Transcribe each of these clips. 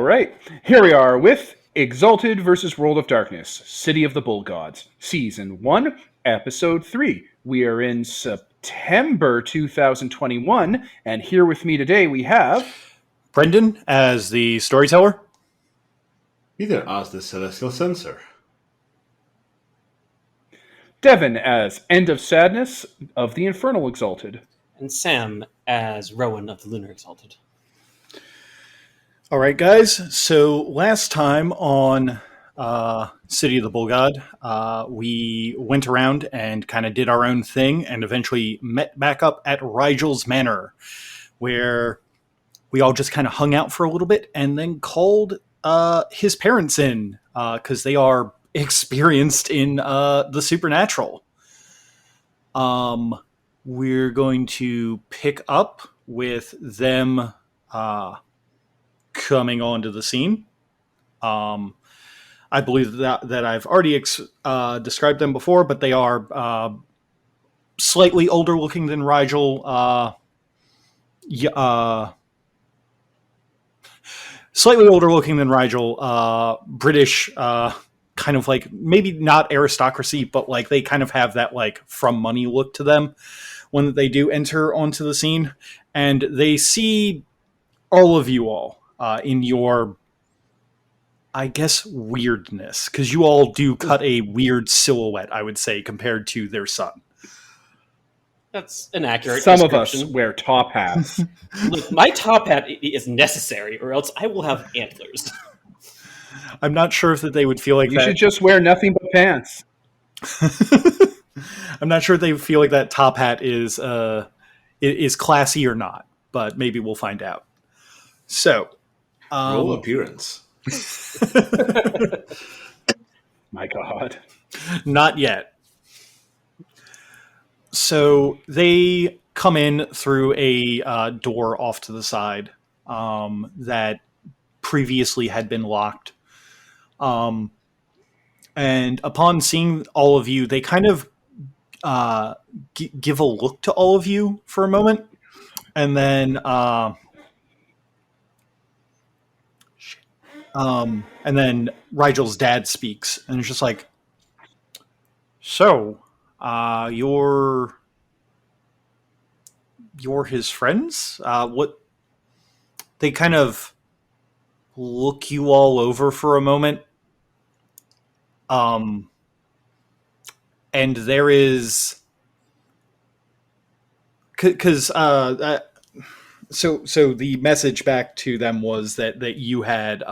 right, here we are with Exalted versus World of Darkness, City of the Bull Gods, Season 1, Episode 3. We are in September 2021, and here with me today we have... Brendan as the storyteller. Peter as the celestial censor. Devin as End of Sadness of the Infernal Exalted. And Sam as Rowan of the Lunar Exalted. All right, guys. So last time on City of the Bull God, we went around and kind of did our own thing and eventually met back up at Rigel's Manor, where we all just kind of hung out for a little bit and then called his parents in because they are experienced in the supernatural. We're going to pick up with them coming onto the scene. I believe that I've already described them before, but they are slightly older looking than Rigel. Slightly older looking than Rigel. British, kind of like maybe not aristocracy, but like they kind of have that like from money look to them when they do enter onto the scene, and they see all of you all in your, I guess, weirdness, because you all do cut a weird silhouette, I would say, compared to their son. That's an accurate Some of us description. wear top hats. Look, my top hat is necessary, or else I will have antlers. I'm not sure if that they would feel like You that. should just wear nothing but pants. I'm not sure if they feel like that top hat is classy or not, but maybe we'll find out. So, Roll appearance. My God. Not yet. So they come in through a door off to the side that previously had been locked. And upon seeing all of you, they kind of give a look to all of you for a moment. And then Rigel's dad speaks, and it's just like, so, you're his friends? What? They kind of look you all over for a moment. And there is, because so the message back to them was that you had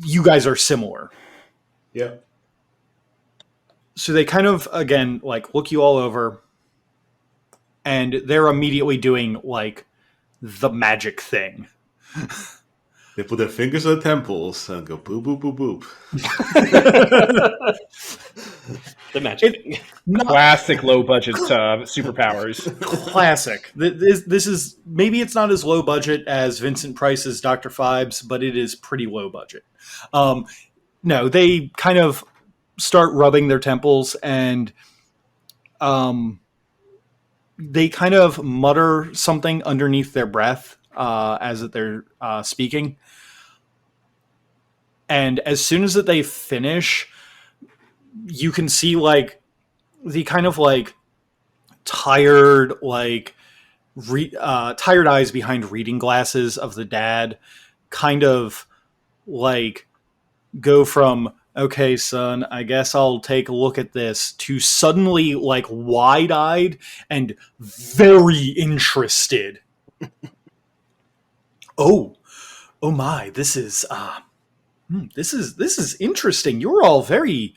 you guys are similar. Yeah. So they kind of, again, like look you all over, and they're immediately doing like the magic thing. They put their fingers on the temples and go boop, boop, boop, boop. The magic thing. Classic low-budget superpowers. Classic. This is, maybe it's not as low budget as Vincent Price's Dr. Phibes, but it is pretty low budget. No, they kind of start rubbing their temples, and they kind of mutter something underneath their breath as they're speaking. And as soon as that they finish, you can see like the kind of like tired, like tired eyes behind reading glasses of the dad kind of like go from, okay, son, I guess I'll take a look at this, to suddenly like wide-eyed and very interested. Oh my, this is interesting. You're all very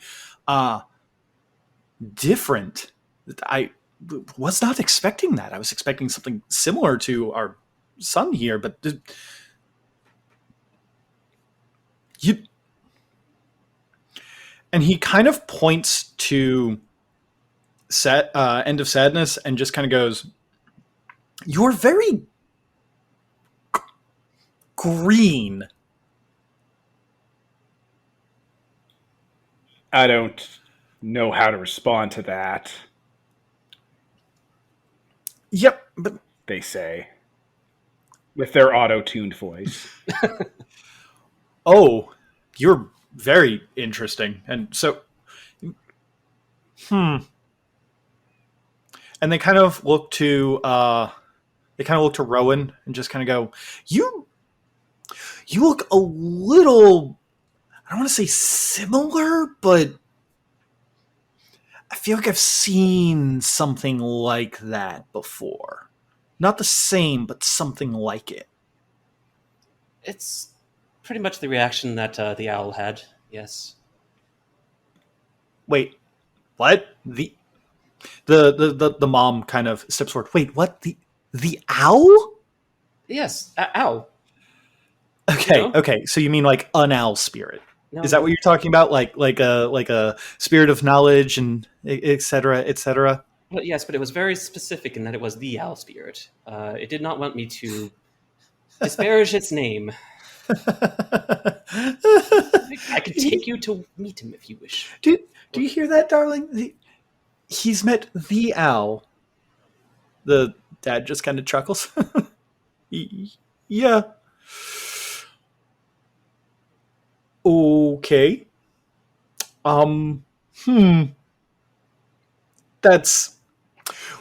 different. I was not expecting that. I was expecting something similar to our son here, but you. And he kind of points to End of Sadness and just kind of goes, "You're very green." I don't know how to respond to that, Yep, but they say. with their auto-tuned voice. Oh, you're very interesting. And so, and they kind of look to Rowan and just kind of go, you look a little, I don't want to say similar, but I feel like I've seen something like that before. Not the same, but something like it. It's pretty much the reaction that the owl had. Yes. Wait, what? The mom kind of steps forward. Wait, what? The owl? Yes. Owl. Okay, You know? okay. So you mean like an owl spirit? No, Is that what you're talking about? Like a spirit of knowledge and et cetera, et cetera? Well, yes, but it was very specific in that it was the owl spirit. It did not want me to disparage its name. I could take you to meet him if you wish. Do you hear that, darling? He's met the owl. The dad just kind of chuckles. Yeah. Okay.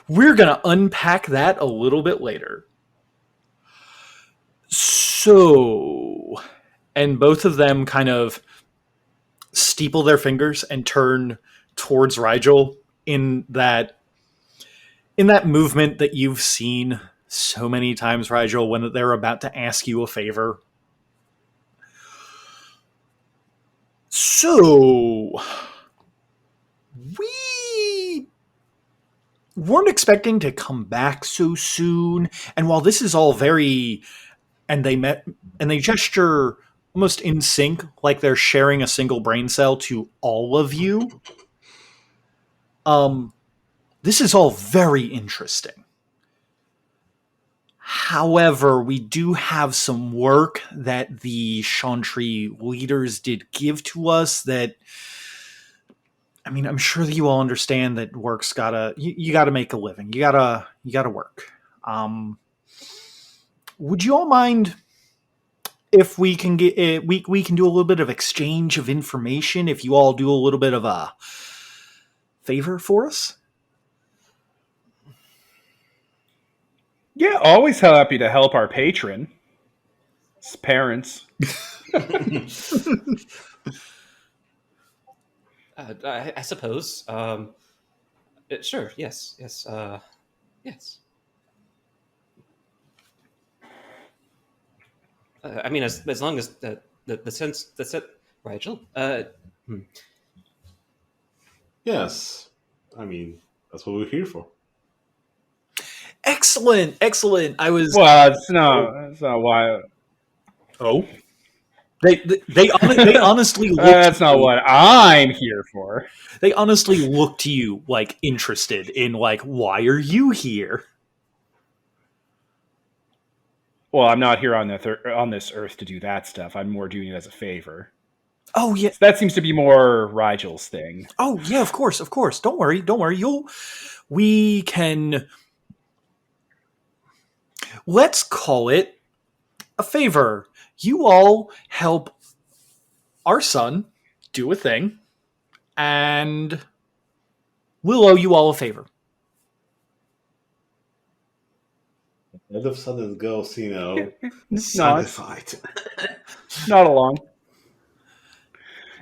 We're gonna unpack that a little bit later. So, and both of them kind of steeple their fingers and turn towards Rigel in that movement that you've seen so many times, Rigel, when they're about to ask you a favor. So, we weren't expecting to come back so soon, and while this is all very, and they gesture almost in sync, like they're sharing a single brain cell to all of you. This is all very interesting. However, we do have some work that the Chantry leaders did give to us that, I mean, I'm sure that you all understand that work's you gotta make a living. You gotta work. Would you all mind if we can get we can do a little bit of exchange of information if you all do a little bit of a favor for us? Yeah, always happy to help our patron. His parents. I suppose. Sure. Yes. Yes. Yes. I mean, as long as the sense that's it, Rigel. Yes. I mean, that's what we're here for. Excellent. I was. Well, that's not why. Oh. They honestly look. That's not what I'm here for. They honestly look to you like interested in like, why are you here? Well, I'm not here on this earth to do that stuff. I'm more doing it as a favor. Oh yeah, So that seems to be more Rigel's thing. oh yeah, of course. Don't worry. We can. Let's call it a favor. You all help our son do a thing, and we'll owe you all a favor. Let the sudden girls, Not satisfied. along.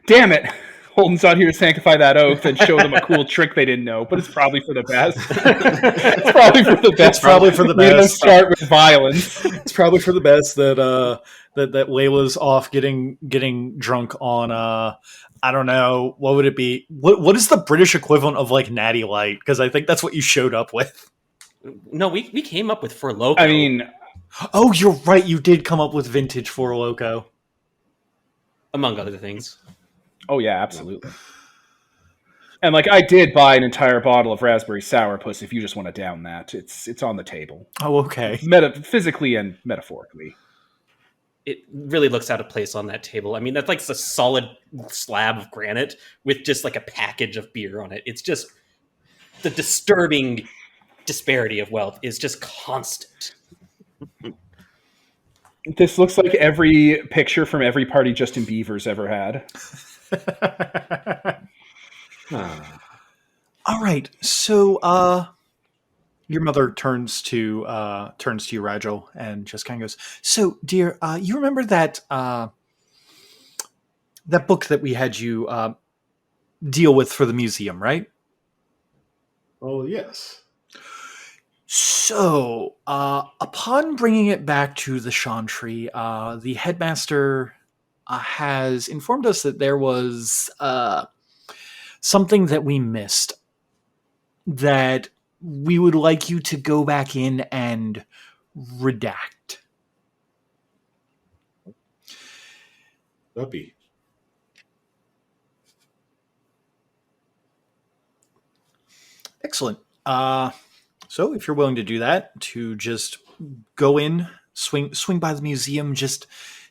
Damn it! Holden's out here to sanctify that oath and show them a cool trick they didn't know, but it's probably for the best. It's probably for the best. It's probably for the We don't best. start with violence. It's probably for the best that that Layla's off getting drunk on I don't know, what would it be? What is the British equivalent of like Natty Light? Because I think that's what you showed up with. No, we came up with For Loco. I mean, Oh, you're right. You did come up with vintage Four Loko. among other things. oh yeah, absolutely. And like, I did buy an entire bottle of raspberry sourpuss. If you just want to down that, it's on the table, Oh, okay. physically and metaphorically. It really looks out of place on that table. I mean, that's like a solid slab of granite with just like a package of beer on it. It's just the disturbing disparity of wealth is just constant. This looks like every picture from every party Justin Bieber's ever had. Ah. All right. So, your mother turns to you, Rigel, and just kind of goes, "So, dear, you remember that that book that we had you deal with for the museum, right?" Oh, yes. So, upon bringing it back to the Chantry, the headmaster has informed us that there was something that we missed that we would like you to go back in and redact. Puppy. Excellent. So, if you're willing to do that, to just go in, swing by the museum, just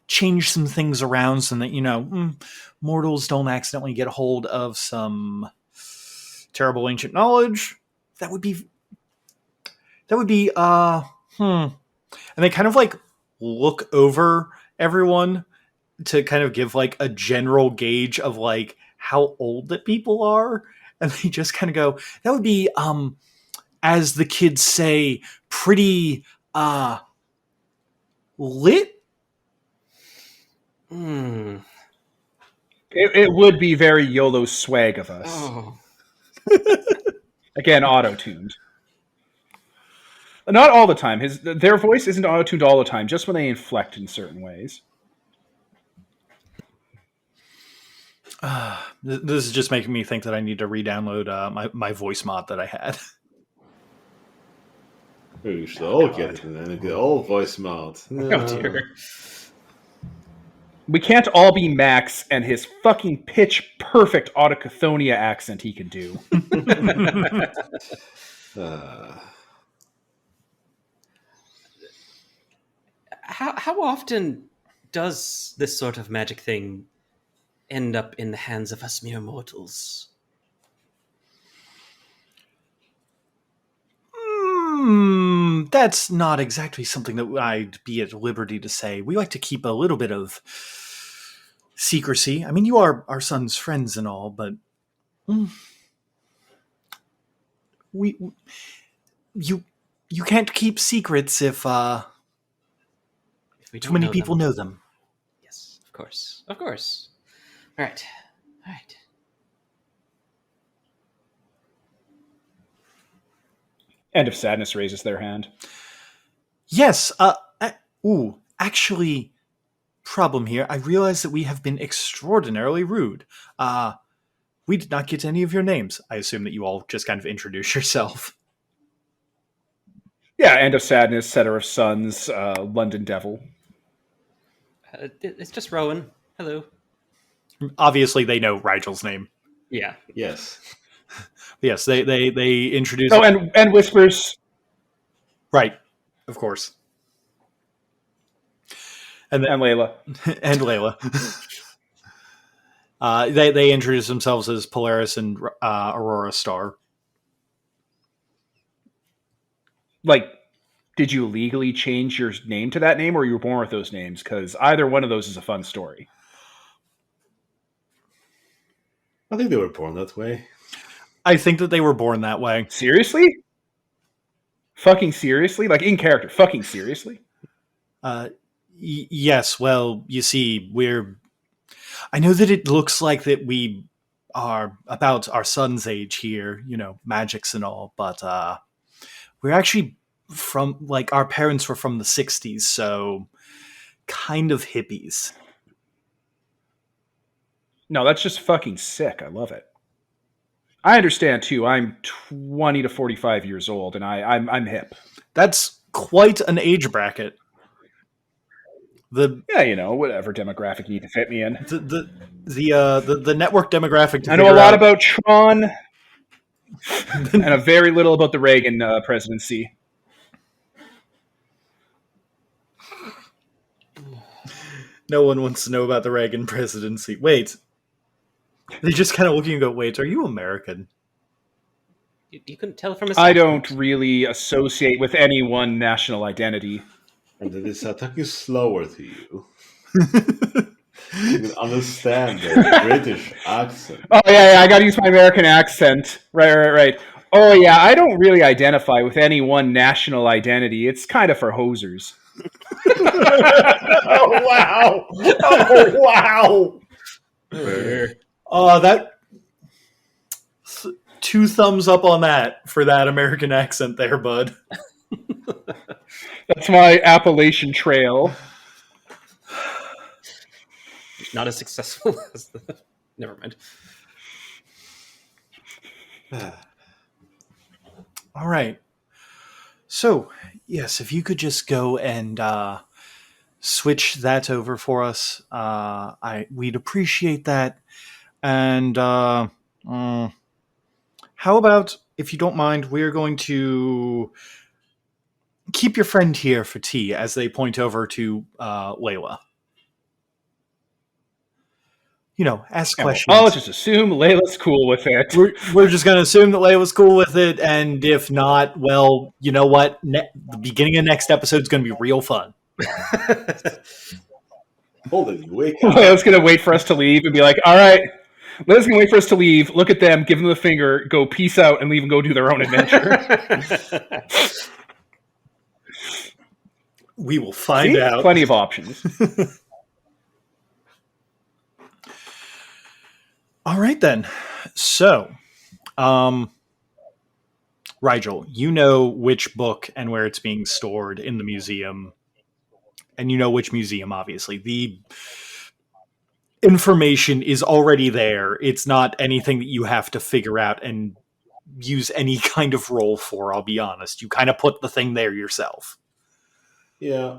change some things around so that mortals don't accidentally get a hold of some terrible ancient knowledge. That would be. And they kind of like look over everyone to kind of give like a general gauge of like how old that people are, and they just kind of go, that would be as the kids say, pretty lit. Hmm. It would be very YOLO swag of us. Oh. Again, auto-tuned. Not all the time. Their voice isn't auto-tuned all the time, just when they inflect in certain ways. This is just making me think that I need to re-download my voice mod that I had. We should all get it and then get all voice mod. Oh dear. We can't all be Max and his fucking pitch-perfect Autochthonian accent he can do. How often does this sort of magic thing end up in the hands of us mere mortals? That's not exactly something that I'd be at liberty to say. We like to keep a little bit of secrecy. I mean, you are our son's friends and all, but you can't keep secrets if We too don't many know people them. know them. Yes, of course. Of course. All right. All right. End of Sadness raises their hand. Yes. Actually, problem here. I realize that we have been extraordinarily rude. We did not get any of your names. I assume that you all just kind of introduce yourself. Yeah, End of Sadness, Setter of Suns, London Devil. It's just Rowan. Hello. Obviously, they know Rigel's name. Yeah. Yes. Yes, they introduce. Oh, and Whispers. Right, of course. And Layla. and Layla. They introduce themselves as Polaris and Aurora Star. Like, did you legally change your name to that name, or you were born with those names? Because either one of those is a fun story. I think they were born that way. I think that they were born that way. Seriously? Fucking seriously? Like, in character, fucking seriously? Yes, well, you see, I know that it looks like that we are about our son's age here, magics and all, but we're actually from, like, our parents were from the 60s, so kind of hippies. No, that's just fucking sick. I love it. I understand, too. I'm 20 to 45 years old, and I'm hip. That's quite an age bracket. Yeah, whatever demographic you need to fit me in. The network demographic. I know a lot about Tron, and a very little about the Reagan presidency. No one wants to know about the Reagan presidency. Wait. They just kind of look at you and go, wait, are you American? You couldn't tell from his I accent. don't really associate with any one national identity. And that is talking slower to you. You can understand the British accent. Oh yeah, I gotta use my American accent. Right. Oh yeah, I don't really identify with any one national identity. It's kind of for hosers. Oh wow! Oh wow! That 2 thumbs up on that for that American accent there, bud. That's my Appalachian Trail. Not as successful as the. Never mind. All right. So, yes, if you could just go and switch that over for us, we'd appreciate that. And how about, if you don't mind, we're going to keep your friend here for tea as they point over to Layla. Ask questions. I'll just assume Layla's cool with it. We're just going to assume that Layla's cool with it, and if not, well, you know what? The beginning of next episode is going to be real fun. Hold it, you wake up. Layla's going to wait for us to leave and be like, all right, Layla's going to wait for us to leave, look at them, give them the finger, go peace out, and leave and go do their own adventure. We will find out. Plenty of options. All right, then. So, Rigel, you know which book and where it's being stored in the museum. And you know which museum, obviously. The information is already there. It's not anything that you have to figure out and use any kind of roll for, I'll be honest. You kind of put the thing there yourself. Yeah.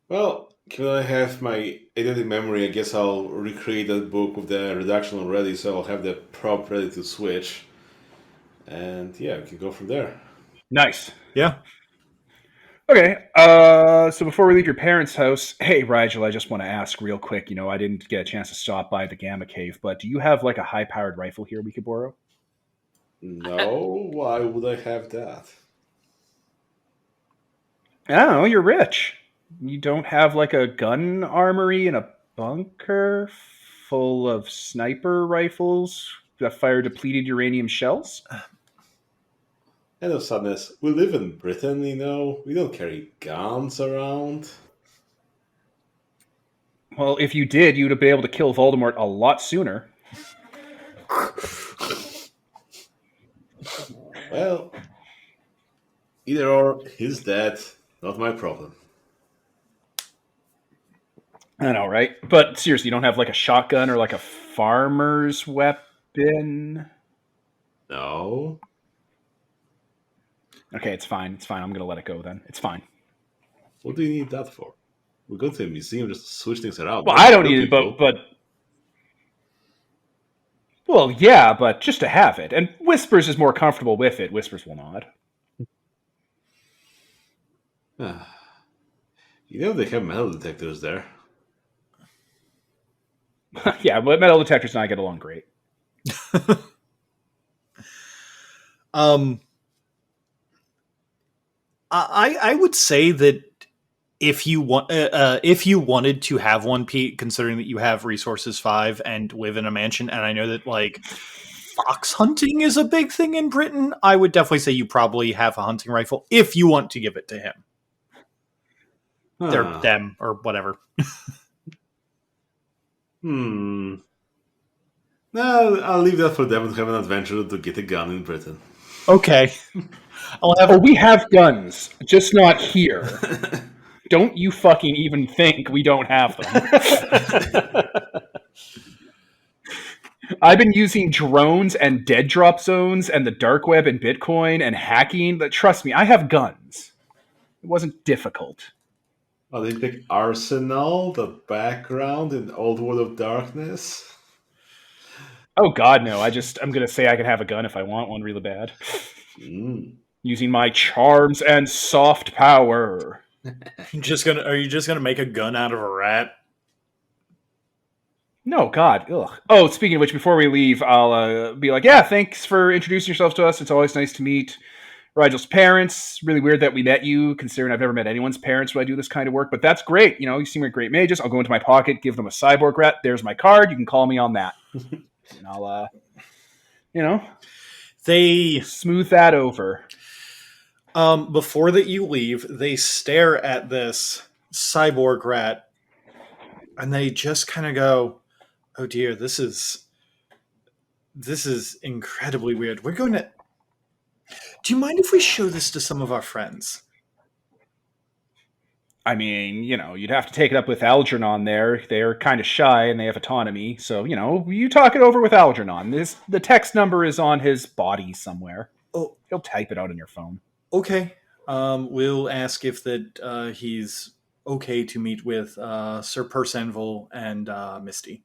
Well, given I have my edited memory, I guess I'll recreate that book with the reduction already, so I'll have the prop ready to switch. And yeah, we can go from there. Nice. Yeah. Okay, so before we leave your parents' house, hey, Rigel, I just want to ask real quick, I didn't get a chance to stop by the Gamma Cave, but do you have like a high-powered rifle here we could borrow? No, why would I have that? I don't know, you're rich. You don't have like a gun armory in a bunker full of sniper rifles that fire depleted uranium shells? And of sadness, we live in Britain, we don't carry guns around. Well, if you did, you'd be able to kill Voldemort a lot sooner. Well, either or, he's dead. Not my problem. I know, right? But seriously, you don't have like a shotgun or like a farmer's weapon? No. Okay, it's fine. I'm going to let it go then. It's fine. What do you need that for? We're going to a museum just to switch things around. Well, I don't need it, but... Well, yeah, but just to have it. And Whispers is more comfortable with it. Whispers will not. They have metal detectors there. Yeah, but metal detectors and I get along great. I would say that if you wanted to have one, Pete, considering that you have resources 5 and live in a mansion, and I know that like fox hunting is a big thing in Britain, I would definitely say you probably have a hunting rifle if you want to give it to him. Or them, or whatever. No, I'll leave that for them to have an adventure to get a gun in Britain. Okay. We have guns, just not here. Don't you fucking even think we don't have them. I've been using drones and dead drop zones and the dark web and Bitcoin and hacking. But trust me, I have guns. It wasn't difficult. Oh, they pick Arsenal, the background in Old World of Darkness? Oh god, no. I'm going to say I can have a gun if I want one really bad. Using my charms and soft power. Are you just gonna make a gun out of a rat? No, God. Ugh. Oh, speaking of which, before we leave, I'll be like, yeah, thanks for introducing yourself to us. It's always nice to meet Rigel's parents. Really weird that we met you, considering I've never met anyone's parents when I do this kind of work. But that's great. You know, you seem like great mages. I'll go into my pocket, give them a cyborg rat. There's my card. You can call me on that. And I'll, They smooth that over. before that you leave, they stare at this cyborg rat, and they just kind of go, "Oh dear, this is incredibly weird. We're going to. Do you mind if we show this to some of our friends?" I mean, you'd have to take it up with Algernon there. They're kind of shy and they have autonomy. So, you talk it over with Algernon. The text number is on his body somewhere. Oh, He'll type it out on your phone. okay. We'll ask if that he's okay to meet with Sir Persenville and Misty.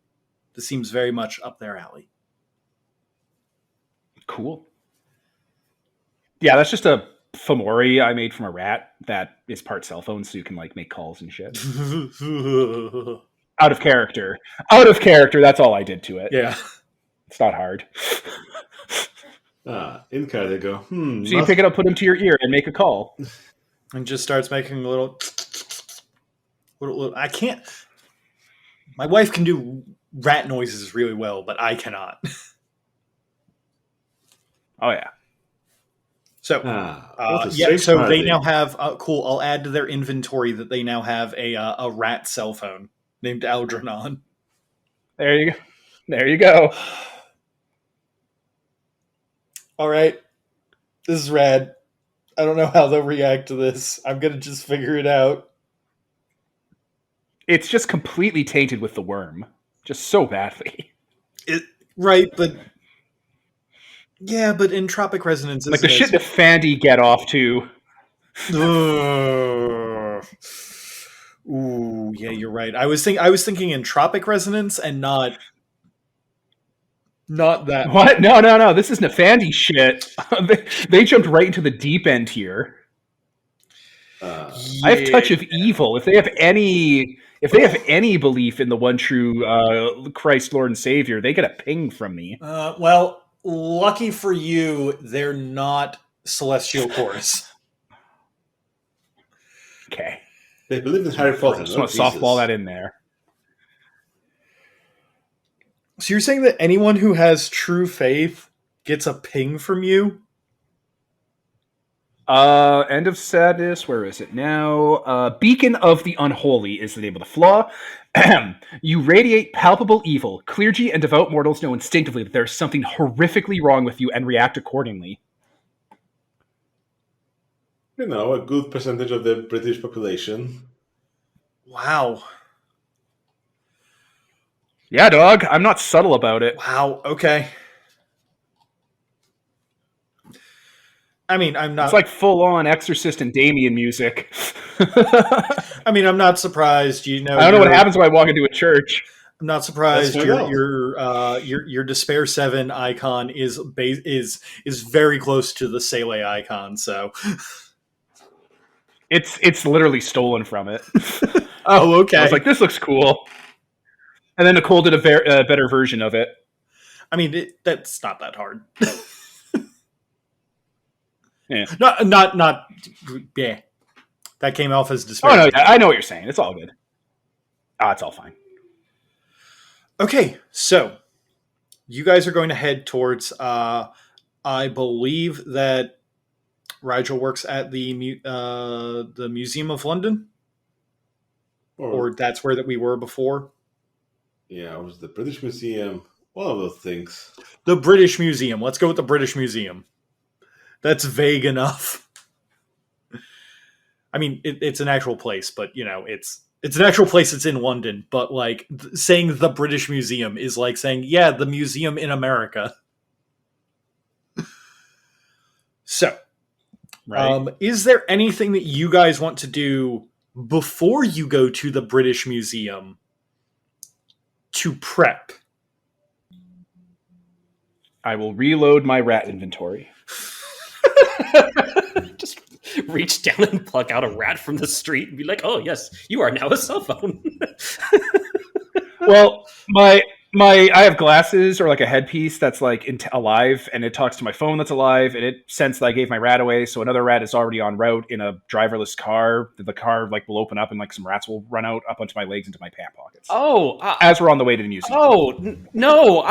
This seems very much up their alley. Cool. Yeah, that's just a Fomori I made from a rat that is part cell phone, so you can make calls and shit. Out of character. That's all I did to it. Yeah. It's not hard. In car they go. So you pick it up, put him to your ear, and make a call. And just starts making a little. I can't. My wife can do rat noises really well, but I cannot. Oh yeah. So, so they now have cool. I'll add to their inventory that they now have a rat cell phone named Algernon. There you go. All right, this is rad. I don't know how they'll react to this. I'm gonna just figure it out. It's just completely tainted with the worm, just so badly. Right, but. Yeah, but entropic resonance is the shit that Fandy get off to. Ooh, yeah, you're right. I was thinking entropic resonance and not that. What? No. This is Nefandi shit. They jumped right into the deep end here. Yeah. I have touch of evil. If they have any belief in the one true Christ, Lord, and Savior, they get a ping from me. Well. Lucky for you, they're not Celestial Chorus. Okay. They believe in Harry Potter. Just want to softball that in there. So you're saying that anyone who has true faith gets a ping from you? End of Sadness. Where is it now? Beacon of the Unholy is the name of the flaw. You radiate palpable evil. Clergy and devout mortals know instinctively that there's something horrifically wrong with you and react accordingly. A good percentage of the British population. Wow. Yeah, dog. I'm not subtle about it. Wow. Okay. I mean, I'm not. It's like full-on Exorcist and Damien music. I mean, I'm not surprised. I don't know what happens when I walk into a church. I'm not surprised. Your Despair 7 icon is very close to the Sele icon. So it's literally stolen from it. Oh, okay. I was like, this looks cool, and then Nicole did a better version of it. I mean, that's not that hard. Yeah. Not. Yeah. That came off as Despair. Oh no, yeah, I know what you're saying. It's all good. It's all fine. Okay, so you guys are going to head towards. I believe that Rigel works at the Museum of London, or that's where that we were before. Yeah, it was the British Museum. One of those things. The British Museum. Let's go with the British Museum. That's vague enough. I mean, it's an actual place, but it's an actual place. It's in London, but saying the British Museum is like saying, yeah, the museum in America. So, right. Is there anything that you guys want to do before you go to the British Museum to prep? I will reload my rat inventory. Just reach down and pluck out a rat from the street and be like, oh yes, you are now a cell phone. Well, my I have glasses or like a headpiece that's like alive, and it talks to my phone that's alive, and it sensed that I gave my rat away, so another rat is already en route in a driverless car. The car like will open up, and like some rats will run out up onto my legs into my pant pockets. Oh, as we're on the way to the museum. No,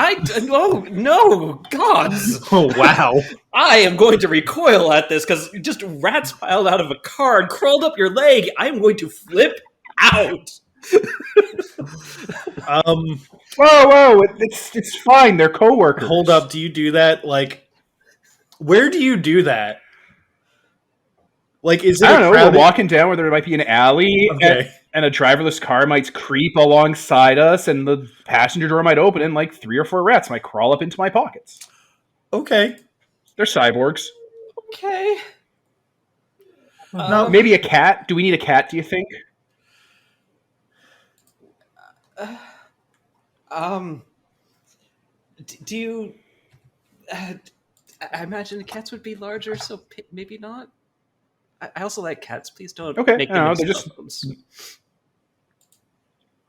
gods! Oh, wow. I am going to recoil at this because just rats piled out of a car and crawled up your leg. I am going to flip out. Whoa! It's fine. They're coworkers. Hold up. Do you do that? Like, where do you do that? Like, is it I don't know. crowded... We're walking down where there might be an alley, Okay. and a driverless car might creep alongside us, and the passenger door might open, and like 3 or 4 rats might crawl up into my pockets. Okay. They're cyborgs. Okay. No. Maybe a cat. Do we need a cat? Do you think? Do you? I imagine the cats would be larger, so maybe not. I also like cats. Please don't make them into cell phones.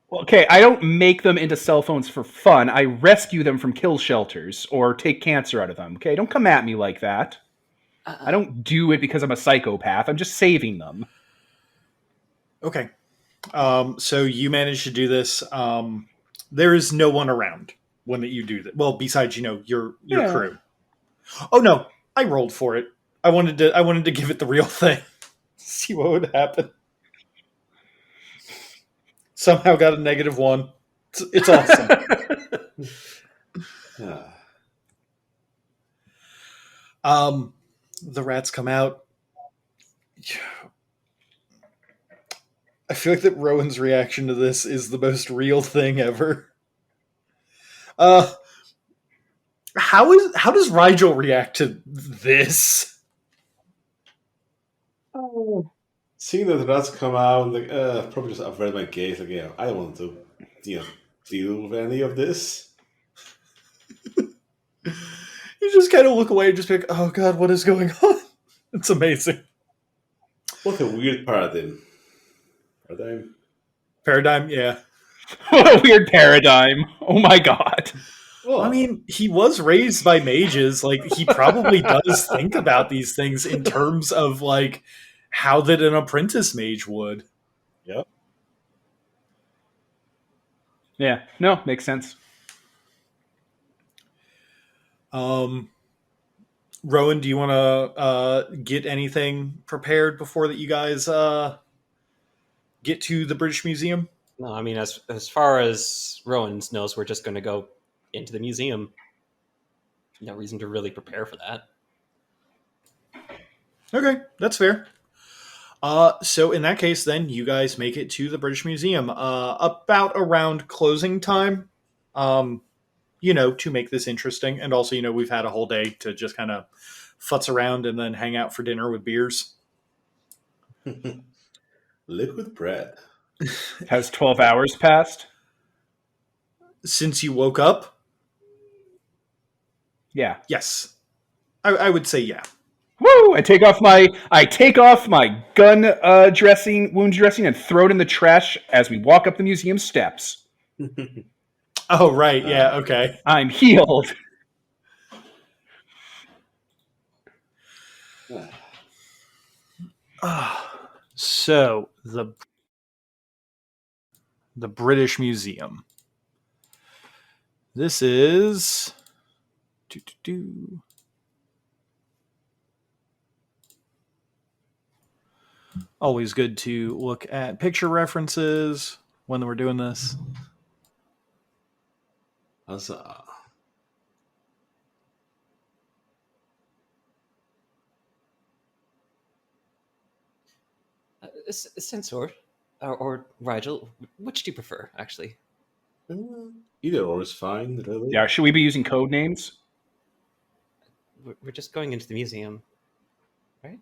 Well, okay, I don't make them into cell phones for fun. I rescue them from kill shelters or take cancer out of them. Okay, don't come at me like that. I don't do it because I'm a psychopath. I'm just saving them. Okay. So you managed to do this. There is no one around when you do that. Well, besides, your crew. Oh no, I rolled for it. I wanted to give it the real thing. See what would happen. Somehow got a -1. It's awesome. The rats come out. I feel like that Rowan's reaction to this is the most real thing ever. How does Rigel react to this? Seeing that the rats come out, like probably just avert my gaze. Like, yeah, I don't want to, deal with any of this. You just kind of look away and just be like, "Oh God, what is going on?" It's amazing. What a weird paradigm. Paradigm, yeah. What a weird paradigm. Oh my God. Well, I mean, he was raised by mages. Like, he probably does think about these things in terms of, like, how that an apprentice mage would. Yep. Yeah, no, makes sense. Rowan, do you want to get anything prepared before that you guys get to the British Museum? No, I mean, as far as Rowan knows, we're just going to go into the museum. No reason to really prepare for that. Okay, that's fair. So in that case, then you guys make it to the British Museum about around closing time. To make this interesting, and also, we've had a whole day to just kind of futz around and then hang out for dinner with beers. Liquid bread. Has 12 hours passed? Since you woke up? Yeah. Yes. I would say yeah. Woo! I take off my gun wound dressing, and throw it in the trash as we walk up the museum steps. Oh, right. Yeah. Okay. I'm healed. So the British Museum. This is always good to look at picture references when we're doing this. Censor or Rigel, which do you prefer, actually? Either or is fine, really. Yeah, should we be using code names? We're just going into the museum, right?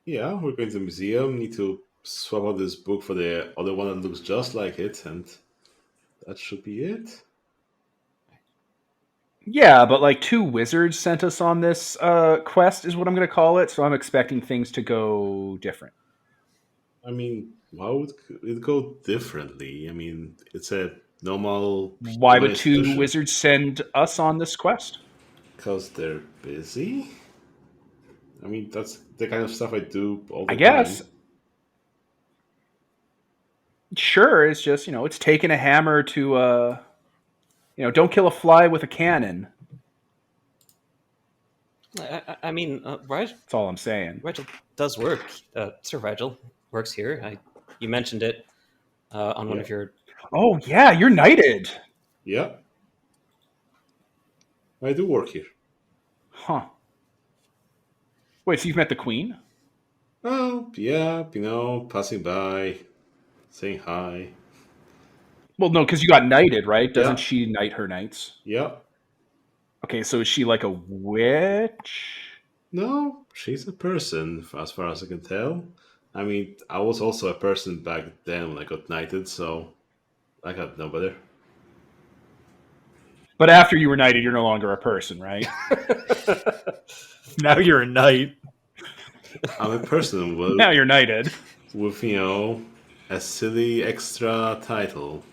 Yeah, we're going to the museum. Need to swap out this book for the other one that looks just like it, and that should be it. Yeah, but like 2 wizards sent us on this quest is what I'm going to call it, so I'm expecting things to go different. I mean, how would it go differently? I mean, it's a normal. Why would two wizards send us on this quest? Because they're busy. I mean, that's the kind of stuff I do all the I guess. time. Sure, it's just, it's taking a hammer to, don't kill a fly with a cannon. I mean, That's all I'm saying. Rigel does work. Sir Rigel works here. You mentioned it on one of your. Oh, yeah, you're knighted. Yeah. I do work here. Huh. Wait, so you've met the queen? Oh, yeah, passing by, saying hi. Well, no, because you got knighted, right? Doesn't Yeah. she knight her knights? Yeah. Okay, so is she like a witch? No, she's a person, as far as I can tell. I mean, I was also a person back then when I got knighted, so I got no better. But after you were knighted, you're no longer a person, right? Now you're a knight. I'm a person with, Now you're knighted. with a silly extra title.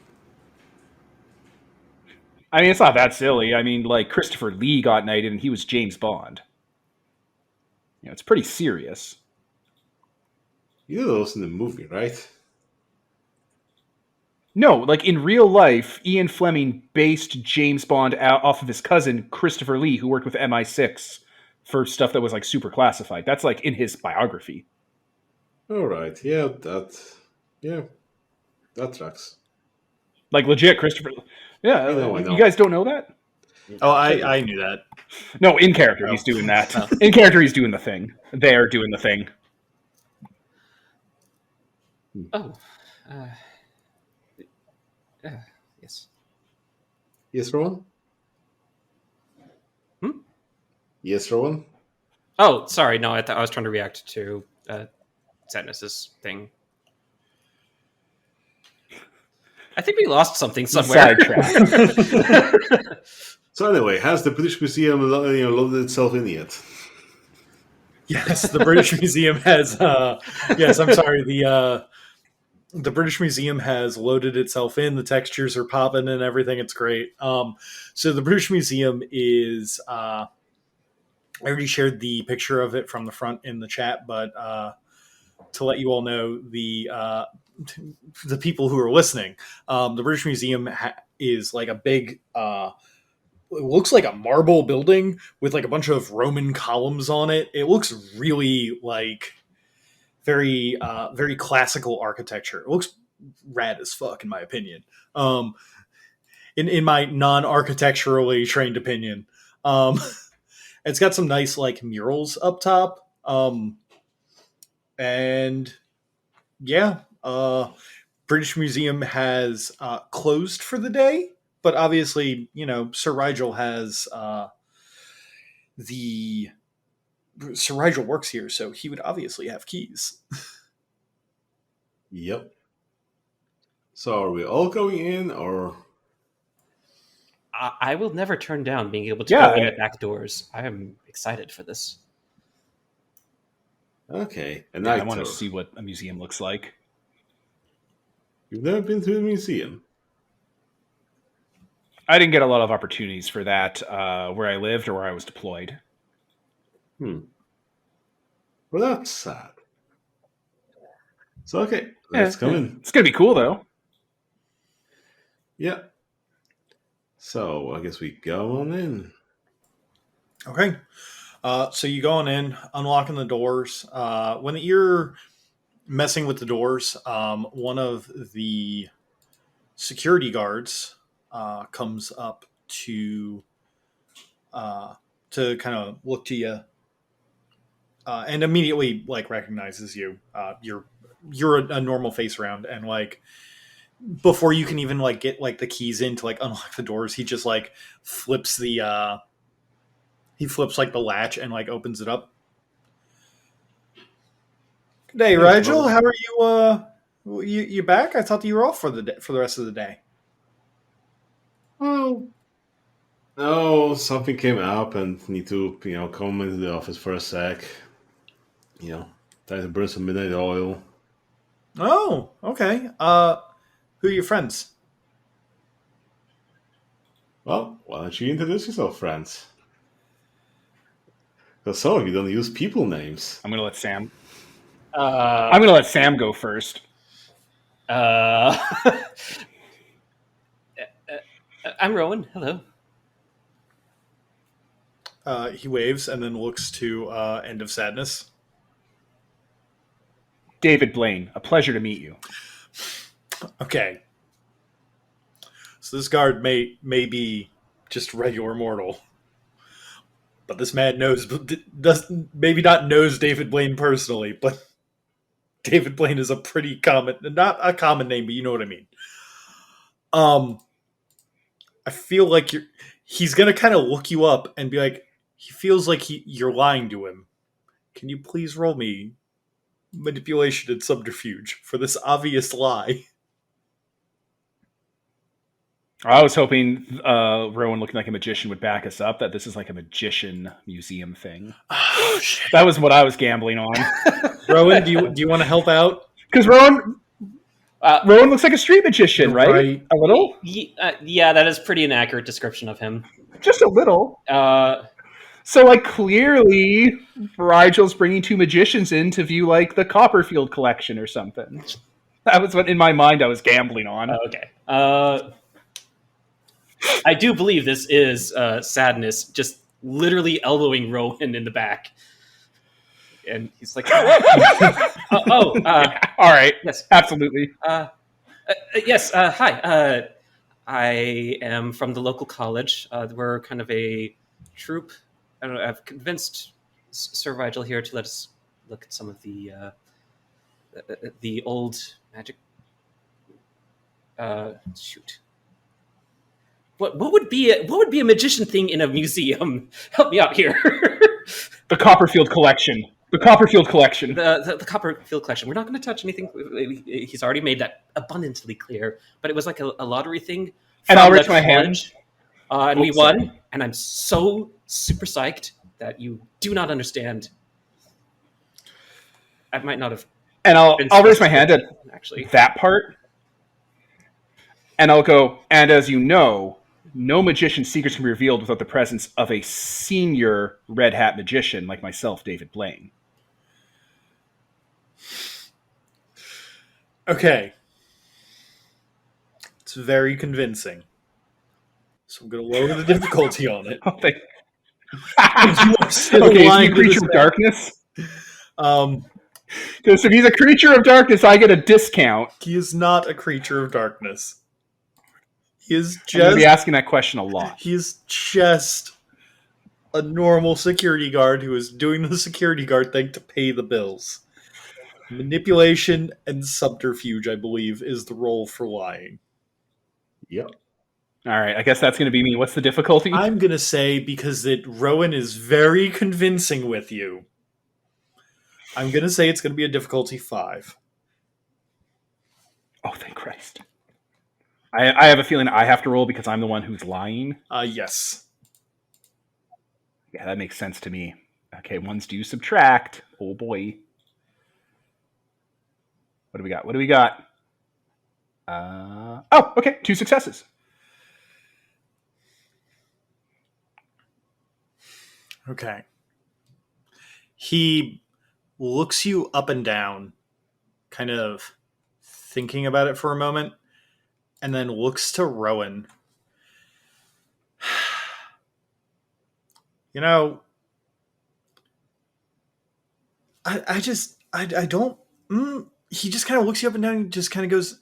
I mean, it's not that silly. I mean, like, Christopher Lee got knighted and he was James Bond. It's pretty serious. You know those in the movie, right? No, like, in real life, Ian Fleming based James Bond off of his cousin, Christopher Lee, who worked with MI6 for stuff that was, like, super classified. That's, like, in his biography. All right. Yeah, that tracks. Like, legit, Christopher... Yeah, I know. you guys don't know that? Oh, I knew that. No, in character, he's doing that. In character, he's doing the thing. They're doing the thing. Oh. Yes. Yes, Rowan? Yes, Rowan? Oh, sorry. No, I was trying to react to Sadness's thing. I think we lost something somewhere. Sidetrack. So anyway, has the British Museum loaded itself in yet? Yes, the British Museum has. Yes, I'm sorry. The British Museum has loaded itself in. The textures are popping and everything. It's great. So the British Museum is. I already shared the picture of it from the front in the chat, but to let you all know, the people who are listening, the British Museum is like a big. It looks like a marble building with like a bunch of Roman columns on it. It looks really like very very classical architecture. It looks rad as fuck in my opinion. In my non-architecturally trained opinion. It's got some nice like murals up top. And yeah, British Museum has closed for the day. But obviously, Sir Rigel has Sir Rigel works here, so he would obviously have keys. Yep. So are we all going in, or? I will never turn down being able to go in the back doors. I am excited for this. Okay, I want to see what a museum looks like. You've never been to a museum? I didn't get a lot of opportunities for that where I lived or where I was deployed. Well, that's sad. So, okay, let's come in. It's going to be cool, though. Yeah. So, I guess we go on in. Okay. So you go on in, unlocking the doors. When you're messing with the doors, one of the security guards comes up to kind of look to you and immediately like recognizes you. You're a normal face around, and like before you can even like get like the keys in to like unlock the doors, he just like flips the like the latch and like opens it up. Good day, Rigel. How are you? You back? I thought that you were off for the rest of the day. Oh, something came up and need to, come into the office for a sec. Time to burn some midnight oil. Oh, okay. Who are your friends? Well, why don't you introduce yourself, friends? Because some of you don't use people names. I'm gonna let Sam. Uh, I'm gonna let Sam go first. uh, I'm Rowan. Hello. He waves and then looks to End of Sadness. David Blaine, a pleasure to meet you. Okay. So this guard may be just regular mortal, but this man does maybe not knows David Blaine personally, but David Blaine is a pretty common, not a common name, but you know what I mean. I feel like he's gonna kind of look you up and be like, he feels like you're lying to him. Can you please roll me manipulation and subterfuge for this obvious lie? I was hoping Rowan, looking like a magician, would back us up that this is like a magician museum thing. Oh shit! That was what I was gambling on. Rowan, do you want to help out? Because Rowan looks like a street magician, You're right? right. A little? Yeah, that is pretty an accurate description of him. Just a little. Uh, So, like, clearly, Rigel's bringing two magicians in to view, like, the Copperfield collection or something. That was what, in my mind, I was gambling on. okay. I do believe this is Sadness just literally elbowing Rowan in the back. And he's like, All right. Yes. Absolutely. Yes, hi. I am from the local college. We're kind of a troupe. I don't know, I've convinced Sir Rigel here to let us look at some of the old magic. Shoot. What would be a magician thing in a museum? Help me out here. The Copperfield collection. The Copperfield collection. The Copperfield collection. We're not going to touch anything. He's already made that abundantly clear. But it was like a lottery thing. And I'll from raise the my hand. college, and we won. And I'm so super psyched that you do not understand. I might not have. And I'll raise my hand at actually that part. And I'll go, and as you know, no magician's secrets can be revealed without the presence of a senior red hat magician like myself, David Blaine. Okay. It's very convincing. So I'm going to lower the difficulty on it. Oh, thank You are still okay, is he lying a to this creature of man. darkness? Because if he's a creature of darkness, I get a discount. he is not a creature of darkness. He is I'm going to be just asking that question a lot. he is just a normal security guard who is doing the security guard thing to pay the bills. Manipulation and subterfuge, I believe, is the role for lying. Yep. All right, I guess that's going to be me. What's the difficulty? I'm going to say, because Rowan is very convincing with you, I'm going to say it's going to be a difficulty 5. Oh, thank Christ. I have a feeling I have to roll because I'm the one who's lying. Yes. Yeah, that makes sense to me. Okay, ones do subtract. Oh, boy. What do we got? Oh, okay, 2 successes. Okay. He looks you up and down, kind of thinking about it for a moment, and then looks to Rowan. You know, I don't. He just kind of looks you up and down and just kind of goes,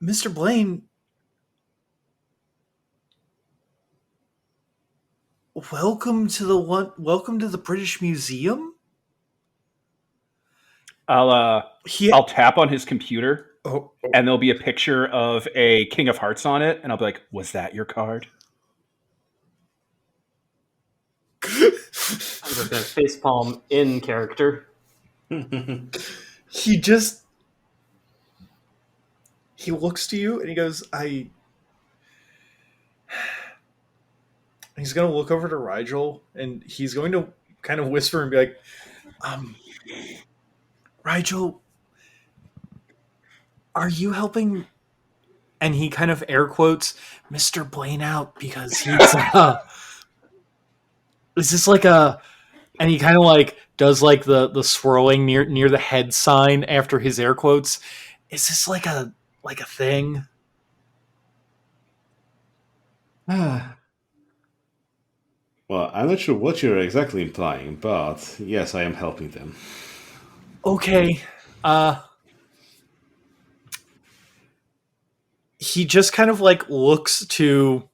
Mr. Blaine, welcome to the British Museum. I'll tap on his computer, and there'll be a picture of a King of Hearts on it, and I'll be like, "Was that your card?" I'm just going to facepalm in character. He looks to you and he goes, he's going to look over to Rigel and he's going to kind of whisper and be like, Rigel, are you helping and he kind of air quotes Mr. Blaine out because he's is this like a, and he kind of like does like the swirling near the head sign after his air quotes. Is this like a thing? Well, I'm not sure what you're exactly implying, but yes, I am helping them. Okay. He just kind of like looks to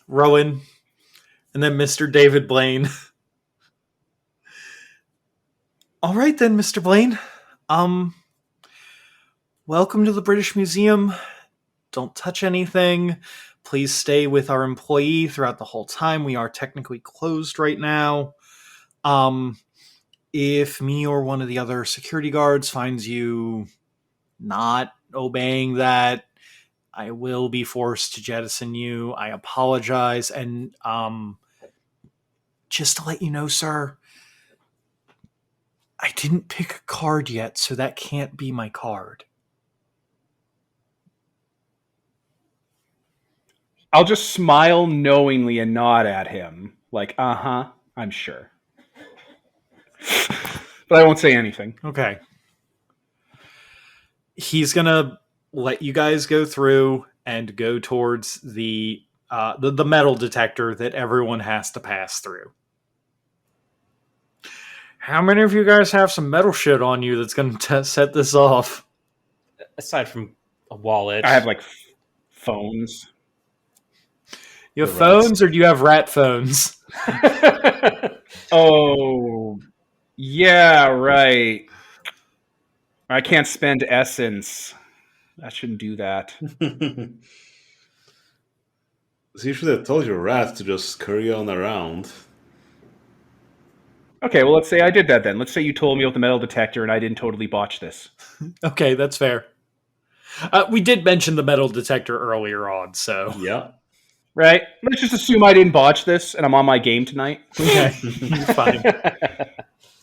Rowan and then Mr. David Blaine. All right then, Mr. Blaine. Welcome to the British Museum. Don't touch anything. Please stay with our employee throughout the whole time. We are technically closed right now. If me or one of the other security guards finds you not obeying that, I will be forced to jettison you. I apologize. And just to let you know, sir, I didn't pick a card yet, so that can't be my card. I'll just smile knowingly and nod at him. Like, uh-huh, I'm sure. But I won't say anything. Okay. He's gonna let you guys go through and go towards the metal detector that everyone has to pass through. How many of you guys have some metal shit on you that's going to set this off? Aside from a wallet, I have like phones. You have phones, or do you have rat phones? Oh, yeah, right. I can't spend essence. I shouldn't do that. So you should have told your rat to just carry on around. Okay, well, let's say I did that then. Let's say you told me about the metal detector and I didn't totally botch this. Okay, that's fair. We did mention the metal detector earlier on, so... Yeah. Right? Let's just assume I didn't botch this and I'm on my game tonight. Okay, you're fine. But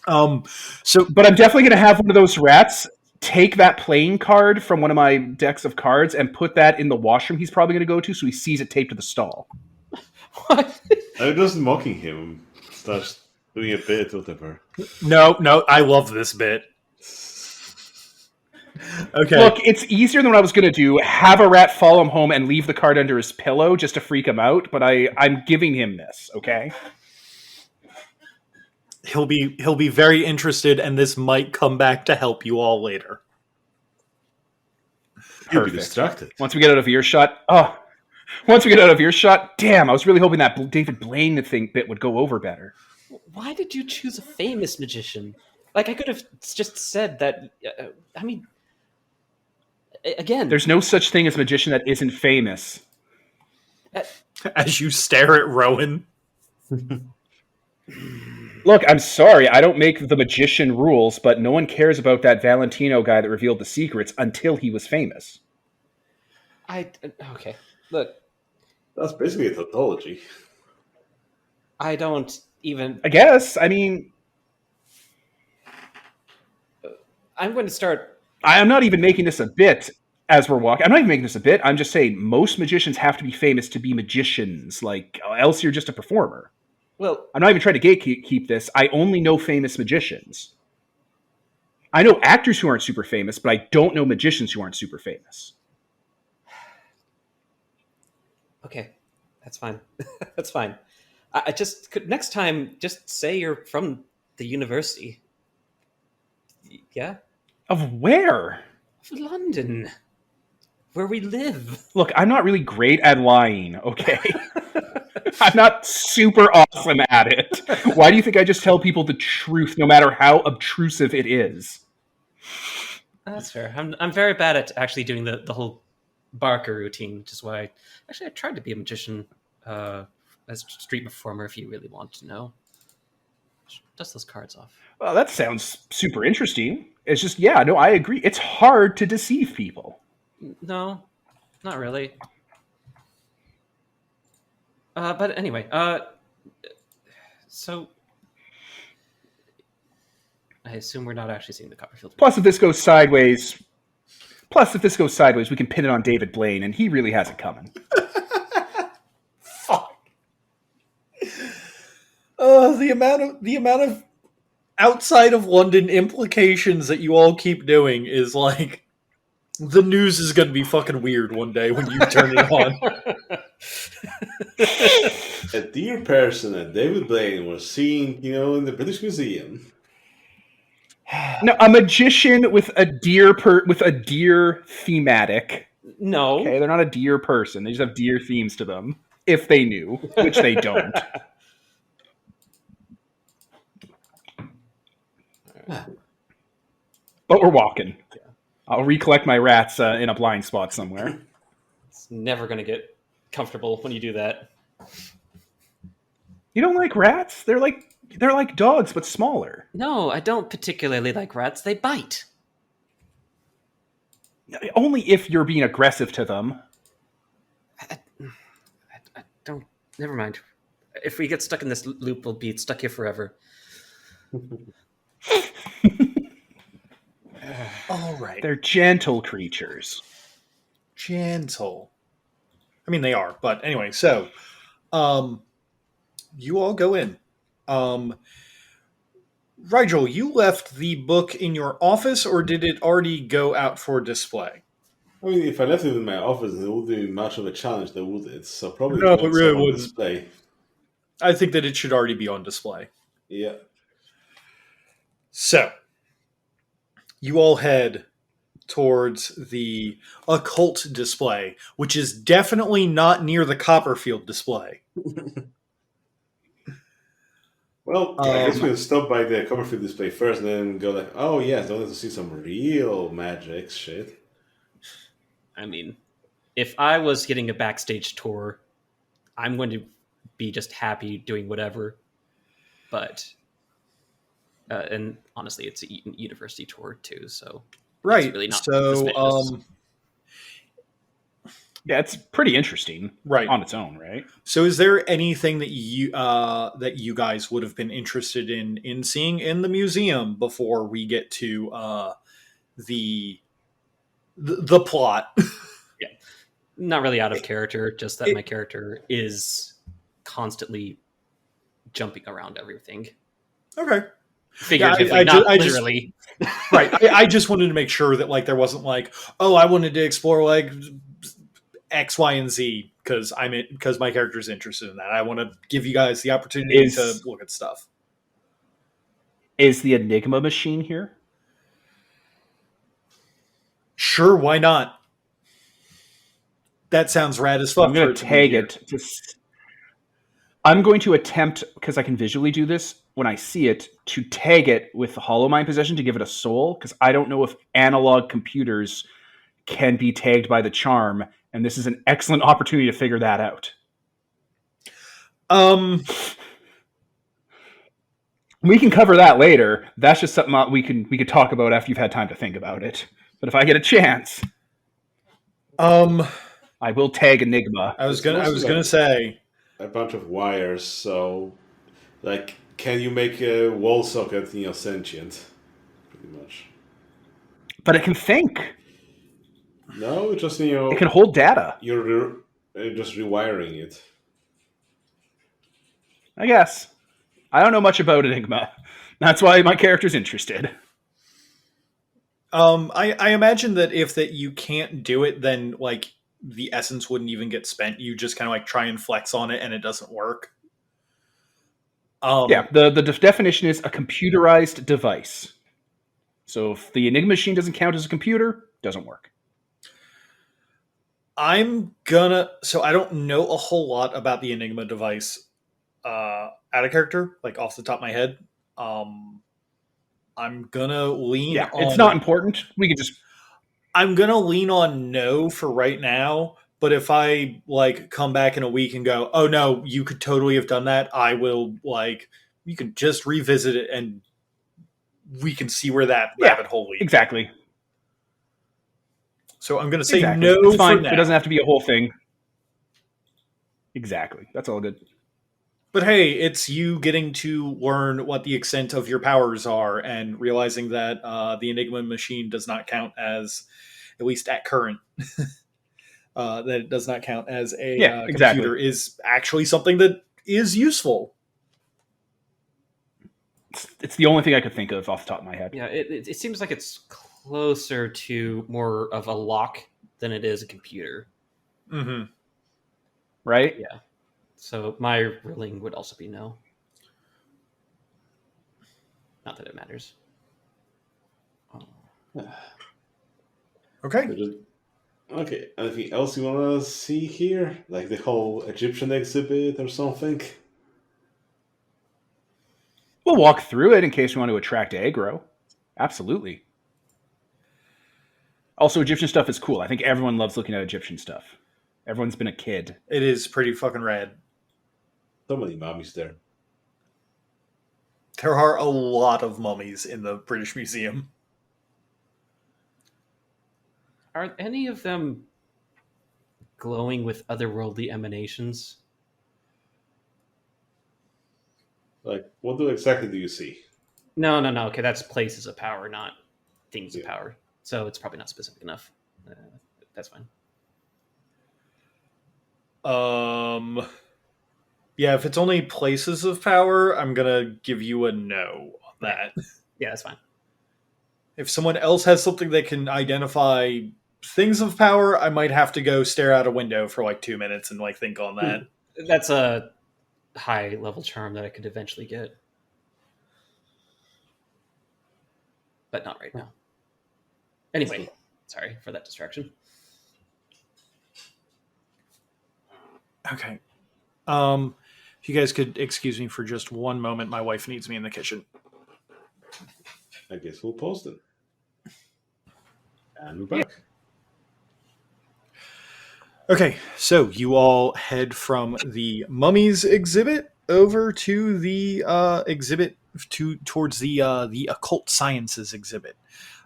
I'm definitely going to have one of those rats take that playing card from one of my decks of cards and put that in the washroom he's probably going to go to so he sees it taped to the stall. What? I'm just mocking him. Starts doing a bit, whatever. No, I love this bit. Okay. Look, it's easier than what I was going to do. Have a rat follow him home and leave the card under his pillow just to freak him out, but I'm giving him this, okay? He'll be very interested, and this might come back to help you all later. He'll be distracted. Once we get out of earshot, damn, I was really hoping that David Blaine bit would go over better. Why did you choose a famous magician? Like, I could have just said that. I mean, again, There's no such thing as a magician that isn't famous. As you stare at Rowan. Look, I'm sorry, I don't make the magician rules, but no one cares about that Valentino guy that revealed the secrets until he was famous. Okay. Look, That's basically a tautology. I don't even. I guess. I mean, I'm going to start. I'm not even making this a bit as we're walking. I'm not even making this a bit. I'm just saying most magicians have to be famous to be magicians. Like, else you're just a performer. Well, I'm not even trying to gatekeep this. I only know famous magicians. I know actors who aren't super famous, but I don't know magicians who aren't super famous. okay, that's fine. That's fine. I just could next time just say you're from the university. Yeah, Of where? London, where we live. Look, I'm not really great at lying, okay? I'm not super awesome at it. Why do you think I just tell people the truth no matter how obtrusive it is? That's fair. I'm very bad at actually doing the whole Barker routine, which is why I tried to be a magician as a street performer. If you really want to know, dust those cards off. Well, that sounds super interesting. It's just, yeah, no, I agree. It's hard to deceive people. No, not really. But anyway, so I assume we're not actually seeing the Copperfield. Plus, if this goes sideways, Plus, if this goes sideways, we can pin it on David Blaine, and he really has it coming. Fuck. The amount of outside of London implications that you all keep doing is like the news is going to be fucking weird one day when you turn it on. A dear person at David Blaine was seen, in the British Museum. No, a magician with a deer thematic. No. Okay, they're not a deer person. They just have deer themes to them. If they knew, which they don't. But we're walking. I'll recollect my rats in a blind spot somewhere. It's never going to get comfortable when you do that. You don't like rats? They're like dogs, but smaller. No, I don't particularly like rats. They bite. Only if you're being aggressive to them. I don't. Never mind. If we get stuck in this loop, we'll be stuck here forever. All right. They're gentle creatures. Gentle. I mean, they are, but anyway, so you all go in. Rigel, you left the book in your office, or did it already go out for display? I mean, if I left it in my office, it wouldn't be much of a challenge, though, would it? So probably No, it it's really on wouldn't. display. I think that it should already be on display. Yeah. So, you all head towards the occult display, which is definitely not near the Copperfield display. Well, I guess we'll stop by the Copperfield display first and then go like, oh yes, I wanted to see some real magic shit. I mean, if I was getting a backstage tour, I'm going to be just happy doing whatever. But, and honestly, it's a university tour too, so Right. it's really not so, suspicious. Yeah, it's pretty interesting, right on its own, right? So, is there anything that you guys would have been interested in seeing in the museum before we get to the plot? Yeah, not really out of character. Just that my character is constantly jumping around everything. Okay. Figuratively, not literally. Right. I just wanted to make sure that like there wasn't like, oh, I wanted to explore like X, Y, and Z because my character is interested in that. I want to give you guys the opportunity to look at stuff. Is the Enigma machine here? Sure, why not? That sounds rad as fuck. I'm going to tag it. I'm going to attempt, because I can visually do this when I see it, to tag it with the Hollow Mind possession to give it a soul, because I don't know if analog computers can be tagged by the charm, and this is an excellent opportunity to figure that out. We can cover that later. That's just something we could talk about after you've had time to think about it. But if I get a chance, I will tag Enigma. I was gonna say a bunch of wires. So, like, can you make a wall socket, sentient? Pretty much. But it can think. No, it just it can hold data. You're just rewiring it. I guess. I don't know much about Enigma. That's why my character's interested. I imagine that if you can't do it, then like the essence wouldn't even get spent. You just kind of like try and flex on it, and it doesn't work. Yeah, the definition is a computerized device. So if the Enigma machine doesn't count as a computer, it doesn't work. So I don't know a whole lot about the Enigma device out of character, like off the top of my head. I'm gonna lean on... it's not important. We could just... I'm gonna lean on no for right now, but if I like come back in a week and go, oh no, you could totally have done that, I will you can just revisit it and we can see where that rabbit hole leads. Exactly. So I'm gonna say no it's fine. for now. It doesn't have to be a whole thing. Exactly. That's all good. But hey, it's you getting to learn what the extent of your powers are and realizing that the Enigma machine does not count as at least at current, that it does not count as a exactly. computer is actually something that is useful. It's the only thing I could think of off the top of my head. Yeah, it seems like it's closer to more of a lock than it is a computer. Mm-hmm. Right? Yeah. So my ruling would also be no. Not that it matters. Okay. Okay, anything else you want to see here? Like the whole Egyptian exhibit or something? We'll walk through it in case we want to attract aggro. Absolutely. Also, Egyptian stuff is cool. I think everyone loves looking at Egyptian stuff. Everyone's been a kid. It is pretty fucking rad. So many mummies there. There are a lot of mummies in the British Museum. Are any of them glowing with otherworldly emanations? Like, what exactly do you see? No. Okay, that's places of power, not things of Yeah. power. So it's probably not specific enough. That's fine. Yeah, if it's only places of power, I'm gonna give you a no on that. Yeah, that's fine. If someone else has something that can identify things of power, I might have to go stare out a window for like 2 minutes and like think on that. That's a high level charm that I could eventually get. But not right now. Anyway, sorry for that distraction. Okay. If you guys could excuse me for just one moment, my wife needs me in the kitchen. I guess we'll post it. And we're back. Okay, so you all head from the mummies exhibit over to the exhibit towards the occult sciences exhibit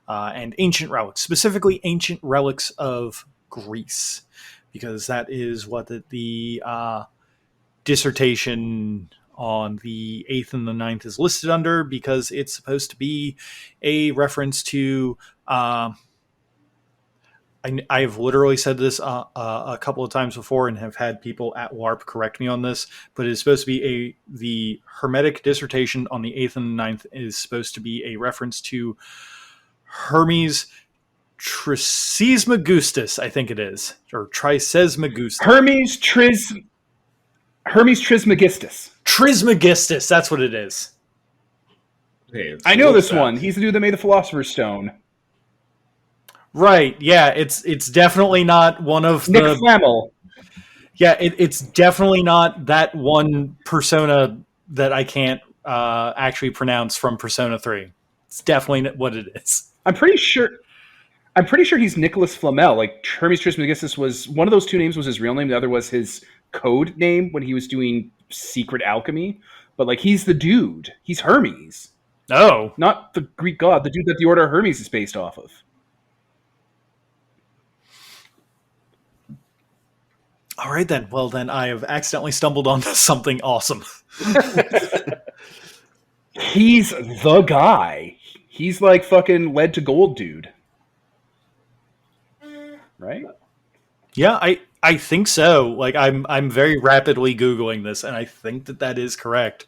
and ancient relics, specifically ancient relics of Greece, because that is what the dissertation on the 8th and the 9th is listed under, because it's supposed to be a reference to I've literally said this a couple of times before and have had people at LARP correct me on this, but it's supposed to be the Hermetic dissertation on the 8th and the 9th is supposed to be a reference to Hermes Trismegistus, I think it is, or Trismegistus. Hermes Trismegistus. Trismegistus, that's what it is. Okay, I know this that? one. He's the dude that made the Philosopher's Stone. Right, yeah, it's definitely not one of Nick the... Flamel. Yeah, it's definitely not that one persona that I can't actually pronounce from Persona 3. It's definitely what it is. I'm pretty sure he's Nicholas Flamel. Like, Hermes Trismegistus was... One of those two names was his real name. The other was his code name when he was doing secret alchemy. But, like, he's the dude. He's Hermes. Oh. Not the Greek god. The dude that the Order of Hermes is based off of. All right, then. Well, then I have accidentally stumbled onto something awesome. He's the guy. He's like fucking lead to gold dude. Right? Yeah, I think so. Like, I'm very rapidly Googling this, and I think that is correct.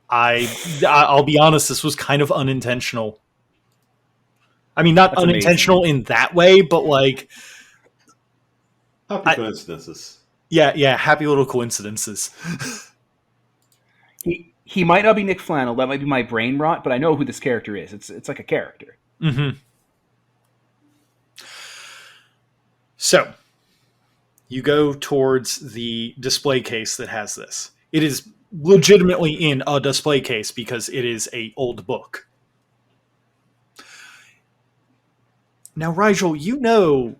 I'll be honest, this was kind of unintentional. I mean, not That's unintentional amazing. in that way, but like... Happy coincidences. Yeah, happy little coincidences. He might not be Nick Flannel. That might be my brain rot, but I know who this character is. It's like a character. Mm-hmm. So, you go towards the display case that has this. It is legitimately in a display case because it is an old book. Now, Rigel, you know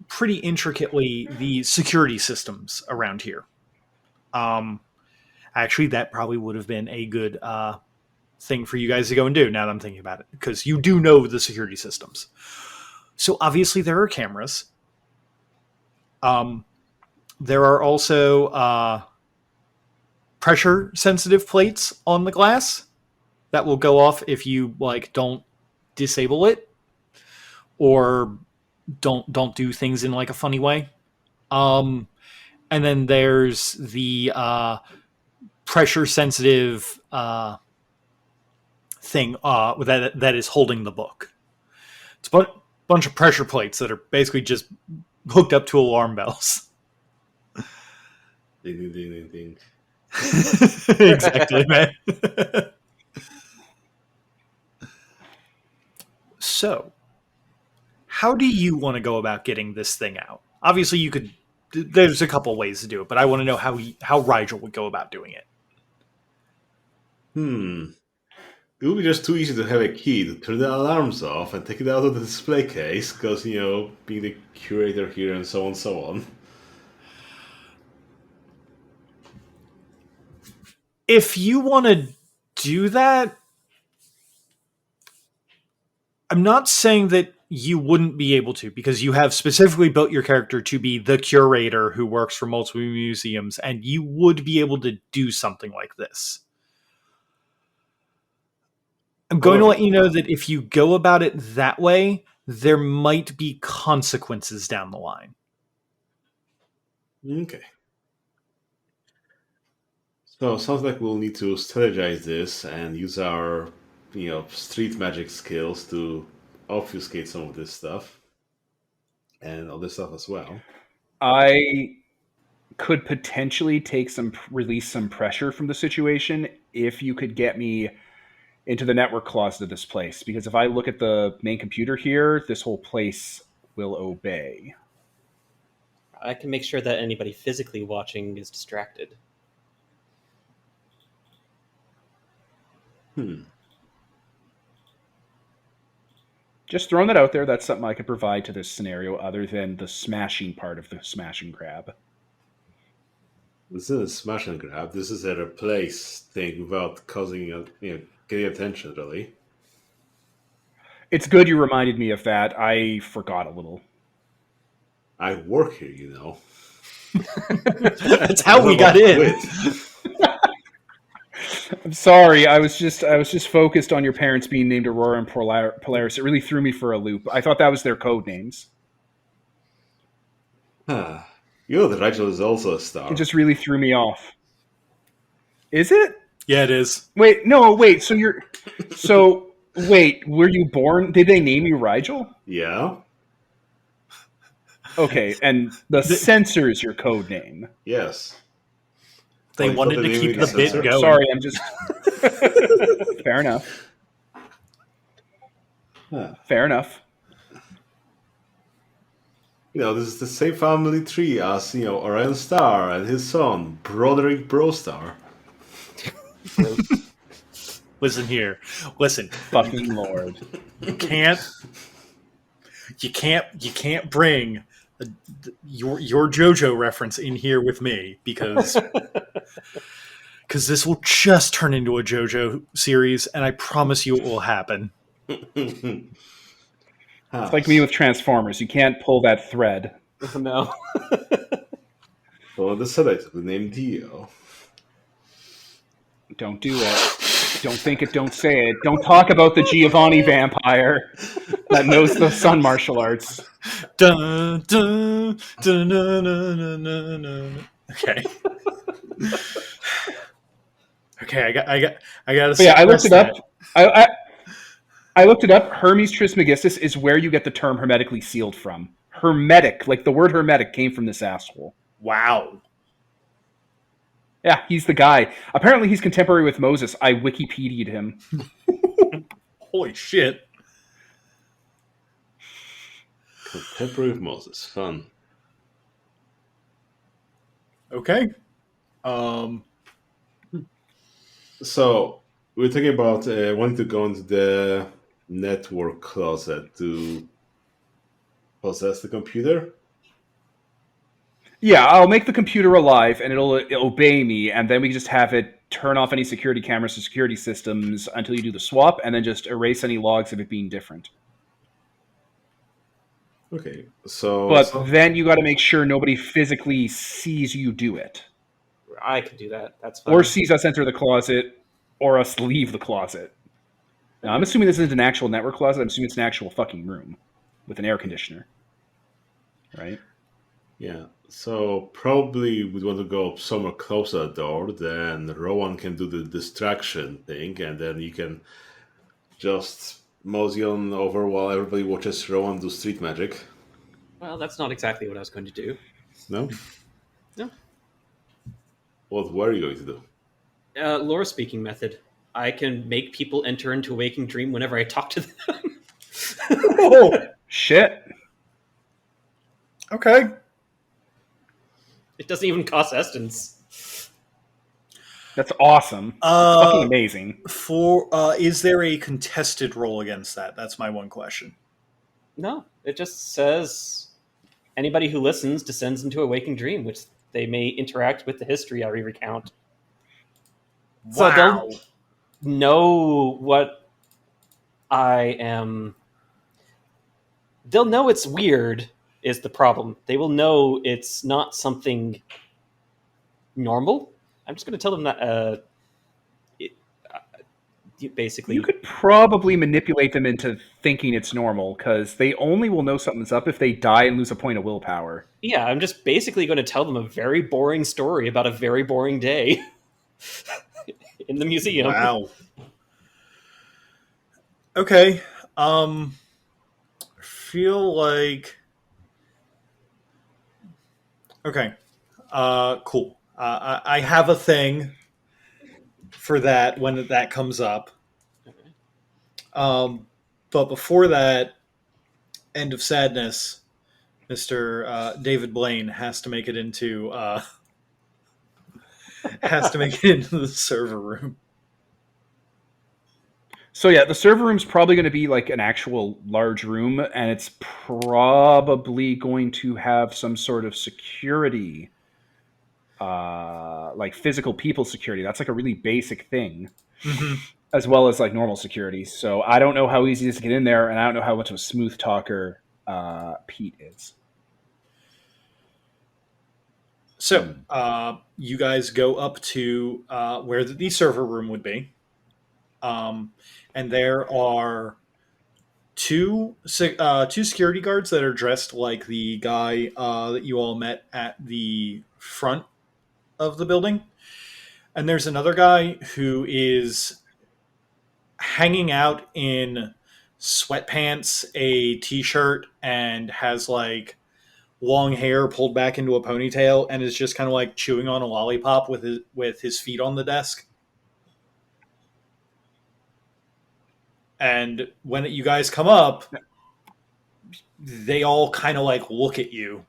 pretty intricately the security systems around here. Actually, that probably would have been a good thing for you guys to go and do, now that I'm thinking about it, because you do know the security systems. So obviously there are cameras. There are also pressure sensitive plates on the glass that will go off if you like don't disable it, or don't do things in like a funny way. And then there's the pressure sensitive thing that is holding the book. It's a bunch of pressure plates that are basically just hooked up to alarm bells. Ding, ding, ding, ding, ding. Exactly, man. So, how do you want to go about getting this thing out? Obviously, you could. There's a couple ways to do it, but I want to know how Rigel would go about doing it. It would be just too easy to have a key to turn the alarms off and take it out of the display case, because, being the curator here and so on and so on. If you want to do that, I'm not saying that you wouldn't be able to, because you have specifically built your character to be the curator who works for multiple museums, and you would be able to do something like this. I'm going to let you know that if you go about it that way, there might be consequences down the line. Okay. So it sounds like we'll need to strategize this and use our, street magic skills to obfuscate some of this stuff. And other stuff as well. I could potentially release some pressure from the situation if you could get me into the network closet of this place. Because if I look at the main computer here, this whole place will obey. I can make sure that anybody physically watching is distracted. Just throwing that out there, that's something I could provide to this scenario other than the smashing part of the smash and grab. This isn't a smash and grab. This is a replace thing without causing, getting attention, really. It's good you reminded me of that. I forgot a little. I work here, That's how we got in. I'm sorry. I was just focused on your parents being named Aurora and Polaris. It really threw me for a loop. I thought that was their code names. That Rigel is also a star. It just really threw me off. Is it? Yeah, it is. Wait, no, wait. Wait, were you born? Did they name you Rigel? Yeah. Okay, and the censor is your code name. Yes. They wanted to keep the bit going. Sorry, I'm just... Fair enough. Fair enough. This is the same family tree as, Orion Star and his son, Broderick Brostar. Listen here. Listen. Fucking Lord. You can't bring your JoJo reference in here with me because this will just turn into a JoJo series, and I promise you it will happen. It's like me with Transformers. You can't pull that thread. No. Well, the select the name Dio. Don't do it. Don't think it, don't say it. Don't talk about the Giovanni vampire that knows the sun martial arts. Dun, dun, dun, dun, dun, dun, dun. Okay. Okay, I got. Yeah, I looked it up. I looked it up. Hermes Trismegistus is where you get the term hermetically sealed from. Hermetic, like the word hermetic, came from this asshole. Wow. Yeah, he's the guy. Apparently, he's contemporary with Moses. I Wikipedia'd him. Holy shit. Contemporary with Moses. Fun. Okay. So, we're talking about wanting to go into the network closet to possess the computer? Yeah, I'll make the computer alive, and it'll obey me, and then we just have it turn off any security cameras or security systems until you do the swap, and then just erase any logs of it being different. Okay, so... But then you got to make sure nobody physically sees you do it. I can do that. That's fine. Or sees us enter the closet, or us leave the closet. Now, I'm assuming this isn't an actual network closet. I'm assuming it's an actual fucking room with an air conditioner. right? Yeah. So probably we'd want to go somewhere close to the door. Then Rowan can do the distraction thing, and then you can just mosey on over while everybody watches Rowan do street magic. Well, that's not exactly what I was going to do. No? No. What were you going to do? Lore speaking method. I can make people enter into a waking dream whenever I talk to them. Oh, shit. Okay. It doesn't even cost essence. That's awesome. That's fucking amazing. Is there a contested roll against that? That's my one question. No, it just says anybody who listens descends into a waking dream, which they may interact with the history I recount. So they'll know what I am. They'll know it's weird is the problem. They will know it's not something normal. I'm just going to tell them that basically. You could probably manipulate them into thinking it's normal, because they only will know something's up if they die and lose a point of willpower. Yeah, I'm just basically going to tell them a very boring story about a very boring day in the museum. Wow. Okay. I feel like. Okay. Cool. I have a thing for that when that comes up. But before that, End of Sadness, Mr. David Blaine has to make it into the server room. So yeah, the server room's probably going to be like an actual large room, and it's probably going to have some sort of security, like physical people security. That's like a really basic thing, as well as like normal security. So I don't know how easy it is to get in there, and I don't know how much of a smooth talker Pete is. So you guys go up to where the server room would be. And there are two security guards that are dressed like the guy that you all met at the front of the building. And there's another guy who is hanging out in sweatpants, a t-shirt, and has like long hair pulled back into a ponytail, and is just kind of like chewing on a lollipop with his feet on the desk. And when you guys come up, they all kind of like look at you.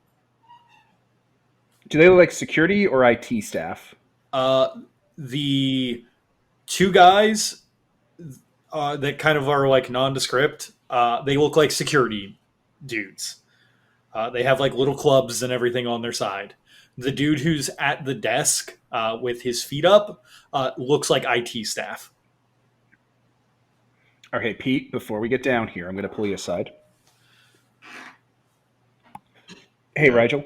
Do they look like security or IT staff? The two guys that kind of are like nondescript, they look like security dudes. They have like little clubs and everything on their side. The dude who's at the desk with his feet up looks like IT staff. Okay, Pete, before we get down here, I'm going to pull you aside. Hey, Rigel.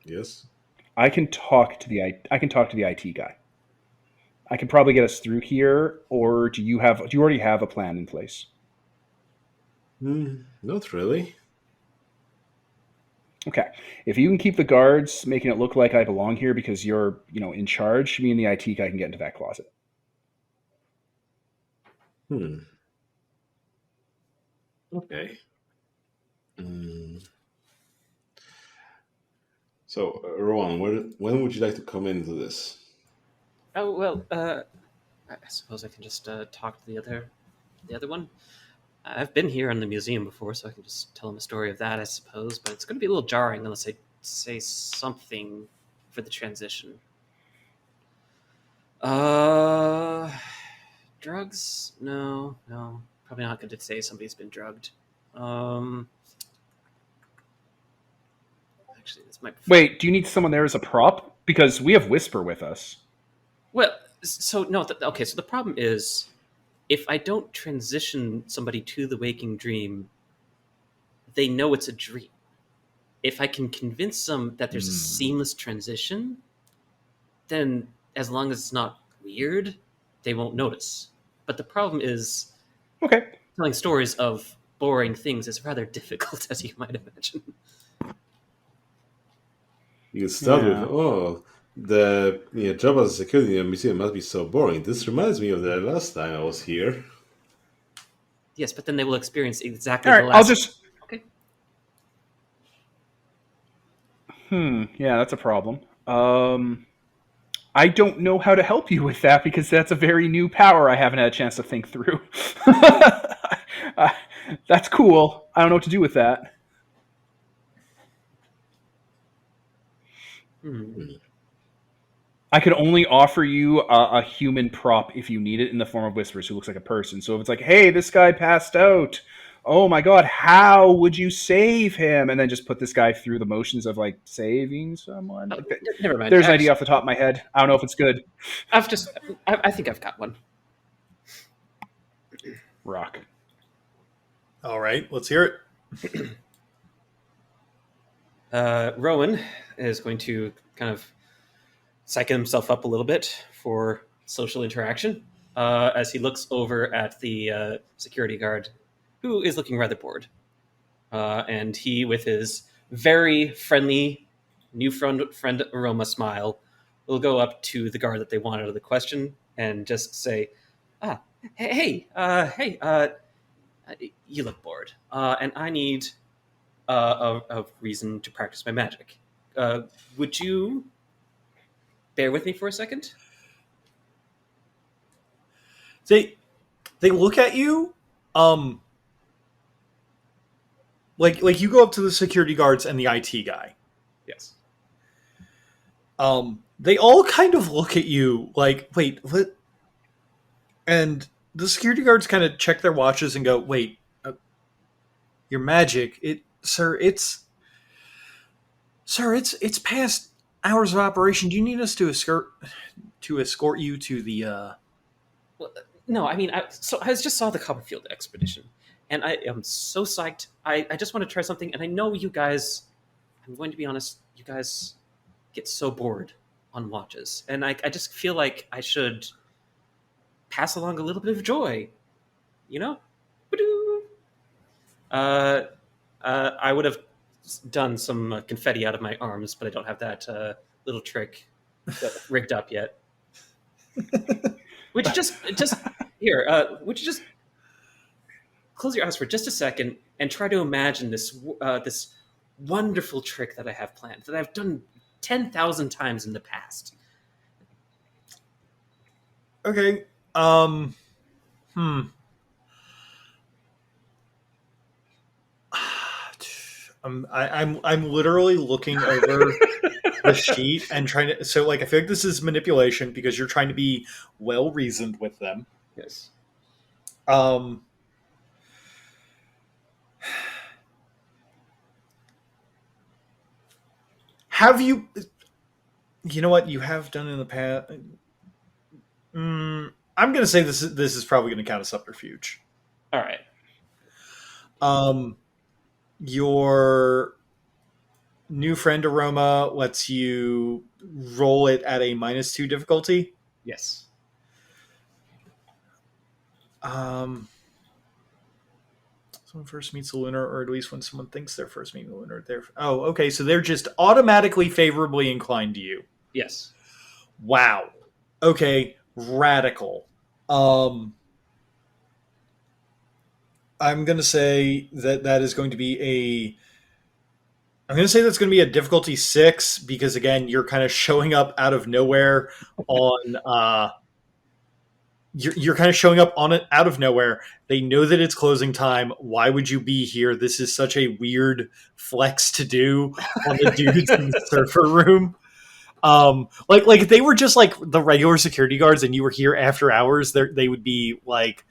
Yes. I can talk to the IT guy. I can probably get us through here, or do you already have a plan in place? Not really. Okay. If you can keep the guards making it look like I belong here because you're, in charge, me and the IT guy can get into that closet. Okay. So, Rowan, when would you like to come into this? Oh well, I suppose I can just talk to the other one. I've been here in the museum before, so I can just tell him a story of that, I suppose. But it's going to be a little jarring unless I say something for the transition. Drugs? No, probably not good to say somebody's been drugged. Actually, this might. Wait, do you need someone there as a prop? Because we have Whisper with us. Well, so no. Okay, so the problem is, if I don't transition somebody to the waking dream, they know it's a dream. If I can convince them that there's a seamless transition, then as long as it's not weird, they won't notice. But the problem is, okay, telling stories of boring things is rather difficult, as you might imagine. You start with, Yeah. oh, the job as a security in a museum must be so boring. This reminds me of the last time I was here. Yes, but then they will experience exactly All the right, I'll last. just. Okay. Yeah, that's a problem. I don't know how to help you with that because that's a very new power I haven't had a chance to think through. Uh, that's cool. I don't know what to do with that. Hmm. I could only offer you a human prop if you need it in the form of Whispers, who looks like a person. So if it's like, hey, this guy passed out. Oh my god, how would you save him? And then just put this guy through the motions of like saving someone. Oh, Like never mind. there's an idea off the top of my head. I don't know if it's good. I've just. I think I've got one. Rock. All right, let's hear it. Rowan is going to kind of psych himself up a little bit for social interaction as he looks over at the security guard, who is looking rather bored. And he, with his very friendly new friend aroma smile, will go up to the guard that they want out of the question and just say, "Ah, you look bored, and I need a reason to practice my magic. Would you bear with me for a second?" They look at you, um, like you go up to the security guards and the IT guy. Yes. They all kind of look at you like, wait, what? And the security guards kind of check their watches and go, wait, your magic, it's past hours of operation. Do you need us to escort you to the? Well, no, I mean, I just saw the Copperfield expedition, and I am so psyched. I just want to try something, and I know you guys. I'm going to be honest. You guys get so bored on watches, and I just feel like I should pass along a little bit of joy. You know. Ba-doo. Uh, I would have done some confetti out of my arms, but I don't have that little trick rigged up yet. Would you just here? Would you just close your eyes for just a second and try to imagine this wonderful trick that I have planned that I've done 10,000 times in the past? Okay. Hmm. I'm literally looking over the sheet and trying to. So like I feel like this is manipulation because you're trying to be well reasoned with them. Yes. Um. Have you? You know what you have done in the past. I'm going to say this is probably going to count as subterfuge. All right. Your new friend aroma lets you roll it at a -2 difficulty. Yes. Someone first meets a lunar, or at least when someone thinks they're first meeting a lunar, okay, so they're just automatically favorably inclined to you. Yes. Wow. Okay, radical. I'm gonna say that is going to be a. I'm gonna say that's going to be a difficulty 6 because again, you're kind of showing up out of nowhere on. You're kind of showing up on it out of nowhere. They know that it's closing time. Why would you be here? This is such a weird flex to do on the dudes in the surfer room. Like if they were just like the regular security guards and you were here after hours, they would be like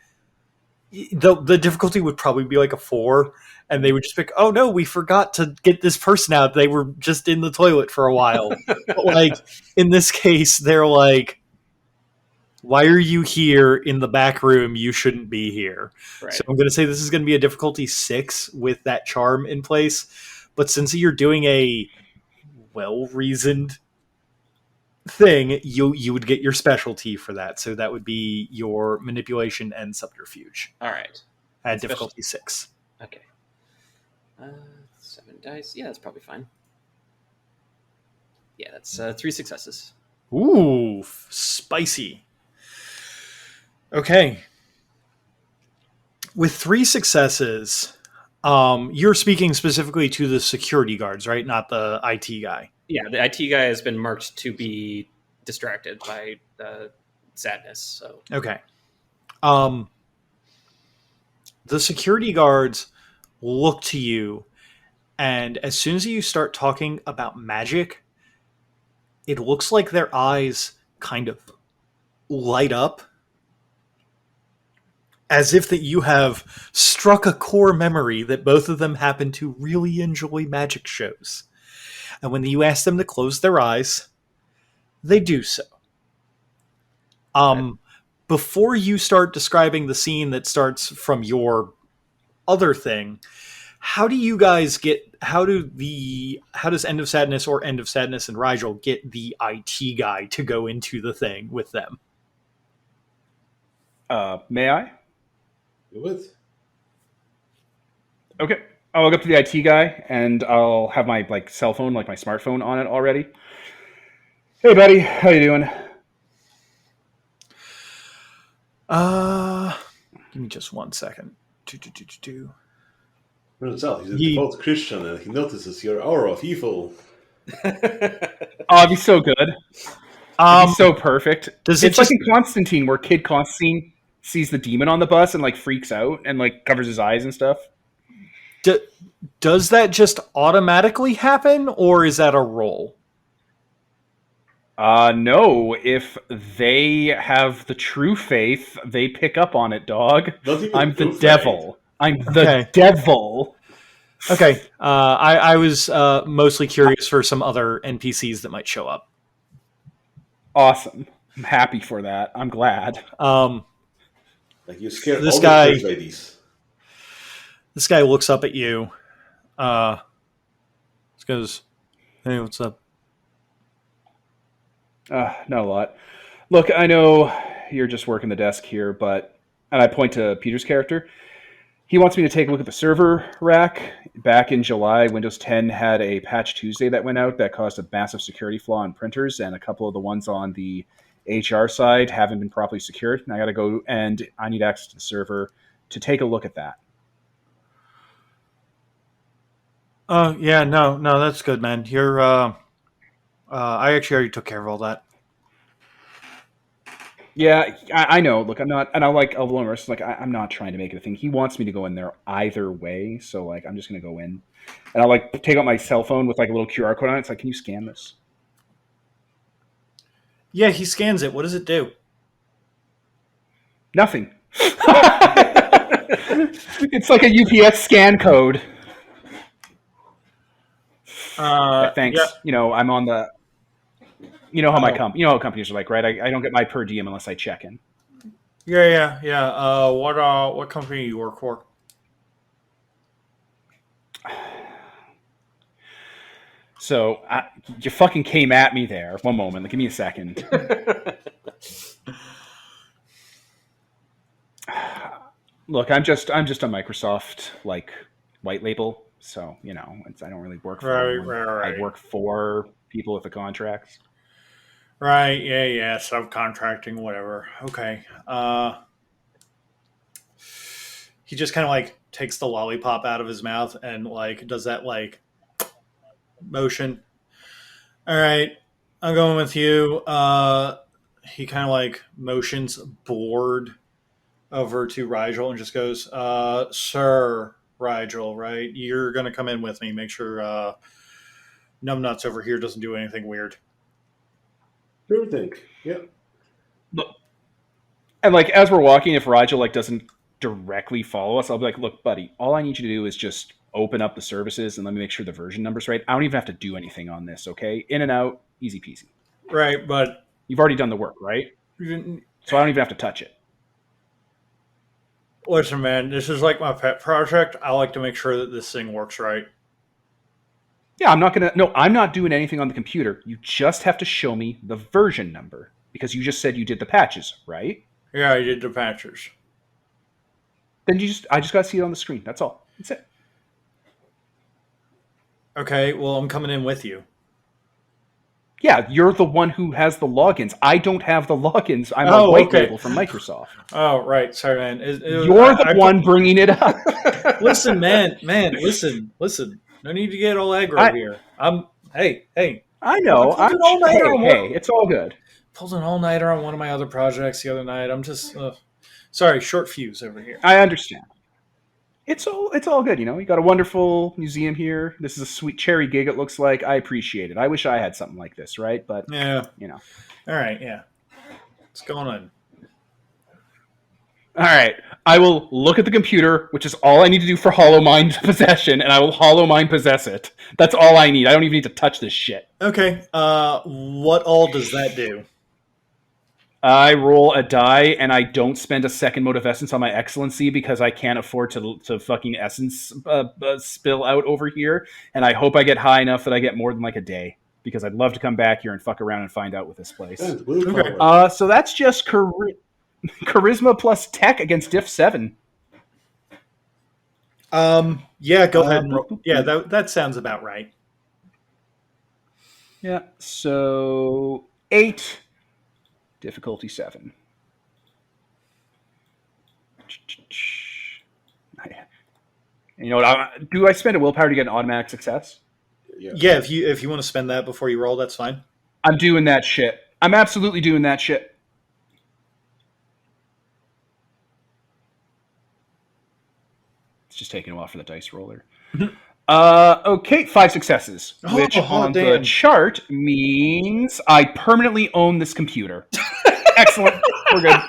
the difficulty would probably be like a 4, and they would just pick, oh no, we forgot to get this person out. They were just in the toilet for a while. But like in this case, they're like, why are you here in the back room? You shouldn't be here. Right. So I'm going to say this is going to be a difficulty 6 with that charm in place. But since you're doing a well-reasoned thing, you would get your specialty for that. So that would be your manipulation and subterfuge All right. at difficulty 6. Okay. 7 dice. Yeah, that's probably fine. Yeah, that's 3 successes. Ooh, spicy. Okay. With 3 successes, you're speaking specifically to the security guards, right? Not the IT guy. Yeah, the IT guy has been marked to be distracted by sadness. So Okay. The security guards look to you, and as soon as you start talking about magic, it looks like their eyes kind of light up as if that you have struck a core memory that both of them happen to really enjoy magic shows. And when you ask them to close their eyes, they do so. Before you start describing the scene that starts from your other thing, how do you guys get? How does End of Sadness or End of Sadness and Rigel get the IT guy to go into the thing with them? May I? Do it. Okay. I'll walk up to the IT guy and I'll have my cell phone, my smartphone on it already. Hey buddy, how you doing? Give me just 1 second. Turns out he's a devout Christian and he notices your aura of evil. Oh, it'd be so good. It'd be so perfect. It's like in Constantine where Kid Constantine sees the demon on the bus and freaks out and covers his eyes and stuff. Does that just automatically happen, or is that a roll? No. If they have the true faith, they pick up on it, dog. I'm the devil. I'm the devil. Okay. I was mostly curious for some other NPCs that might show up. Awesome. I'm happy for that. I'm glad. You scare this all guy, the first ladies. This guy looks up at you. He goes, "Hey, what's up?" Not a lot. Look, I know you're just working the desk here, and I point to Peter's character. He wants me to take a look at the server rack. Back in July, Windows 10 had a patch Tuesday that went out that caused a massive security flaw in printers, and a couple of the ones on the HR side haven't been properly secured. And I got to go, and I need access to the server to take a look at that. Oh, yeah, no, that's good, man. You're, I actually already took care of all that. Yeah, I know. Look, I'm not, and I like Elvlonis. I'm not trying to make it a thing. He wants me to go in there either way, so I'm just gonna go in, and I'll take out my cell phone with a little QR code on it. It's can you scan this? Yeah, he scans it. What does it do? Nothing. It's like a UPS scan code. Thanks. Yeah. I'm on the. You know how how companies are right? I don't get my per diem unless I check in. Yeah. What company do you work for? So you fucking came at me there. One moment. Give me a second. Look, I'm just a Microsoft white label, so I don't really work for anyone. Right. I work for people with the contracts. Right. Yeah. Subcontracting, whatever. Okay. He just kind of takes the lollipop out of his mouth and does that motion. All right, I'm going with you. He kind of motions bored over to Rigel and just goes, "Sir Rigel, right? You're gonna come in with me. Make sure Numbnuts over here doesn't do anything weird." Sure thing. Yeah. And as we're walking, if Rigel doesn't directly follow us, I'll be look, buddy, all I need you to do is just open up the services and let me make sure the version number's right. I don't even have to do anything on this, okay? In and out, easy peasy. Right, but you've already done the work, right? So I don't even have to touch it. Listen, man, this is my pet project. I like to make sure that this thing works right. Yeah, I'm not doing anything on the computer. You just have to show me the version number because you just said you did the patches, right? Yeah, I did the patches. Then I just got to see it on the screen. That's all. That's it. Okay, well, I'm coming in with you. Yeah, you're the one who has the logins. I don't have the logins. I'm a Oh, white okay. label from Microsoft. Oh, right. Sorry, man. You're the one bringing it up. Listen, man. Listen. No need to get all aggro here. Hey. I know. I pulled an all-nighter on Hey, it's all good. Pulled an all-nighter on one of my other projects the other night. I'm just sorry, short fuse over here. I understand. It's all good, you know. You got a wonderful museum here. This is a sweet cherry gig, it looks like. I appreciate it. I wish I had something like this, right? But Yeah. you know. All right, yeah. What's going on? All right. I will look at the computer, which is all I need to do for Hollow Mind possession, and I will Hollow Mind possess it. That's all I need. I don't even need to touch this shit. Okay. What all does that do? I roll a die, and I don't spend a second mode of essence on my excellency because I can't afford to fucking essence spill out over here. And I hope I get high enough that I get more than like a day because I'd love to come back here and fuck around and find out with this place. Okay. So that's just charisma plus tech against diff 7. Yeah, go ahead and roll. Yeah, that sounds about right. Yeah, so 8, difficulty 7. You know what? Do I spend a willpower to get an automatic success? Yeah, if you want to spend that before you roll, that's fine. I'm doing that shit. I'm absolutely doing that shit. It's just taking a while for the dice roller. Okay, 5 successes, which on the chart means I permanently own this computer. Excellent. We're good.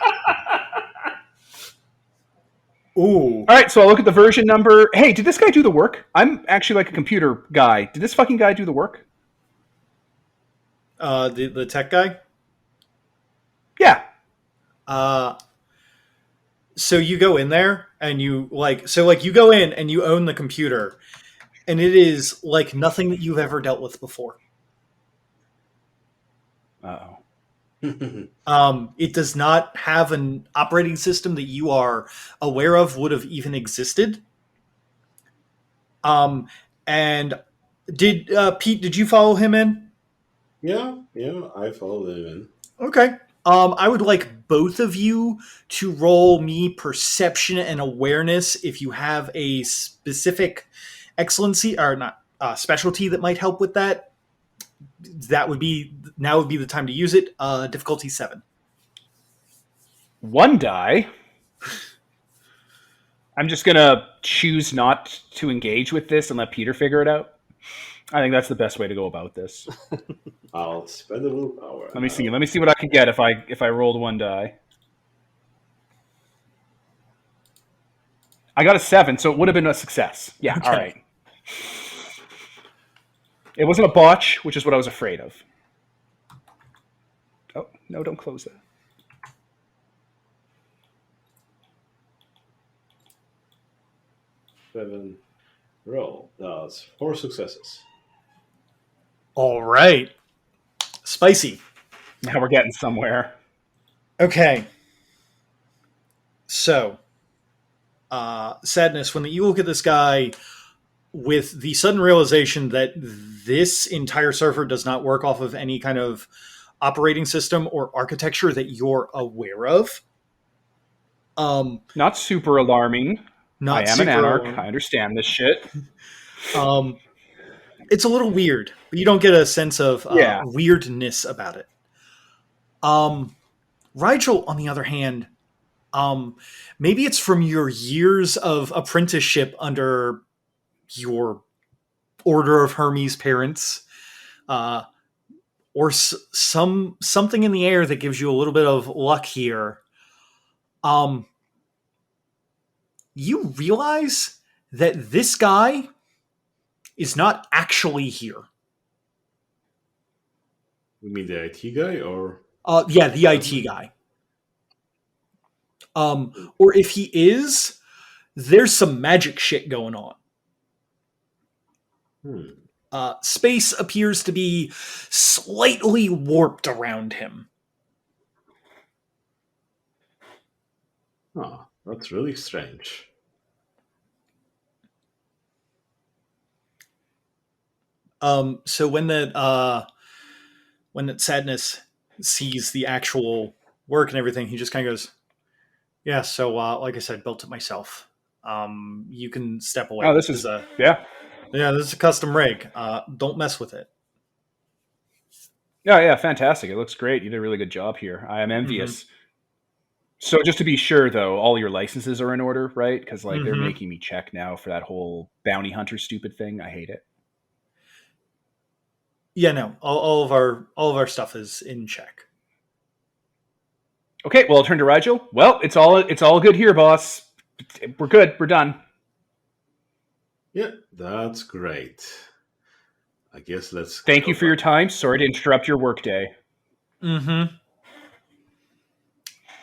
Ooh. All right, so I'll look at the version number. Hey, did this guy do the work? I'm actually like a computer guy. Did this fucking guy do the work? The tech guy? Yeah. So you go in there and you you go in and you own the computer, and it is like nothing that you've ever dealt with before. Uh-oh. It does not have an operating system that you are aware of would have even existed. And did Pete? Did you follow him in? Yeah, I followed him in. Okay. I would like both of you to roll me perception and awareness if you have a specific excellency or not specialty that might help with that. Now would be the time to use it. Difficulty 7. 1 die. I'm just gonna choose not to engage with this and let Peter figure it out. I think that's the best way to go about this. I'll spend a willpower. Let me see what I can get if I rolled 1 die. I got a 7, so it would have been a success. Yeah, okay. All right. It wasn't a botch, which is what I was afraid of. Oh, no, don't close that. Seven. Roll. That's 4 successes. All right. Spicy. Now we're getting somewhere. Okay. So, Sadness, when you look at this guy with the sudden realization that this entire server does not work off of any kind of operating system or architecture that you're aware of. Not super alarming. I am an anarch. I understand this shit. It's a little weird, but you don't get a sense of weirdness about it. Rigel, on the other hand, maybe it's from your years of apprenticeship under your Order of Hermes parents, or something in the air that gives you a little bit of luck here. You realize that this guy is not actually here. You mean the IT guy, or? Yeah, the IT guy. Or if he is, there's some magic shit going on. Space appears to be slightly warped around him. Oh, that's really strange. So when that when Sadness sees the actual work and everything, he just kind of goes, "Yeah, so like I said, built it myself. You can step away. Oh, This this is is a yeah. this is a custom rig. Don't mess with it." Yeah, yeah, fantastic. It looks great. You did a really good job here. I am Mm-hmm. envious. So just to be sure, though, all your licenses are in order, right? Because like they're Mm-hmm. making me check now for that whole bounty hunter stupid thing. I hate it. Yeah, no, all of our stuff is in check. Okay, well, I'll turn to Rigel. Well, it's all good here, boss. We're good. We're done. Yeah, that's great. I guess let's Thank go you for back. your time. Sorry to interrupt your workday. Mm-hmm.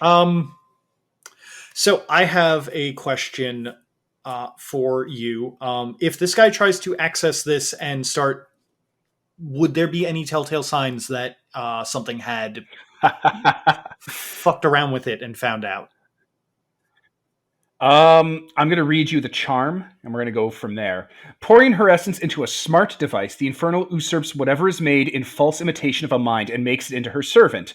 Um, so I have a question for you. If this guy tries to access this and start, would there be any telltale signs that something had fucked around with it and found out? I'm going to read you the charm, and we're going to go from there. Pouring her essence into a smart device, the Infernal usurps whatever is made in false imitation of a mind and makes it into her servant.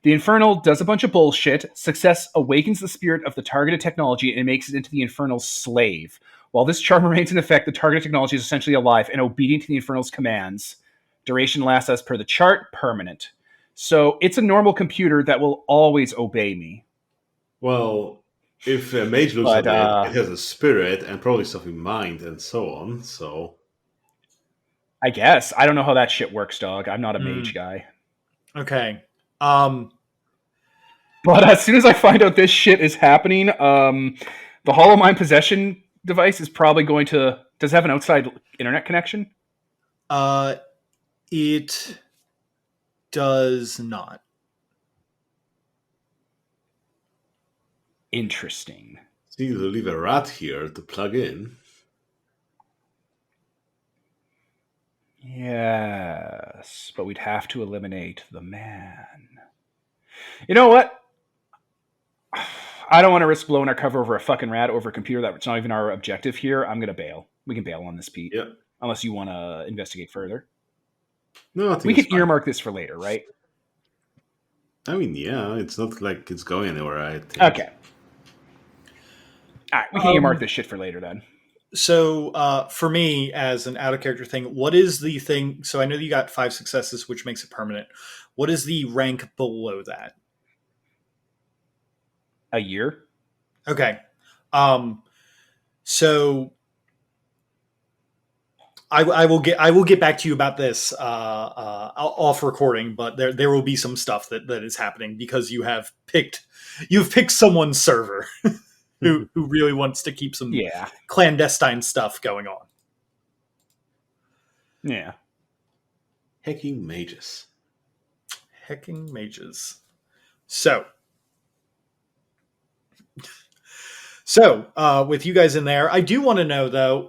The Infernal does a bunch of bullshit. Success awakens the spirit of the targeted technology and makes it into the Infernal's slave. While this charm remains in effect, the targeted technology is essentially alive and obedient to the Infernal's commands. Duration lasts as per the chart, permanent. So it's a normal computer that will always obey me. Well, if a mage looks But at it has a spirit and probably stuff in mind and so on. So I guess. I don't know how that shit works, dog. I'm not a Hmm. mage guy. Okay. But as soon as I find out this shit is happening, the Hollow Mind possession device is probably going to. Does it have an outside internet connection? It does not. Interesting. see, to leave a rat here to plug in. Yes, but we'd have to eliminate the man. You know what? I don't want to risk blowing our cover over a fucking rat over a computer that's not even our objective here. I'm going to bail. We can bail on this, Pete. Yeah. Unless you want to investigate further. No, I think We it's can fine. earmark this for later, right? I mean, yeah, it's not like it's going anywhere, I think. Okay. All right, we can earmark this shit for later then. So for me, as an out of character thing, what is the thing? So I know that you got 5 successes, which makes it permanent. What is the rank below that? A year? Okay. So I will get back to you about this off recording, but there will be some stuff that is happening because you've picked someone's server who really wants to keep some Yeah. clandestine stuff going on. Yeah. Hacking mages. Hecking mages. So with you guys in there, I do want to know though,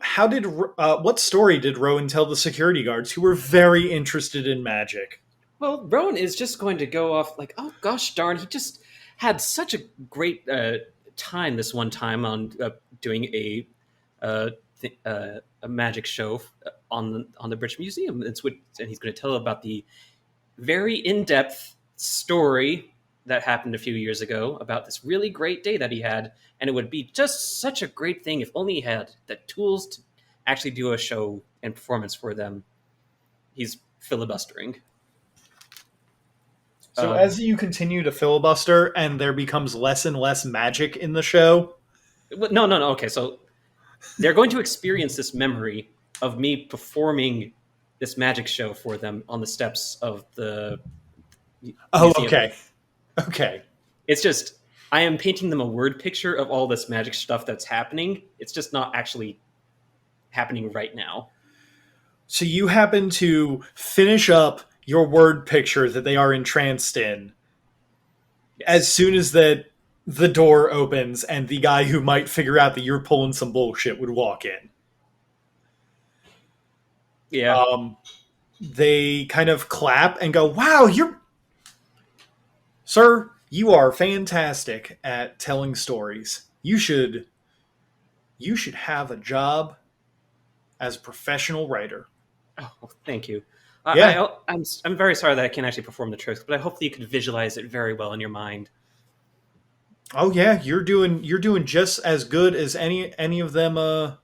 what story did Rowan tell the security guards who were very interested in magic? Well, Rowan is just going to go off like, oh gosh darn, he just had such a great time this one time on doing a magic show on the British Museum. And he's going to tell about the very in-depth story that happened a few years ago about this really great day that he had, and it would be just such a great thing if only he had the tools to actually do a show and performance for them. He's filibustering. So as you continue to filibuster and there becomes less and less magic in the show. No. Okay, so they're going to experience this memory of me performing this magic show for them on the steps of the museum. Okay. It's just, I am painting them a word picture of all this magic stuff that's happening. It's just not actually happening right now. So you happen to finish up your word picture that they are entranced in. Yes. As soon as the door opens and the guy who might figure out that you're pulling some bullshit would walk in. Yeah. They kind of clap and go, "Wow, Sir, you are fantastic at telling stories. You should have a job as a professional writer." Oh, thank you. Yeah. I'm very sorry that I can't actually perform the trick, but I hope that you could visualize it very well in your mind. Oh yeah, you're doing just as good as any of them. Wow,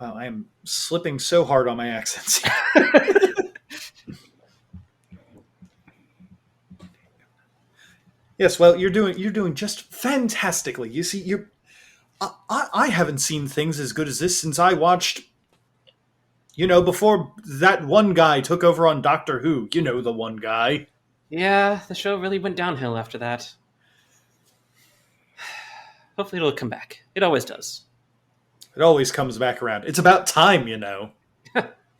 I am slipping so hard on my accents. Yes, well, you're doing just fantastically. You see, I haven't seen things as good as this since I watched. Before that one guy took over on Doctor Who. You know, the one guy. Yeah, the show really went downhill after that. Hopefully it'll come back. It always does. It always comes back around. It's about time, you know.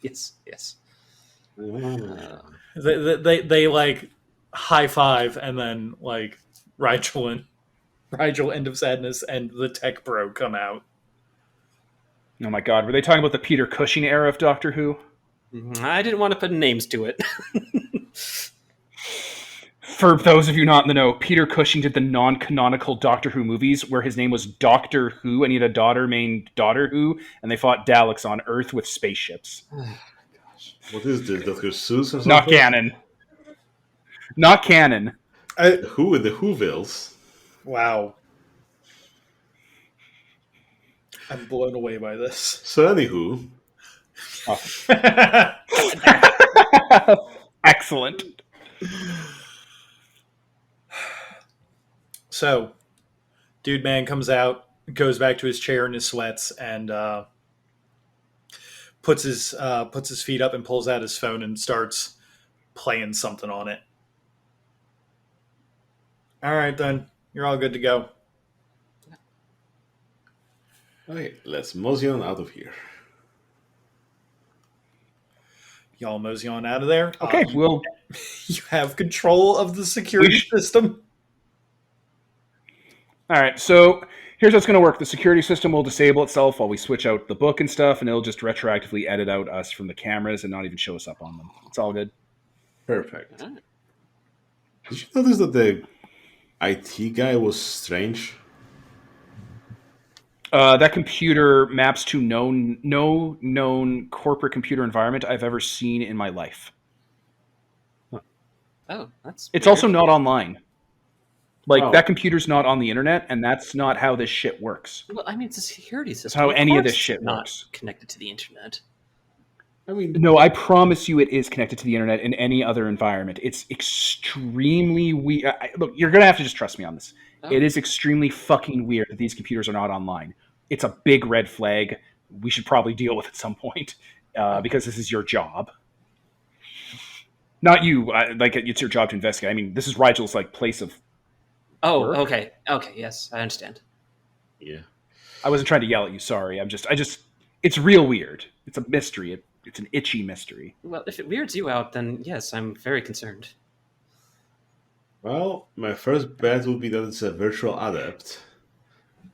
Yes. They like high five, and then like Rigel End of Sadness and the Tech Bro come out. Oh my god, were they talking about the Peter Cushing era of Doctor Who? I didn't want to put names to it. For those of you not in the know, Peter Cushing did the non-canonical Doctor Who movies where his name was Doctor Who and he had a daughter named Daughter Who, and they fought Daleks on Earth with spaceships. What is this, Dr. Seuss or something? Not canon. Not canon. Who in the Whovilles? Wow. I'm blown away by this. So anywho, Excellent. So, Dude Man comes out, goes back to his chair in his sweats, and puts his feet up and pulls out his phone and starts playing something on it. All right, then. You're all good to go. okay, let's mosey on out of here. Y'all mosey on out of there. Okay, You have control of the security system. All right, so here's how it's going to work. The security system will disable itself while we switch out the book and stuff, and it'll just retroactively edit out us from the cameras and not even show us up on them. It's all good. Perfect. Did you notice that the IT guy was strange? That computer maps to no known corporate computer environment I've ever seen in my life. Oh, that's It's weird. also not online. Oh. That computer's not on the internet, and that's not how this shit works. Well, I mean, it's a security system. That's how any of this course shit it's not works. connected to the internet. I mean, No, I promise you it is connected to the internet in any other environment. It's extremely weird. Look, you're going to have to just trust me on this. Oh. It is extremely fucking weird that these computers are not online. It's a big red flag we should probably deal with at some point because this is your job. Not you. It's your job to investigate. I mean, this is Rigel's place of Oh, work. okay, yes, I understand. yeah. I wasn't trying to yell at you. Sorry. It's real weird. It's a mystery. It's an itchy mystery. Well, if it weirds you out, then yes, I'm very concerned. Well, my first bet would be that it's a virtual adept,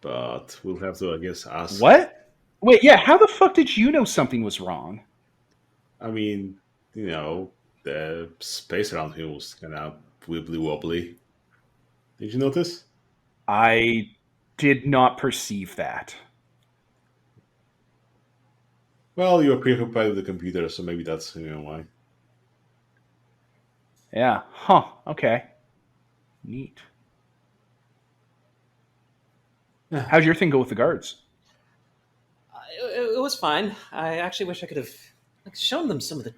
but we'll have to, I guess, ask. What? Wait, yeah. How the fuck did you know something was wrong? I mean, the space around him was kind of wibbly wobbly. Did you notice? I did not perceive that. Well, you were preoccupied with the computer, so maybe that's why. Yeah. Huh. Okay. Neat. How'd your thing go with the guards? It was fine. I actually wish I could have shown them some of the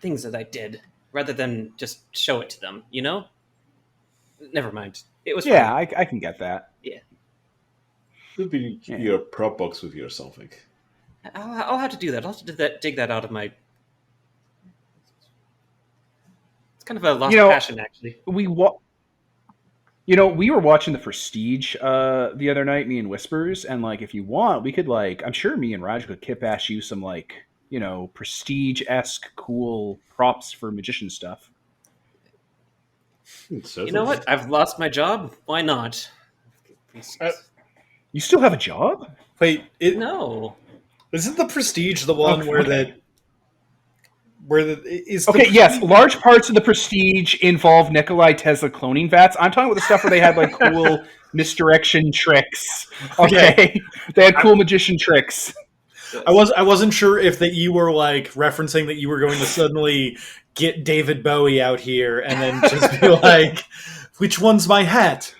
things that I did, rather than just show it to them, you know? Never mind. It was Yeah, fine. I can get that. Could be your prop box with you or something. I'll have to do that. I'll have to dig that out of my... It's kind of a lost passion, actually. We were watching The Prestige the other night, me and Whispers, and if you want, we could I'm sure me and Raj could kip-ash you some Prestige-esque cool props for magician stuff. You know what? I've lost my job. Why not? You still have a job? Wait, No. isn't the Prestige the one Yes, large parts of the Prestige involve Nikolai Tesla cloning vats. I'm talking about the stuff where they had cool misdirection tricks. Okay. They had cool magician tricks. Yes. I wasn't sure if that you were like referencing that you were going to suddenly get David Bowie out here and then just be like, which one's my hat?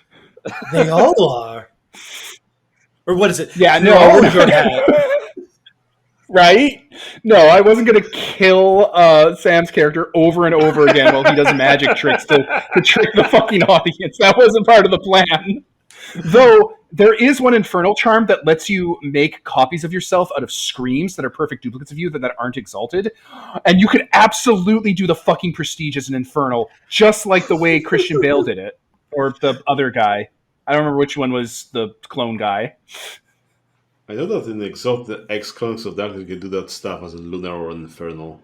They all are. Or what is it? Yeah, They're no, all no. your hat. Right? No, I wasn't going to kill Sam's character over and over again while he does magic tricks to trick the fucking audience. That wasn't part of the plan. Though, there is one infernal charm that lets you make copies of yourself out of screams that are perfect duplicates of you that aren't exalted. And you could absolutely do the fucking prestige as an infernal, just like the way Christian Bale did it. Or the other guy. I don't remember which one was the clone guy. I know that in Exalted X-Clones of Darkness you can do that stuff as a lunar or an infernal.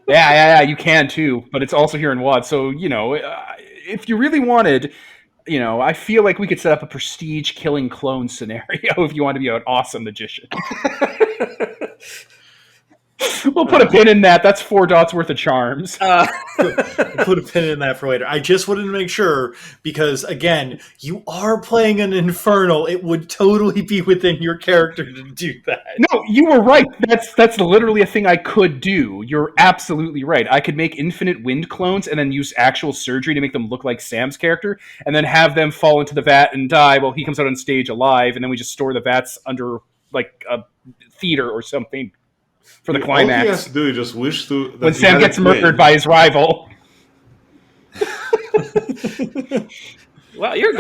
Yeah, you can too, but it's also here in WoD. So, if you really wanted, I feel like we could set up a prestige killing clone scenario if you want to be an awesome magician. We'll put a pin in that. That's 4 dots worth of charms. Put a pin in that for later. I just wanted to make sure because, again, you are playing an infernal. It would totally be within your character to do that. No, you were right. That's literally a thing I could do. You're absolutely right. I could make infinite wind clones and then use actual surgery to make them look like Sam's character, and then have them fall into the vat and die while he comes out on stage alive, and then we just store the vats under like a theater or something for the climax. All he has to do is just wish to when Sam gets murdered by his rival. Wow, you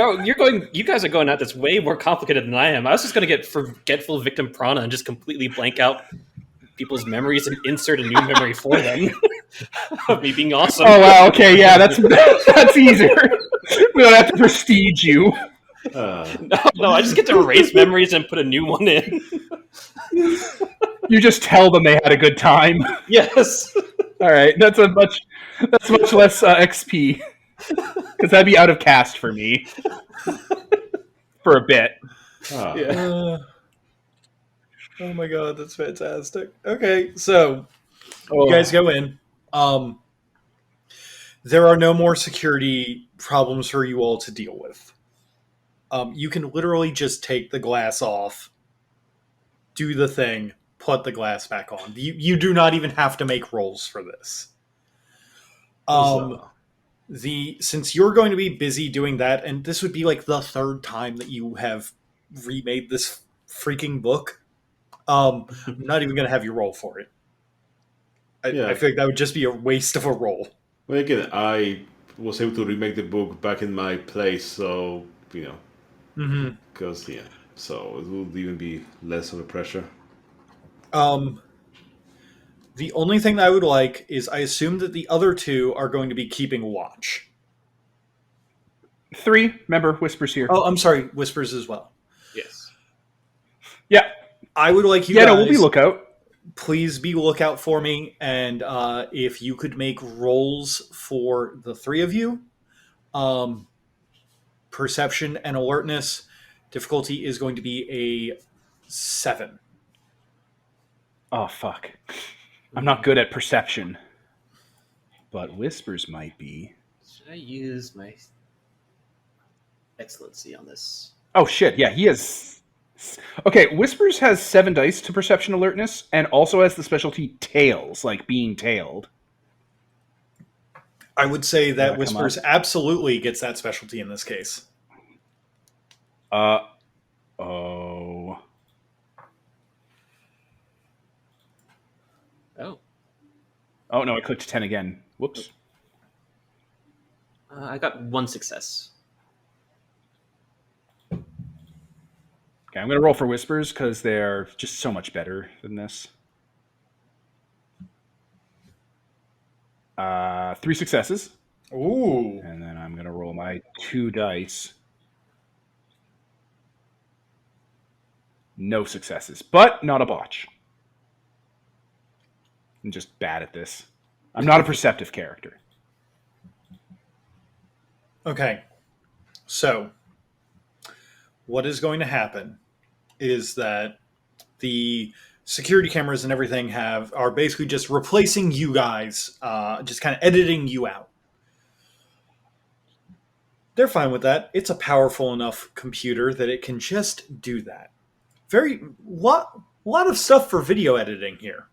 guys are going at this way more complicated than I am. I was just going to get forgetful victim prana and just completely blank out people's memories and insert a new memory for them of me being awesome. Oh wow, okay, yeah, that's easier. We don't have to prestige you. No, I just get to erase memories and put a new one in. You just tell them they had a good time. Yes. All right, that's much less XP because that'd be out of cast for me for a bit. Yeah. Oh my god, that's fantastic. Okay, so you guys go in. There are no more security problems for you all to deal with. You can literally just take the glass off, do the thing, put the glass back on. You do not even have to make rolls for this. Since you're going to be busy doing that, and this would be like the 3rd time that you have remade this freaking book, I'm not even going to have you roll for it. I feel like that would just be a waste of a roll. Well, again, I was able to remake the book back in my place, so, because, so it would even be less of a pressure. The only thing that I would like is I assume that the other 2 are going to be keeping watch. 3, remember, Whispers here. Oh, I'm sorry, Whispers as well. Yes. Yeah. I would like you guys... Yeah, no, we'll be lookout. Please be lookout for me, and if you could make rolls for the 3 of you, perception and alertness, difficulty is going to be a 7. Oh, fuck. I'm not good at perception. But Whispers might be. Should I use my excellency on this? Oh, shit. Yeah, he has... Okay, Whispers has 7 dice to perception alertness, and also has the specialty tails, like being tailed. I would say that Whispers absolutely gets that specialty in this case. Oh. Oh, no, I clicked 10 again. Whoops. I got 1 success. Okay, I'm going to roll for Whispers because they're just so much better than this. 3 successes. Ooh. And then I'm going to roll my 2 dice. No successes, but not a botch. I'm just bad at this. I'm not a perceptive character. Okay. So, what is going to happen is that the security cameras and everything are basically just replacing you guys, just kind of editing you out. They're fine with that. It's a powerful enough computer that it can just do that. lot of stuff for video editing here.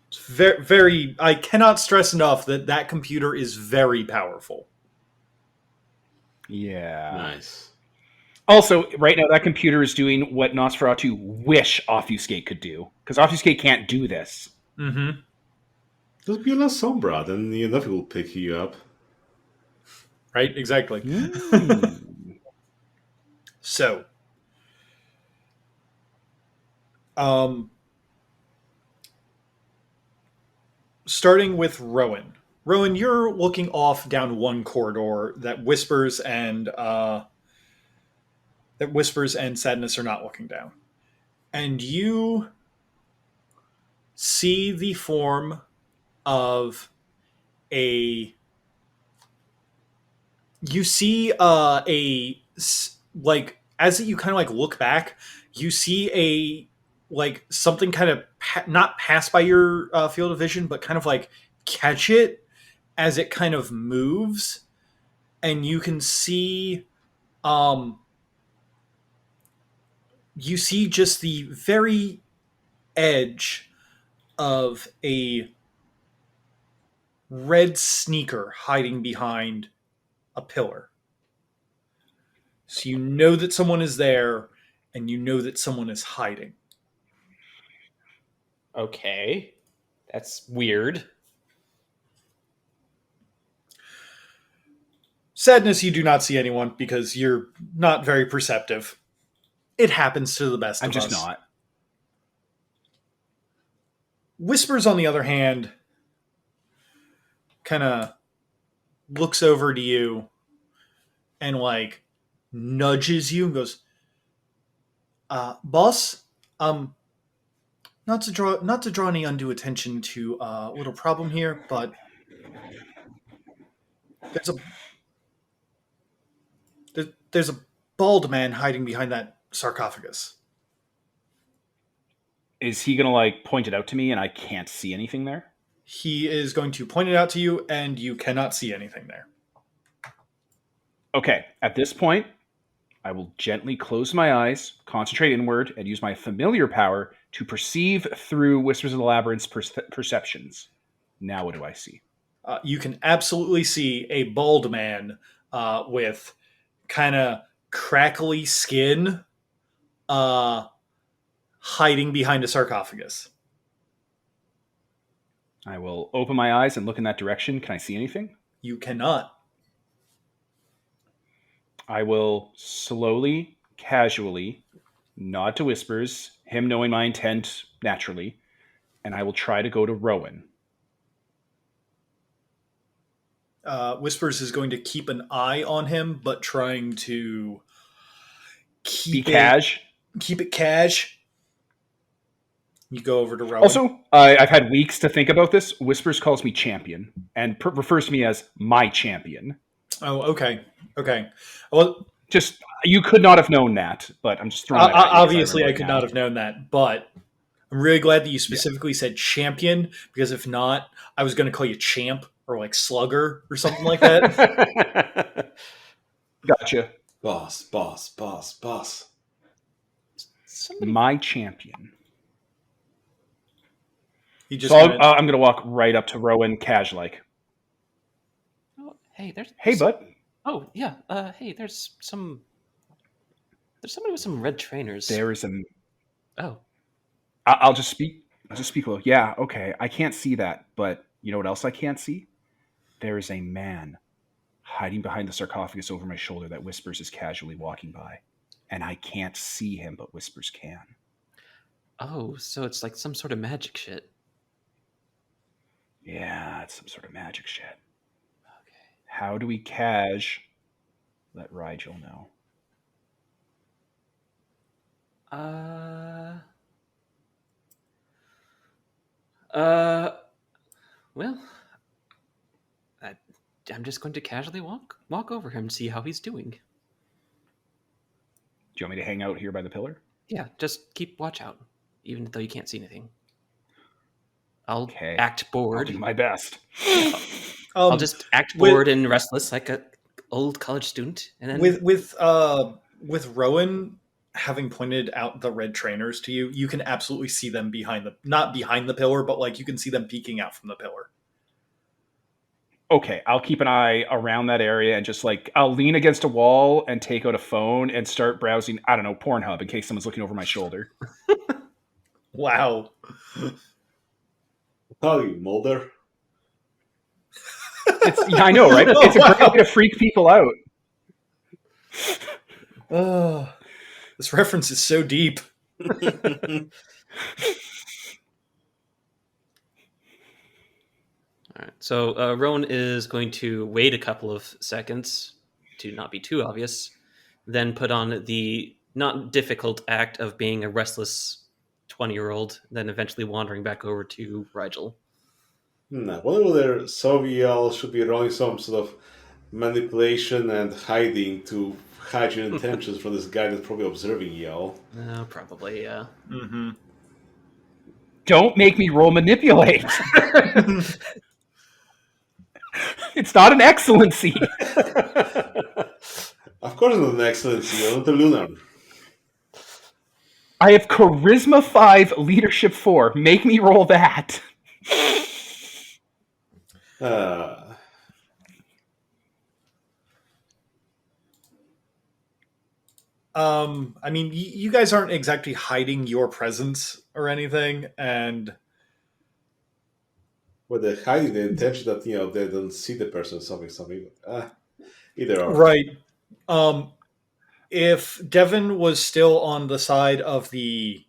It's very, very. I cannot stress enough that computer is very powerful. Yeah. Nice. Also, right now that computer is doing what Nosferatu wish Obfuscate could do, because Obfuscate can't do this. Mm-hmm. Just be a La Sombra, then nothing will pick you up. Right? Exactly. So, starting with Rowan. Rowan, you're looking off down one corridor that Whispers and Sadness are not looking down, and you see the form of a. You see like as you kind of like look back, you see a like something kind of not pass by your field of vision, but kind of like catch it as it kind of moves, and you can see you see just the very edge of a red sneaker hiding behind a pillar. So you know that someone is there, and you know that someone is hiding. Okay. That's weird. Sadness, you do not see anyone because you're not very perceptive. It happens to the best I'm of us. just not. Whispers, on the other hand, kind of looks over to you and like nudges you and goes, "Boss, not to draw any undue attention to a little problem here, but there's a bald man hiding behind that sarcophagus." Is he gonna like point it out to me and I can't see anything there? He is going to point it out to you, and you cannot see anything there. Okay, at this point, I will gently close my eyes, concentrate inward, and use my familiar power to perceive through Whispers of the Labyrinth's perceptions. Now what do I see? You can absolutely see a bald man with kind of crackly skin hiding behind a sarcophagus. I will open my eyes and look in that direction. Can I see anything? You cannot. I will slowly, casually nod to Whispers, him knowing my intent naturally, and I will try to go to Rowan. Whispers is going to keep an eye on him, but trying to keep it cash. You go over to Rowan. Also, I've had weeks to think about this. Whispers calls me champion and refers to me as my champion. Oh, okay. Well, just you could not have known that, but I'm just throwing that at you obviously I could now. not have known that, but I'm really glad that you specifically said champion, because if not, I was going to call you champ or like slugger or something like that. Gotcha. Boss. My champion. So I'm going to walk right up to Rowan, cash-like. Oh, hey, Hey, bud. Oh, yeah. Hey, there's somebody with some red trainers. There is a... Oh. I'll just speak low. Yeah, okay. I can't see that, but you know what else I can't see? There is a man hiding behind the sarcophagus over my shoulder that Whispers is casually walking by. And I can't see him, but Whispers can. Oh, so it's like some sort of magic shit. Yeah, it's some sort of magic shit. Okay. How do we cash? Let Rigel know. Well, I'm just going to casually walk over him and see how he's doing. Do you want me to hang out here by the pillar? Yeah, just keep watch out, even though you can't see anything. I'll act bored. I'll do my best. I'll just act bored and restless like a old college student, and then with Rowan, having pointed out the red trainers to you, you can absolutely see them not behind the pillar, but like you can see them peeking out from the pillar. Okay, I'll keep an eye around that area and just like I'll lean against a wall and take out a phone and start browsing, I don't know, Pornhub in case someone's looking over my shoulder. Wow. Probably Mulder. Yeah, I know, right? It's a great way to freak people out. Oh, this reference is so deep. All right. So Rowan is going to wait a couple of seconds to not be too obvious, then put on the not difficult act of being a restless 20-year-old, then eventually wandering back over to Rigel. Whatever their Soviel should be rolling some sort of manipulation and hiding to hide your intentions from this guy that's probably observing y'all. Probably, yeah. Mm-hmm. Don't make me roll manipulate. It's not an excellency. Of course not an excellency, you're not a lunar. I have charisma 5, leadership 4. Make me roll that. I mean, you guys aren't exactly hiding your presence or anything, and Well, they're hiding the intention that they don't see the person, something. Either or. right. If Devin was still on the side of the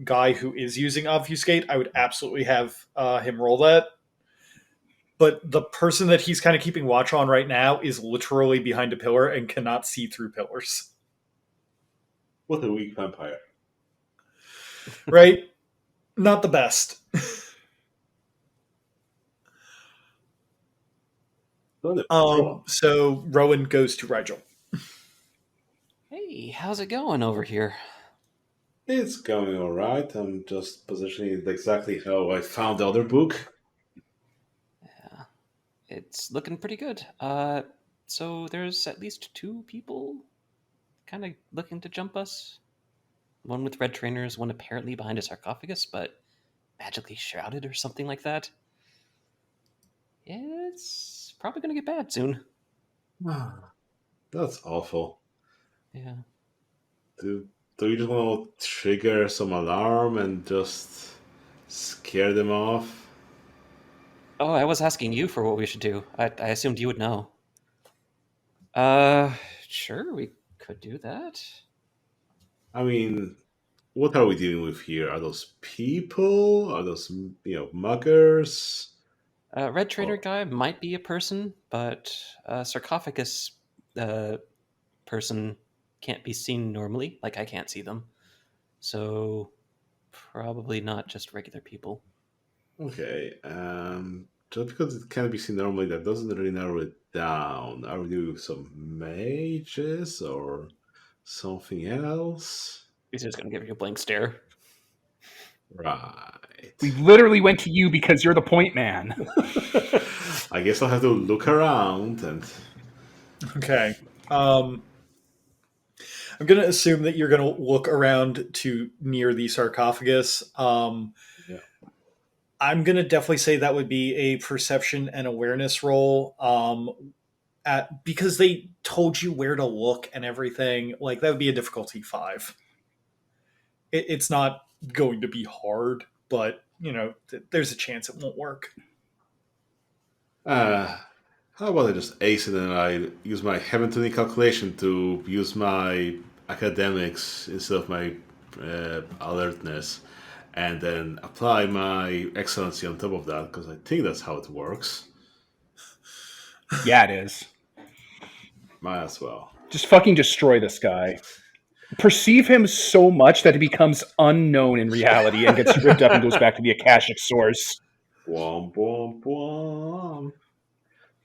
guy who is using obfuscate, I would absolutely have him roll that. But the person that he's kind of keeping watch on right now is literally behind a pillar and cannot see through pillars. What a weak vampire. Right? Not the best. So Rowan goes to Rigel. Hey, how's it going over here? It's going alright. I'm just positioning it exactly how I found the other book. Yeah, it's looking pretty good. So there's at least 2 people kind of looking to jump us. One with red trainers, one apparently behind a sarcophagus, but magically shrouded or something like that. It's probably going to get bad soon. That's awful. Yeah. Do you just want to trigger some alarm and just scare them off? Oh, I was asking you for what we should do. I assumed you would know. Sure, we could do that. I mean, what are we dealing with here? Are those people? Are those, muggers? Red trainer guy might be a person, but sarcophagus person can't be seen normally. Like, I can't see them. So, probably not just regular people. Okay, just because it can't be seen normally, that doesn't really narrow it down. Are we doing some mages or something else? He's just going to give you a blank stare. Right. We literally went to you because you're the point man. I guess I'll have to look around and... Okay. I'm going to assume that you're going to look around to near the sarcophagus. Yeah. I'm going to definitely say that would be a perception and awareness roll. Because they told you where to look and everything, like that would be a difficulty 5. It's not going to be hard, but there's a chance it won't work. How about I just ace it and I use my Heaven Tuning calculation to use my academics instead of my alertness, and then apply my excellency on top of that, because I think that's how it works. Yeah, it is. Might as well. Just fucking destroy this guy. Perceive him so much that he becomes unknown in reality and gets ripped up and goes back to the Akashic source. Womp, womp, womp.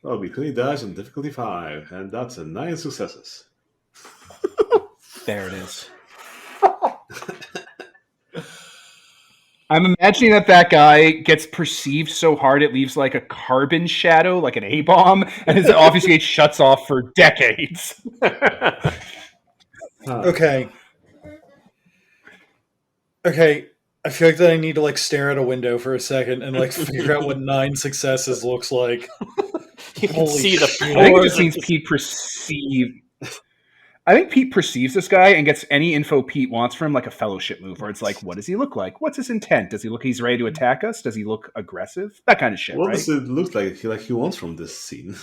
That'll be 20 dice on difficulty 5, and that's a 9 successes. There it is. I'm imagining that guy gets perceived so hard it leaves like a carbon shadow, like an A-bomb, and his obfuscate shuts off for decades. Okay. Okay, I feel like that I need to like stare at a window for a second and like figure out what 9 successes looks like. You can Holy see the shit. I think it pores just of means this- Pete perceive. I think Pete perceives this guy and gets any info Pete wants from him, like a fellowship move, where it's like, what does he look like? What's his intent? Does he look he's ready to attack us? Does he look aggressive? That kind of shit, What right? does it look like he wants from this scene?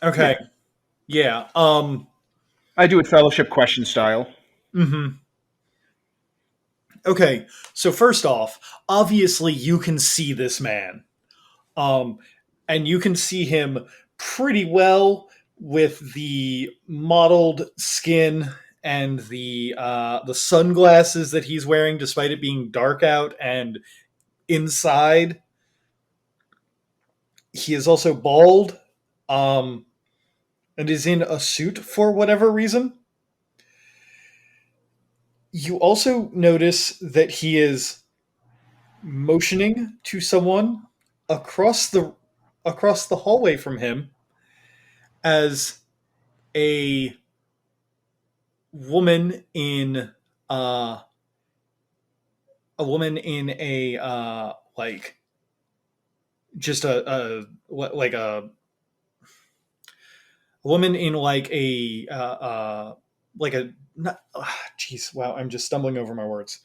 Okay. Yeah. I do it fellowship question style. Mhm. Okay. So first off, obviously you can see this man. Um and you can see him pretty well with the mottled skin and the sunglasses that he's wearing despite it being dark out, and inside he is also bald, um and is in a suit for whatever reason. You also notice that he is motioning to someone across the hallway from him as a woman in uh like just a woman in like a not jeez, wow, I'm just stumbling over my words.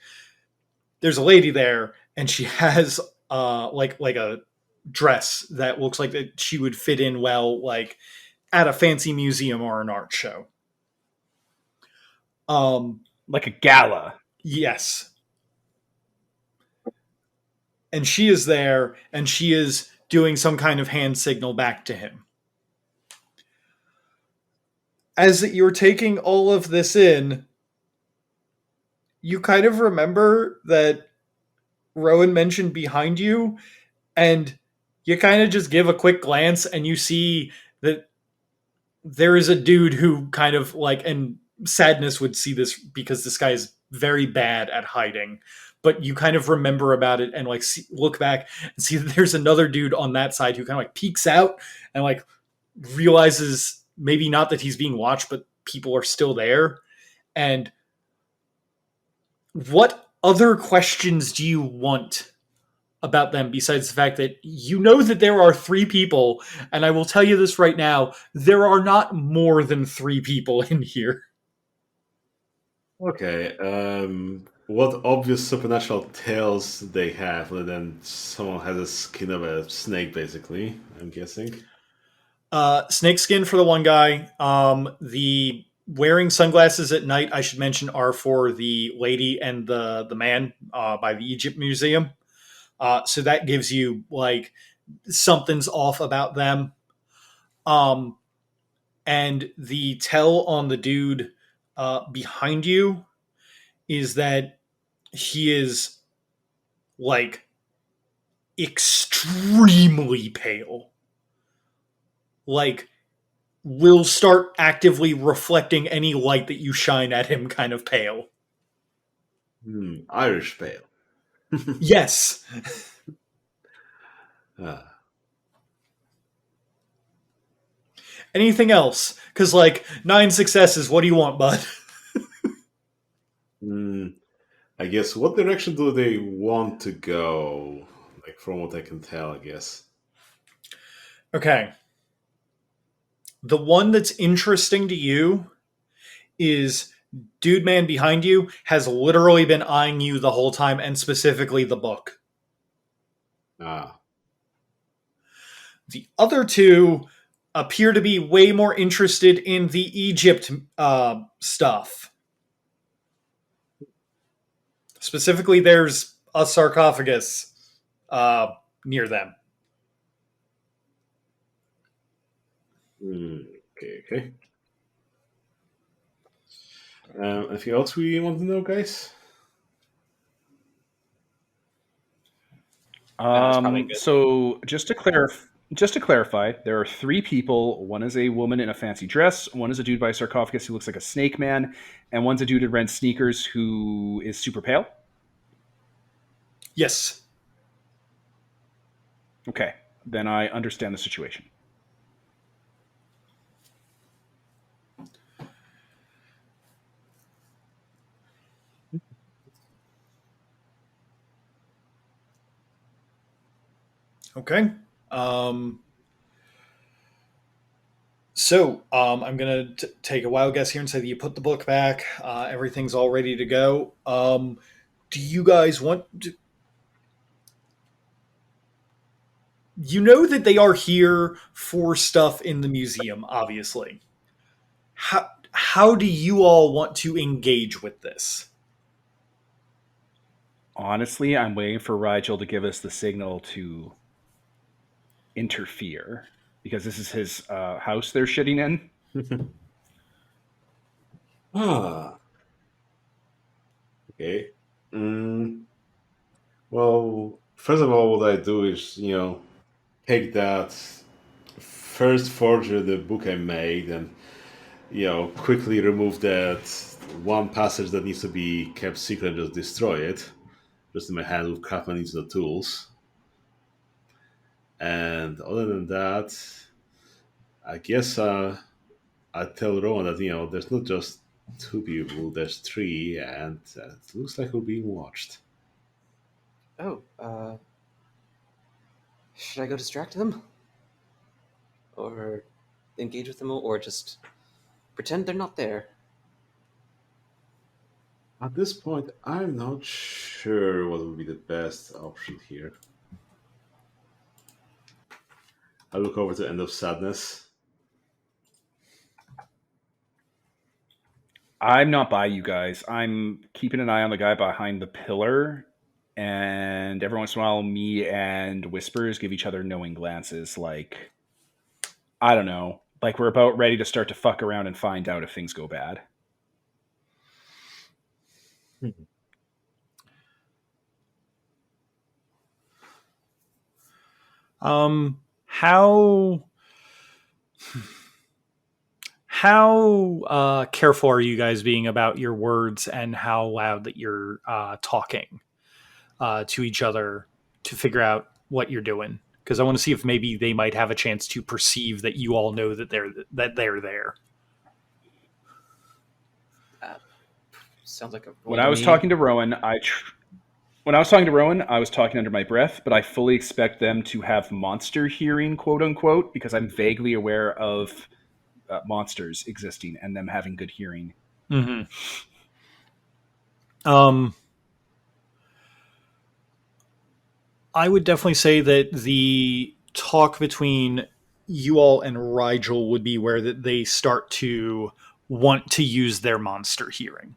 There's a lady there and she has like a dress that looks like that she would fit in well like at a fancy museum or an art show. Like a gala. Yes. And she is there and she is doing some kind of hand signal back to him. As you're taking all of this in, you kind of remember that Rowan mentioned behind you, and you kind of just give a quick glance and you see that there is a dude who kind of like, and Sadness would see this because this guy is very bad at hiding, but you kind of remember about it and like look back and see that there's another dude on that side who kind of like peeks out and like realizes maybe not that he's being watched, but people are still there. And what other questions do you want about them besides the fact that you know that there are 3 people, and I will tell you this right now, there are not more than 3 people in here. Okay. What obvious supernatural tales they have, other than someone has a skin of a snake, basically? I'm guessing. Snakeskin for the one guy. The wearing sunglasses at night, I should mention, are for the lady and the man by the Egypt Museum. So that gives you like something's off about them. Um, and the tell on the dude behind you is that he is like extremely pale. Like will start actively reflecting any light that you shine at him kind of pale. Irish pale. Yes. Ah. Anything else? Because like 9 successes, what do you want, bud? I guess what direction do they want to go? Like from what I can tell, I guess. Okay. The one that's interesting to you is dude man behind you has literally been eyeing you the whole time, and specifically the book. Ah. The other 2 appear to be way more interested in the Egypt stuff. Specifically, there's a sarcophagus near them. Okay. Anything else we want to know, guys? That's probably good. So just to clarify, there are 3 people. One is a woman in a fancy dress. One is a dude by a sarcophagus who looks like a snake man, and one's a dude in red sneakers who is super pale. Yes. Okay, then I understand the situation. Okay. I'm going to take a wild guess here and say that you put the book back. Everything's all ready to go. Do you guys want to... You know that they are here for stuff in the museum, obviously. How do you all want to engage with this? Honestly, I'm waiting for Rigel to give us the signal to interfere because this is his house they're shitting in. Ah, okay. Well, first of all, what I do is, take that first forgery of the book I made and, quickly remove that one passage that needs to be kept secret and just destroy it. Just in my hand with craftsman needs the tools. And other than that, I guess I tell Rowan that, there's not just two people, there's three, and it looks like we're being watched. Oh, should I go distract them? Or engage with them, or just pretend they're not there? At this point, I'm not sure what would be the best option here. I look over to End of Sadness. I'm not by you guys. I'm keeping an eye on the guy behind the pillar, and every once in a while, me and Whispers give each other knowing glances, like, I don't know, like we're about ready to start to fuck around and find out if things go bad. How careful are you guys being about your words and how loud that you're talking to each other to figure out what you're doing? Because I want to see if maybe they might have a chance to perceive that you all know that they're there. Sounds like a When I was talking to Rowan, I was talking under my breath, but I fully expect them to have monster hearing, quote unquote, because I'm vaguely aware of monsters existing and them having good hearing. Mm-hmm. I would definitely say that the talk between you all and Rigel would be where that they start to want to use their monster hearing.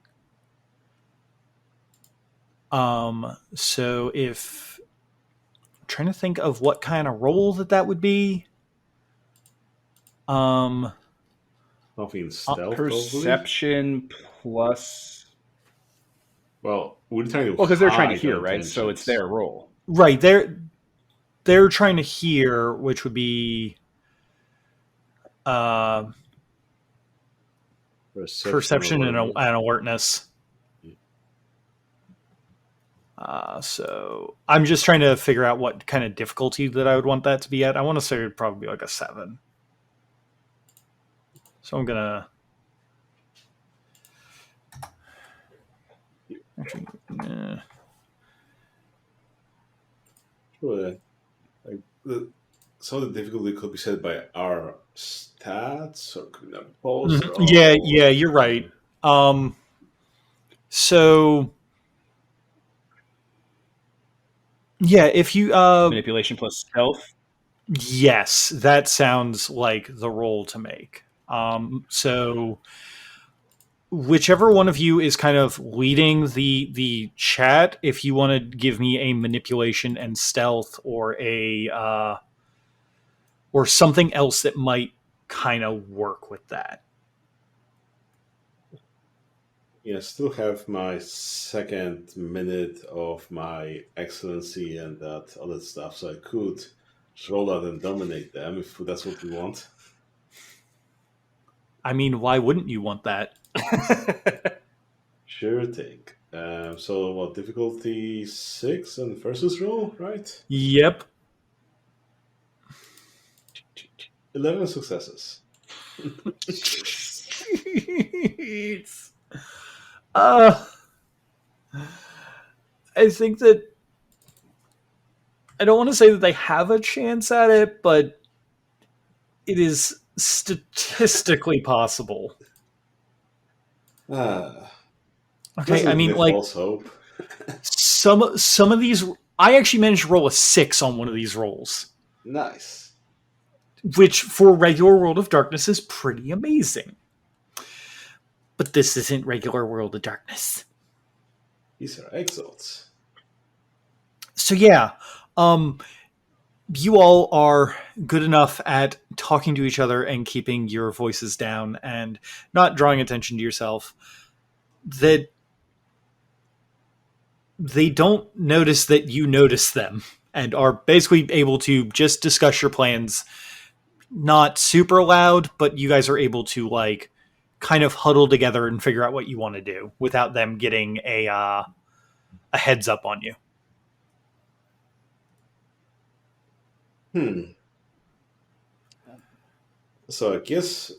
So if I'm trying to think of what kind of role that would be. Nothing stealth, Perception plus. Well, we're trying to. Well, because they're trying to hear, right? So it's their role. Right. They're trying to hear, which would be perception and alertness. So I'm just trying to figure out what kind of difficulty that I would want that to be at. I want to say it'd probably be like a 7. So I'm gonna actually. Sure. Some of the difficulty could be set by our stats or could be numbers. Yeah, you're right. So yeah, if you manipulation plus stealth. Yes, that sounds like the role to make. So whichever one of you is kind of leading the chat, if you want to give me a manipulation and stealth or a or something else that might kind of work with that. Yeah, still have my second minute of my excellency and that other stuff, so I could roll out and dominate them if that's what we want. I mean, why wouldn't you want that? Sure thing. So what, difficulty 6 and versus roll, right? Yep. 11 successes. I think that I don't want to say that they have a chance at it, but it is statistically possible. Okay, Doesn't I mean, give like false hope. some of these, I actually managed to roll a 6 on one of these rolls, Nice. which for regular World of Darkness is pretty amazing. But this isn't regular World of Darkness. These are exalts. So yeah, you all are good enough at talking to each other and keeping your voices down and not drawing attention to yourself that they don't notice that you notice them and are basically able to just discuss your plans, not super loud, but you guys are able to like kind of huddle together and figure out what you want to do without them getting a heads up on you. So I guess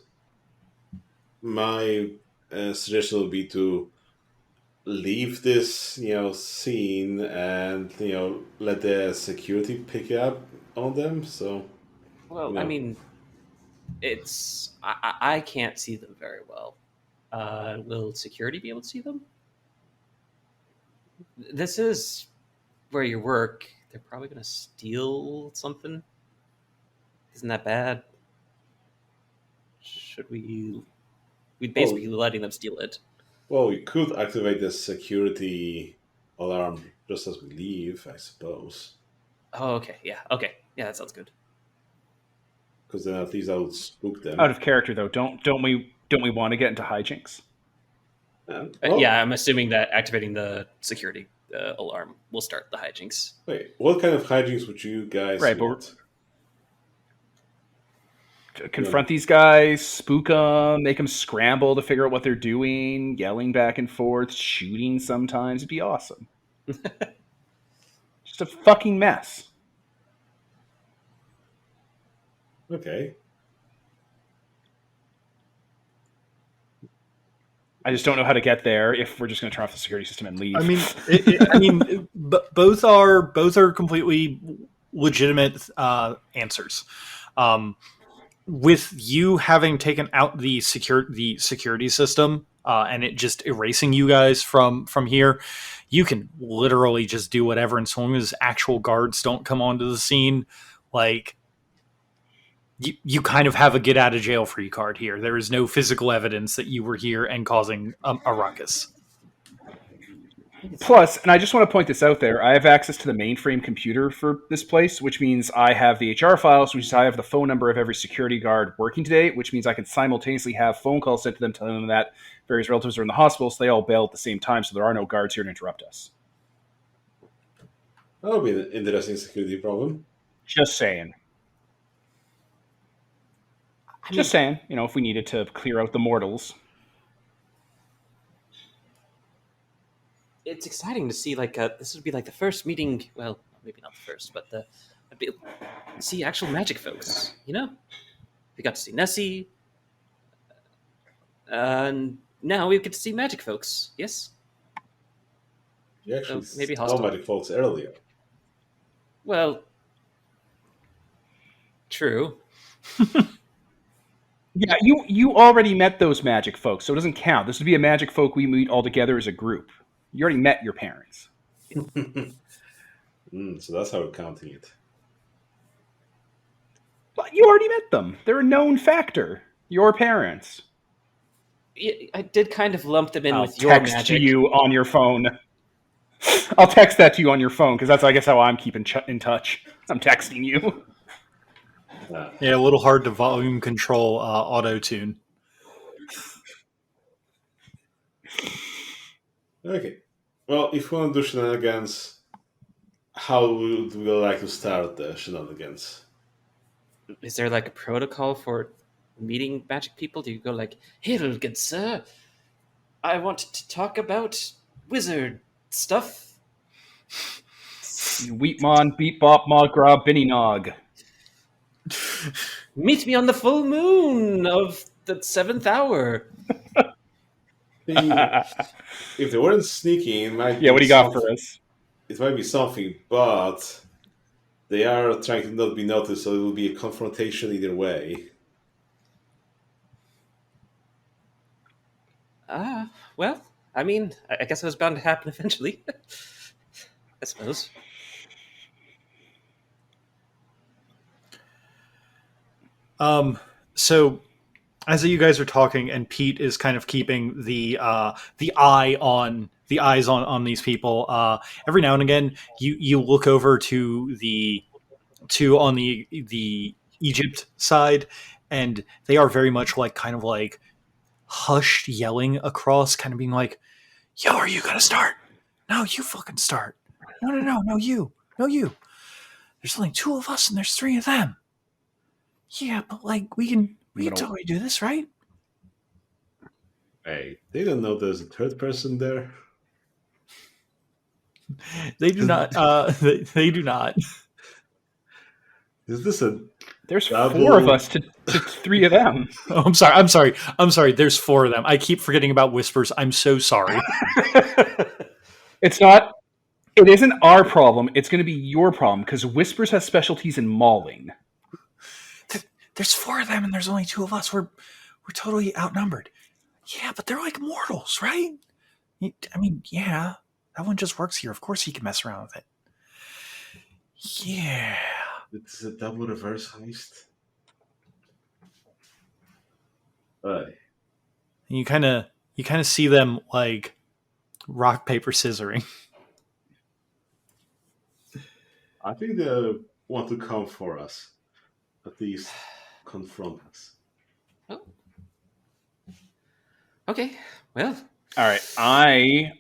my suggestion would be to leave this, scene and let the security pick up on them. So, Well, I mean, I can't see them very well. Will security be able to see them? This is where you work. They're probably going to steal something. Isn't that bad? Should we? We'd basically be letting them steal it. Well, we could activate the security alarm just as we leave, I suppose. Oh, okay. Yeah. Okay. Yeah, that sounds good. Because then at least that would spook them. Out of character, though, don't we want to get into hijinks? Yeah, I'm assuming that activating the security alarm will start the hijinks. Wait, what kind of hijinks would you guys want? Confront these guys, spook them, make them scramble to figure out what they're doing, yelling back and forth, shooting sometimes. It'd be awesome. Just a fucking mess. Okay. I just don't know how to get there if we're just going to turn off the security system and leave. I mean, both are completely legitimate answers. With you having taken out the security system and it just erasing you guys from here, you can literally just do whatever, and so long as actual guards don't come onto the scene, like you kind of have a get out of jail free card here. There is no physical evidence that you were here and causing a ruckus. Plus, and I just want to point this out there, I have access to the mainframe computer for this place, which means I have the HR files, which means I have the phone number of every security guard working today, which means I can simultaneously have phone calls sent to them telling them that various relatives are in the hospital, so they all bail at the same time, so there are no guards here to interrupt us. That'll be an interesting security problem. Just saying. Just saying, if we needed to clear out the mortals. It's exciting to see, this would be like the first meeting, well, maybe not the first, but see actual magic folks, We got to see Nessie, and now we get to see magic folks, yes? You actually maybe saw magic folks earlier. Well, true. Yeah, you already met those magic folks, so it doesn't count. This would be a magic folk we meet all together as a group. You already met your parents. So that's how we're counting it. But you already met them. They're a known factor. Your parents. I did kind of lump them in with your magic. I'll text to you on your phone. I'll text that to you on your phone, because that's, I guess, how I'm keeping in touch. I'm texting you. Yeah, a little hard to volume control auto-tune. Okay. Well, if we want to do shenanigans, how would we like to start the shenanigans? Is there a protocol for meeting magic people? Do you go "Here, good sir, I want to talk about wizard stuff"? Wheatmon, beat bop, ma gra, binny nog. Meet me on the full moon of the 7th hour. If they weren't sneaking, it might be what do you got for us? It might be something, but They are trying to not be noticed, so it will be a confrontation either way. Well, I mean, I guess it was bound to happen eventually. I suppose. So as you guys are talking, and Pete is kind of keeping the eyes on these people. Every now and again, you look over to on the Egypt side, and they are very much like kind of like hushed yelling across, kind of being like, "Yo, are you gonna start? No, you fucking start. No, you, no, you. There's only two of us, and there's three of them. Yeah, but like we can totally do this, right?" Hey, they don't know there's a third person there. They do not. They do not. Is this a There's double? 4 of us to 3 of them. Oh, I'm sorry. There's 4 of them. I keep forgetting about whispers. I'm so sorry. It's not. It isn't our problem. It's going to be your problem because Whispers has specialties in mauling. There's 4 of them, and there's only 2 of us. We're totally outnumbered. Yeah, but they're like mortals, right? I mean, yeah, that one just works here. Of course, he can mess around with it. Yeah. It's a double reverse heist. Hey. And you kind of see them like rock paper scissoring. I think they want to come for us. At least confront us. Oh. Okay. Well. All right.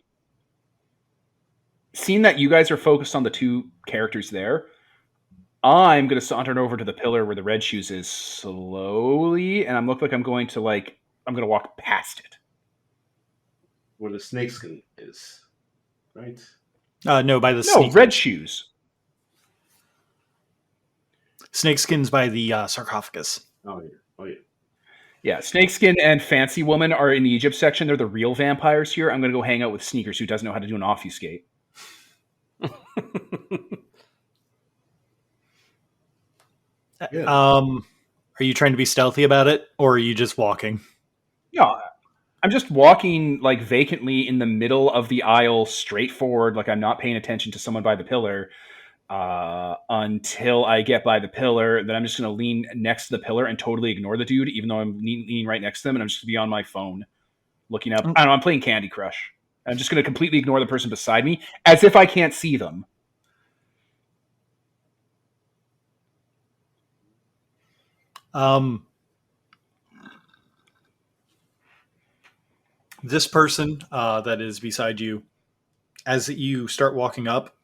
Seeing that you guys are focused on the 2 characters there, I'm going to saunter over to the pillar where the red shoes is slowly, and I'm look like I'm going to walk past it. Where the snakeskin is, right? No, by the red shoes. Snakeskins by the sarcophagus. Oh yeah. Yeah, Snakeskin and Fancy Woman are in the Egypt section. They're the real vampires here. I'm going to go hang out with Sneakers, who doesn't know how to do an obfuscate. Yeah. Are you trying to be stealthy about it, or are you just walking? Yeah, I'm just walking like vacantly in the middle of the aisle, straight forward, like I'm not paying attention to someone by the pillar until I get by the pillar. Then I'm just going to lean next to the pillar and totally ignore the dude, even though I'm leaning right next to them, and I'm just going to be on my phone looking up. I don't know, I'm playing Candy Crush. I'm just going to completely ignore the person beside me as if I can't see them. This person that is beside you, as you start walking up,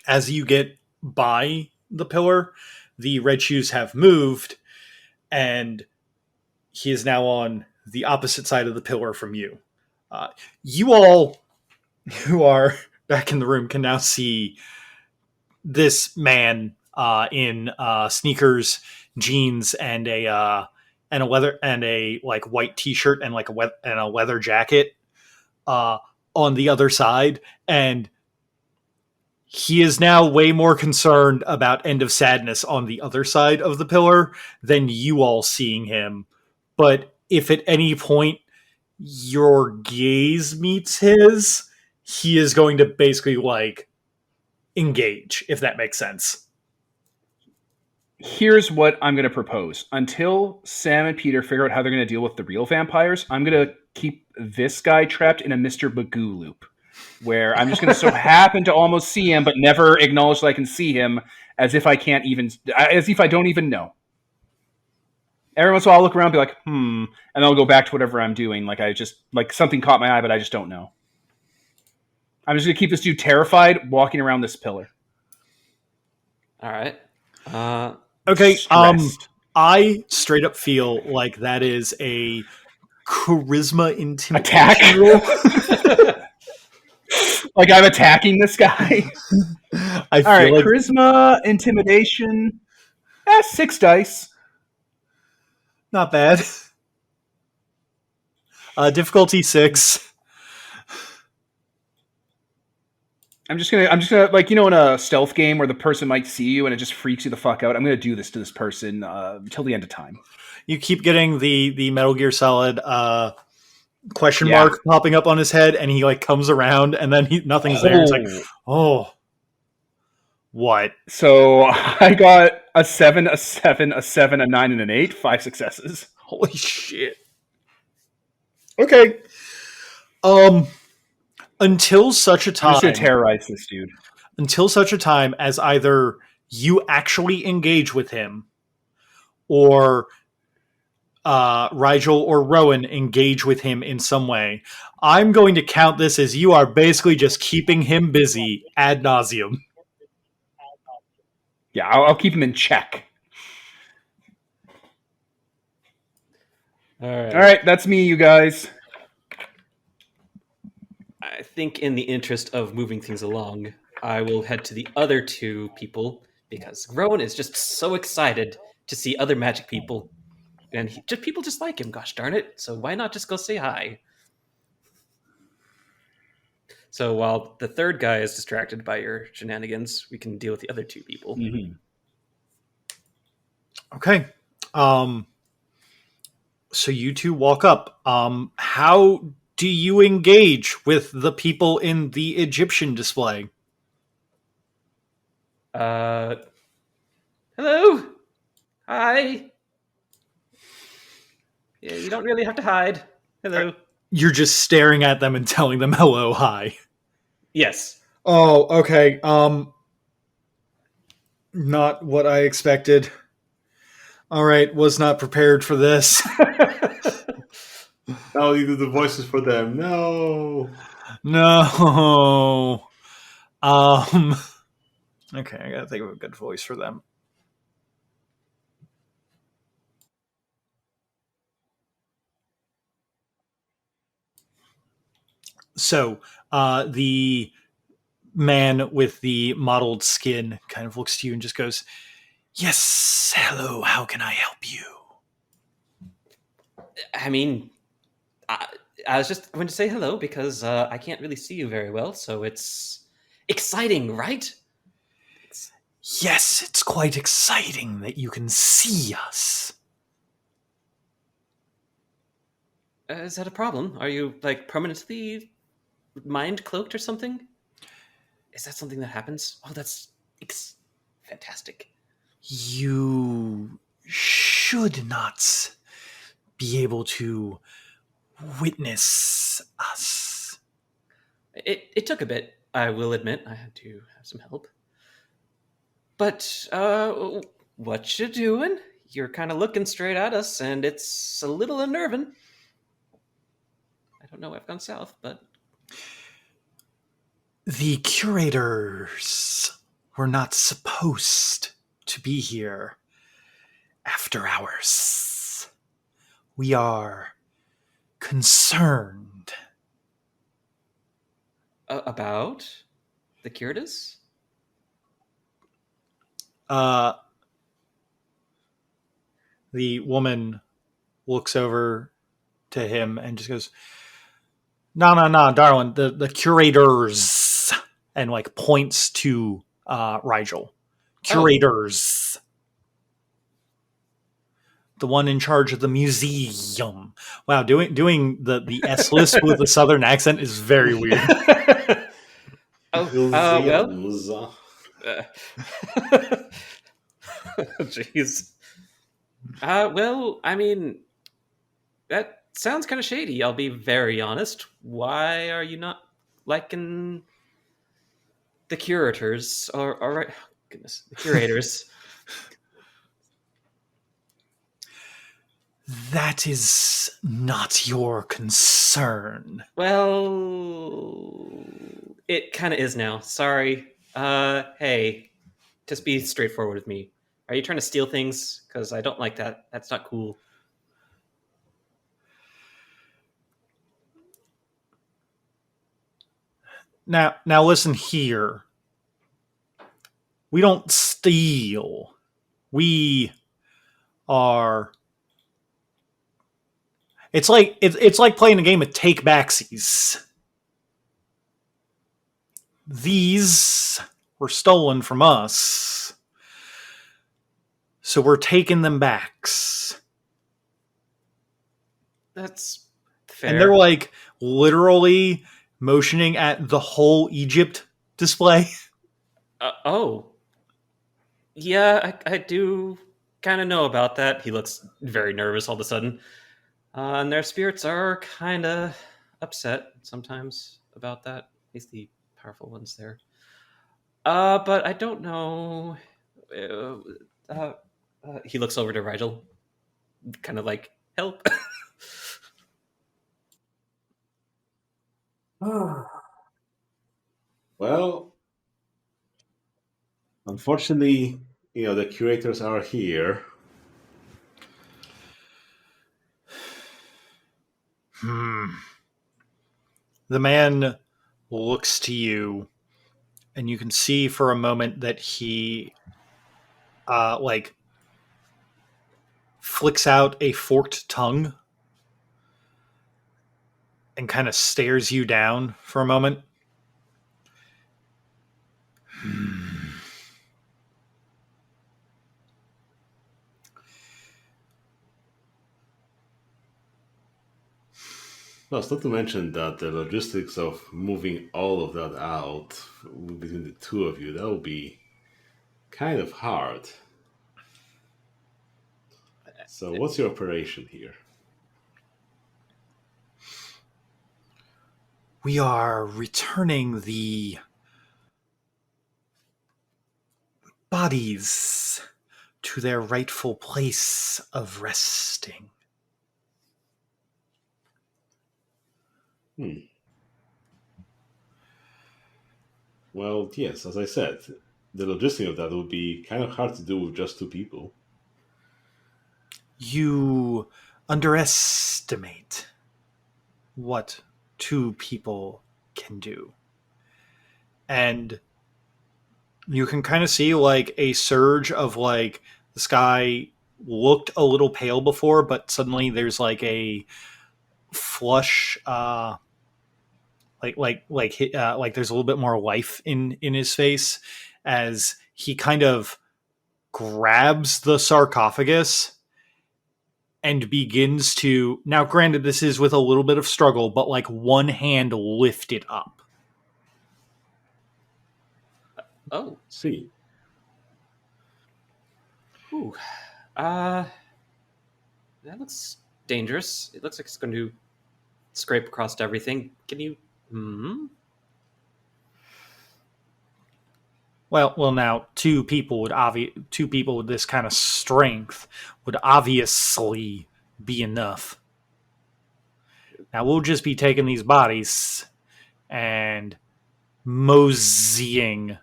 as you get by the pillar, the red shoes have moved, and he is now on the opposite side of the pillar from you. You all who are back in the room can now see this man in sneakers, jeans, and a leather and a like white t-shirt and like a leather jacket on the other side, and he is now way more concerned about End of Sadness on the other side of the pillar than you all seeing him. But if at any point your gaze meets his, he is going to basically like engage, if that makes sense. Here's what I'm going to propose. Until Sam and Peter figure out how they're going to deal with the real vampires, I'm going to keep this guy trapped in a Mr. Bagoo loop, where I'm just going to so happen to almost see him, but never acknowledge that I can see him, as if I don't even know. Every once in a while, I'll look around and be like, and I'll go back to whatever I'm doing. Like something caught my eye, but I just don't know. I'm just going to keep this dude terrified, walking around this pillar. All right. Okay. Stressed. I straight up feel like that is a charisma intimidation attack roll. Like I'm attacking this guy. All right, like charisma, intimidation. 6 dice. Not bad. Difficulty 6. I'm just gonna like in a stealth game where the person might see you and it just freaks you the fuck out. I'm gonna do this to this person until the end of time. You keep getting the Metal Gear Solid question Yeah. mark popping up on his head, and he like comes around, and then nothing's there. It's like, oh, what? So I got a 7, a 7, a 7, a 9, and an 8. 5 successes. Holy shit. Okay. Until such a I'm just gonna time, terrorize this dude. until such a time as either you actually engage with him, or Rigel or Rowan engage with him in some way, I'm going to count this as you are basically just keeping him busy ad nauseum. Yeah, I'll keep him in check. All right. All right, that's me, you guys. I think in the interest of moving things along, I will head to the other two people because Rowan is just so excited to see other magic people. And people just like him, gosh darn it. So why not just go say hi? So while the third guy is distracted by your shenanigans, we can deal with the other two people. Mm-hmm. Okay. So you two walk up. How do you engage with the people in the Egyptian display? Hello? Hi? Yeah, you don't really have to hide. Hello? You're just staring at them and telling them hello, hi. Yes. Oh, okay. Not what I expected. All right, was not prepared for this. Now you do the voices for them. No. No. Okay, I gotta think of a good voice for them. So, the man with the mottled skin kind of looks to you and just goes, "Yes, hello, how can I help you?" I mean, I was just going to say hello because I can't really see you very well, so it's exciting, right? Yes, it's quite exciting that you can see us. Is that a problem? Are you, like, permanently mind cloaked or something? Is that something that happens? Oh, that's fantastic. You should not be able to witness us. It took a bit, I will admit. I had to have some help. But, what you doing? You're kind of looking straight at us, and it's a little unnerving. I don't know, I've gone south, but... The curators were not supposed to be here after hours. We are concerned. About the Curitas? The woman looks over to him and just goes, No, darling, the curators, and like points to Rigel. Curators. The one in charge of the museum. Wow, doing the S list with a southern accent is very weird. Well. Jeez. Well, I mean, that sounds kind of shady, I'll be very honest. Why are you not liking the curators? Or goodness, the curators. That is not your concern. Well, it kind of is now. Sorry. Hey, just be straightforward with me. Are you trying to steal things? Because I don't like that. That's not cool. Now listen here. We don't steal. We are. It's like playing a game of take backsies. these were stolen from us. So we're taking them back. That's fair. And they're like literally motioning at the whole Egypt display. Oh. Yeah, I do kind of know about that. He looks very nervous all of a sudden. And their spirits are kind of upset sometimes about that. At least the powerful ones there. But I don't know. He looks over to Rigel, kind of like, help. Well, unfortunately, the curators are here. The man looks to you, and you can see for a moment that he, flicks out a forked tongue and kind of stares you down for a moment. No, it's not to mention that the logistics of moving all of that out between the two of you, that would be kind of hard. So what's your operation here? We are returning the bodies to their rightful place of resting. Well, yes, as I said, the logistics of that would be kind of hard to do with just two people. You underestimate what two people can do. And you can kind of see like a surge of like the sky looked a little pale before, but suddenly there's like a flush like there's a little bit more life in his face as he kind of grabs the sarcophagus and begins to, now granted this is with a little bit of struggle, but like one hand lift it up. Oh. See. Ooh. That looks dangerous. It looks like it's going to scrape across everything. Can you... Well, now two people with this kind of strength would obviously be enough. Now we'll just be taking these bodies and moseying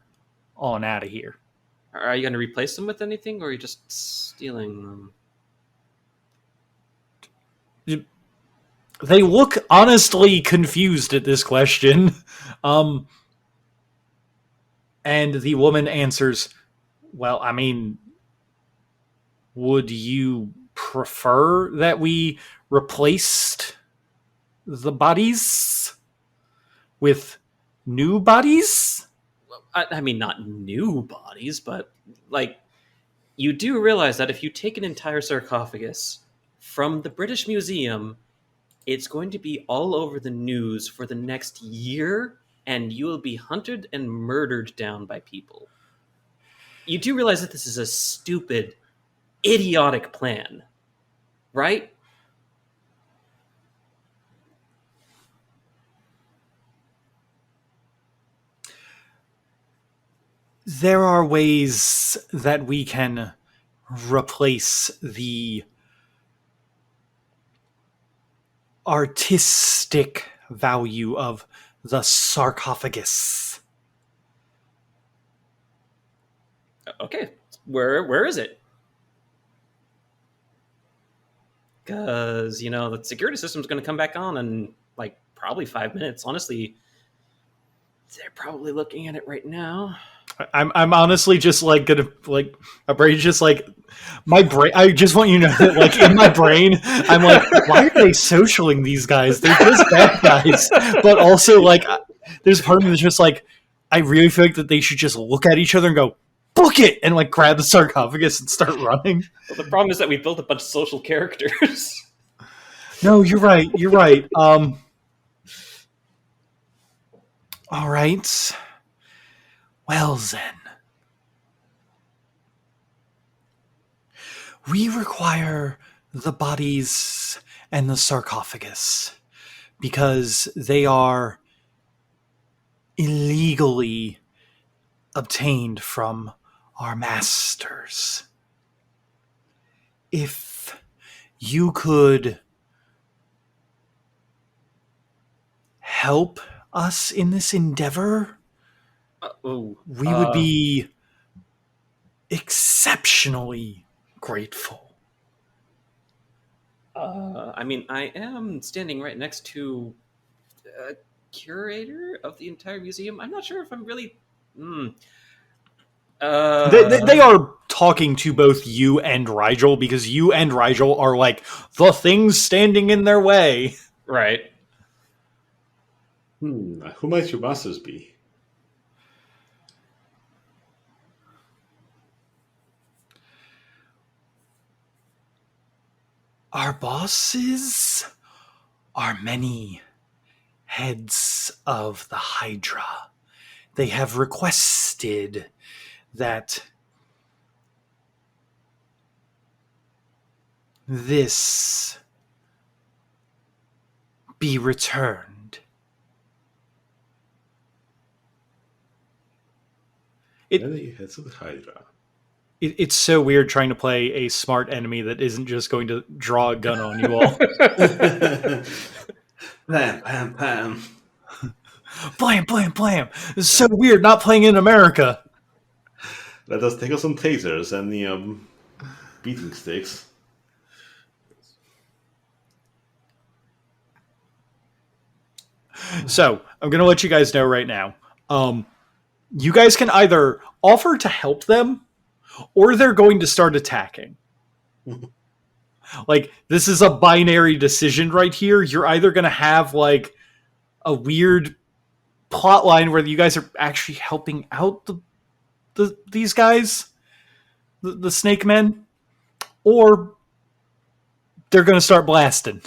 on out of here. Are you going to replace them with anything, or are you just stealing them? They look honestly confused at this question. And the woman answers, well, I mean, would you prefer that we replaced the bodies with new bodies? I mean, not new bodies, but like, you do realize that if you take an entire sarcophagus from the British Museum, it's going to be all over the news for the next year, and you will be hunted and murdered down by people. You do realize that this is a stupid, idiotic plan, right? There are ways that we can replace the artistic value of the sarcophagus. Okay, where is it? Because, the security system's going to come back on in, like, probably 5 minutes. Honestly, they're probably looking at it right now. I'm honestly just like gonna like my brain's just like my brain. I just want you to know that like in my brain, I'm like, why are they socialing these guys? They're just bad guys. But also like, there's part of me that's just like, I really feel like that they should just look at each other and go, book it! And like grab the sarcophagus and start running. Well, the problem is that we built a bunch of social characters. No, you're right. You're right. All right. Well, then. We require the bodies and the sarcophagus because they are illegally obtained from our masters. If you could help us in this endeavor, we would be exceptionally grateful. I mean, I am standing right next to a curator of the entire museum. I'm not sure if I'm really... They are talking to both you and Rigel because you and Rigel are like the things standing in their way. Right. Who might your masters be? Our bosses are many heads of the Hydra. They have requested that this be returned. Many heads of the Hydra. It's so weird trying to play a smart enemy that isn't just going to draw a gun on you all. Bam, bam, bam. Blam, blam, blam. It's so weird not playing in America. Let us take us some tasers and the beating sticks. So, I'm going to let you guys know right now. You guys can either offer to help them, or they're going to start attacking. Like, this is a binary decision right here. You're either going to have, like, a weird plot line where you guys are actually helping out these guys, the snake men, or they're going to start blasting.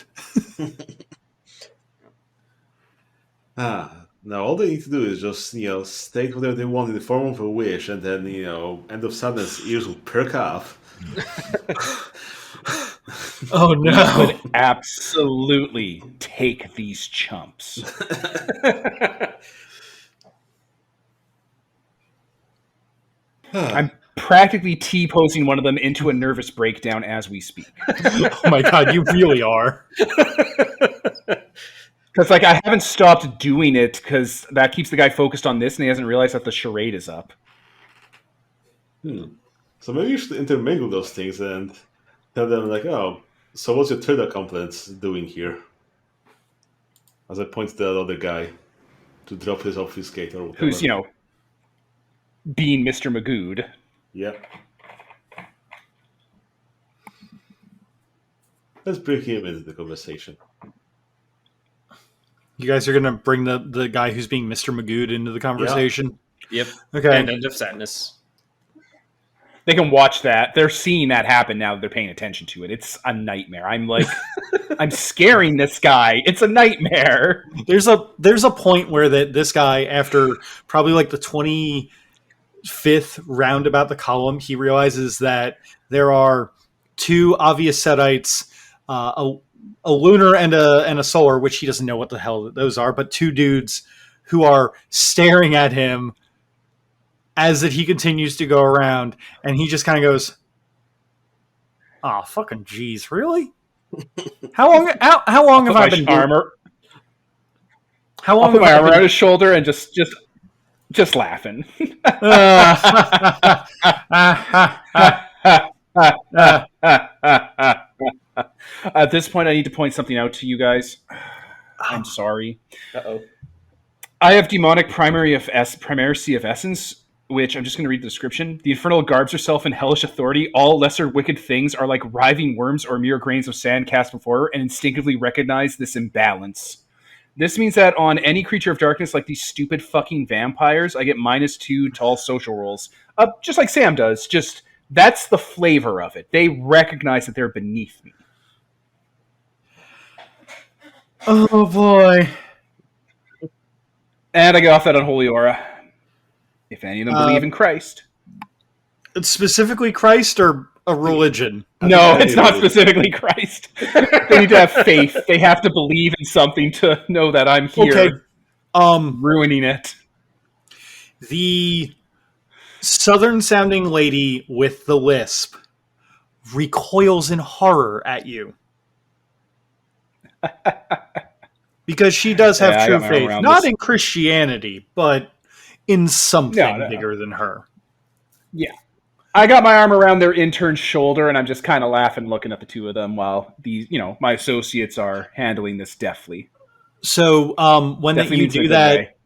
Now all they need to do is just, state whatever they want in the form of a wish, and then, End of Sadness ears will perk up. Oh no! Would absolutely take these chumps. I'm practically T-posing one of them into a nervous breakdown as we speak. Oh my god, you really are. Because, I haven't stopped doing it because that keeps the guy focused on this and he hasn't realized that the charade is up. So maybe you should intermingle those things and tell them, like, oh, so what's your third accomplice doing here? As I point to that other guy to drop his obfuscate or whatever. Who's, being Mr. Magooed. Yep. Let's bring him into the conversation. You guys are going to bring the guy who's being Mr. Magooed into the conversation? Yep. Okay. And End of Sadness. They can watch that. They're seeing that happen now that they're paying attention to it. It's a nightmare. I'm like, I'm scaring this guy. It's a nightmare. There's a point where this guy, after probably like the 25th roundabout the column, he realizes that there are two obvious Setites, a lunar and a solar, which he doesn't know what the hell those are, but two dudes who are staring at him as that he continues to go around, and he just kind of goes, "Oh, fucking jeez, really? How long have I been armor? How I'll long put have my I armor been on his shoulder and just laughing. At this point, I need to point something out to you guys. I'm sorry. Uh-oh. I have demonic primacy of essence, which I'm just going to read the description. The infernal garbs herself in hellish authority. All lesser wicked things are like writhing worms or mere grains of sand cast before her, and instinctively recognize this imbalance. This means that on any creature of darkness, like these stupid fucking vampires, I get -2 to all social rolls. Just like Sam does. Just that's the flavor of it. They recognize that they're beneath me. Oh boy. And I get off that unholy aura. If any of them believe in Christ. It's specifically Christ or a religion? No, it's not specifically Christ. They need to have faith. They have to believe in something to know that I'm here. Okay. Ruining it. The southern-sounding lady with the lisp recoils in horror at you. Because she does have true faith. Not in Christianity, but in something bigger than her. Yeah. I got my arm around their intern's shoulder, and I'm just kind of laughing, looking at the two of them while these, my associates are handling this deftly. So when you do that,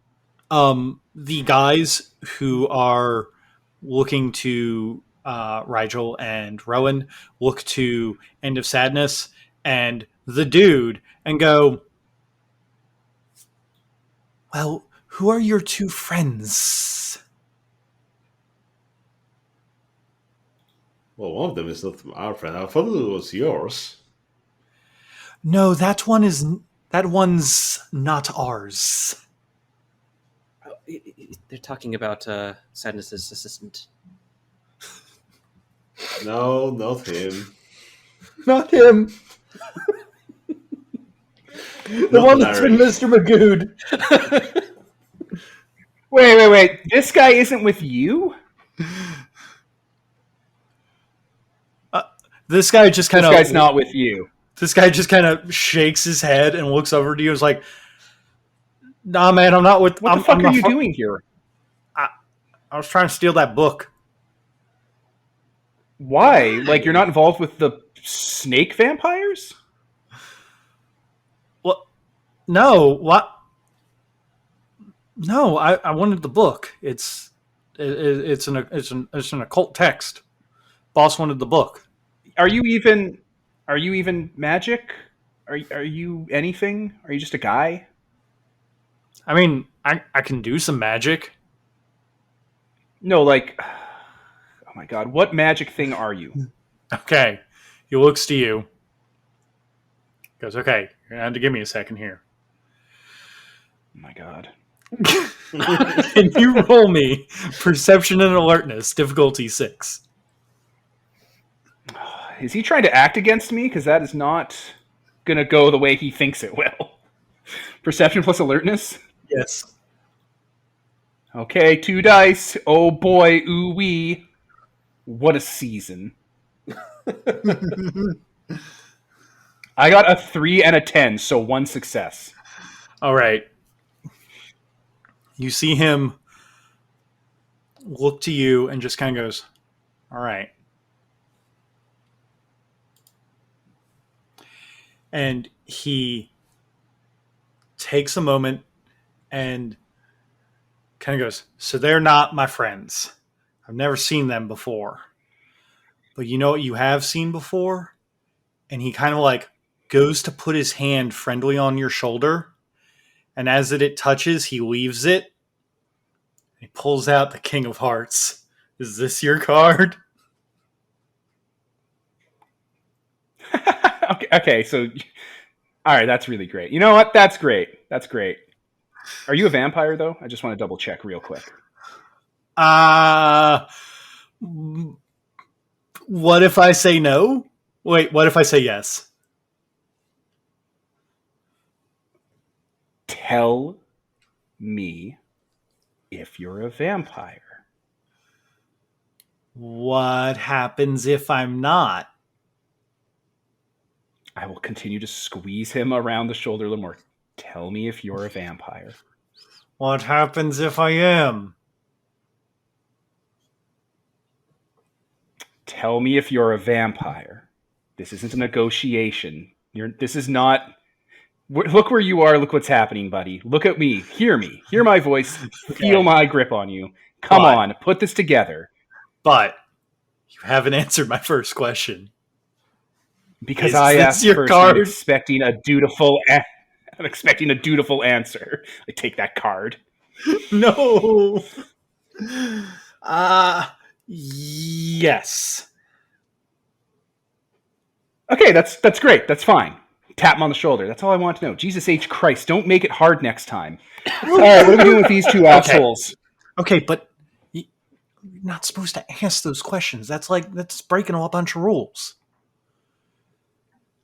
the guys who are looking to Rigel and Rowan look to End of Sadness and the dude and go, well, who are your two friends? Well, one of them is not our friend. I thought it was yours. No, that one's not ours. They're talking about Sadness's assistant. No, not him. Not him. The one that's been Mr. Magooed. Wait. This guy isn't with you? This guy just kind of... This guy's not with you. This guy just kind of shakes his head and looks over to you and is like, nah, man, I'm not with... What the fuck are you doing here? I was trying to steal that book. Why? Like, you're not involved with the snake vampires? What? No, what? No, I wanted the book. It's an occult text. Boss wanted the book. Are you even magic? Are you anything? Are you just a guy? I mean, I can do some magic. No, like, oh my god, what magic thing are you? Okay, he looks to you. Goes, okay, you're gonna have to give me a second here. Oh my god. Can you roll me perception and alertness, difficulty 6? Is he trying to act against me? Because that is not going to go the way he thinks it will. Perception plus alertness? Yes. Okay, 2 dice. Oh boy, ooh-wee. What a season. I got a 3 and a 10, so 1 success. All right. You see him look to you and just kind of goes, all right. And he takes a moment and kind of goes, so they're not my friends. I've never seen them before. But you know what you have seen before? And he kind of like goes to put his hand friendly on your shoulder. And as it touches, he leaves it. He pulls out the King of Hearts. Is this your card? Okay, so... All right, that's really great. You know what? That's great. Are you a vampire, though? I just want to double check real quick. What if I say no? Wait, what if I say yes? Tell me if you're a vampire. What happens if I'm not? I will continue to squeeze him around the shoulder a little more. Tell me if you're a vampire. What happens if I am? Tell me if you're a vampire. This isn't a negotiation. This is not... Look where you are. Look what's happening, buddy. Look at me. Hear me. Hear my voice. Feel my grip on you. Come on. Put this together. But you haven't answered my first question. Because I asked first, expecting a dutiful I'm expecting a dutiful answer. I take that card. No. Yes. Okay, that's great. That's fine. Tap him on the shoulder. That's all I want to know. Jesus H. Christ, don't make it hard next time. All right, what are we doing with these two assholes? Okay, but you're not supposed to ask those questions. That's breaking a bunch of rules.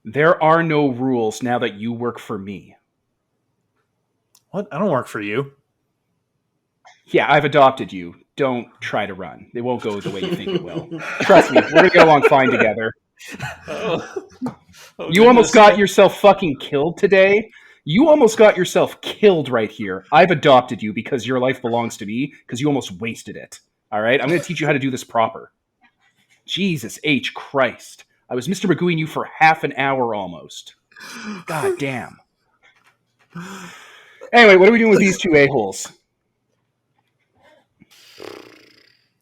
There are no rules now that you work for me. What? I don't work for you. Yeah, I've adopted you. Don't try to run. It won't go the way you think it will. Trust me, we're going to get along fine together. Oh, You almost got yourself fucking killed today. You almost got yourself killed right here. I've adopted you because your life belongs to me because you almost wasted it. All right? I'm going to teach you how to do this proper. Jesus H. Christ. I was Mr. Magooing you for half an hour almost. God damn. Anyway, what are we doing with these two a-holes?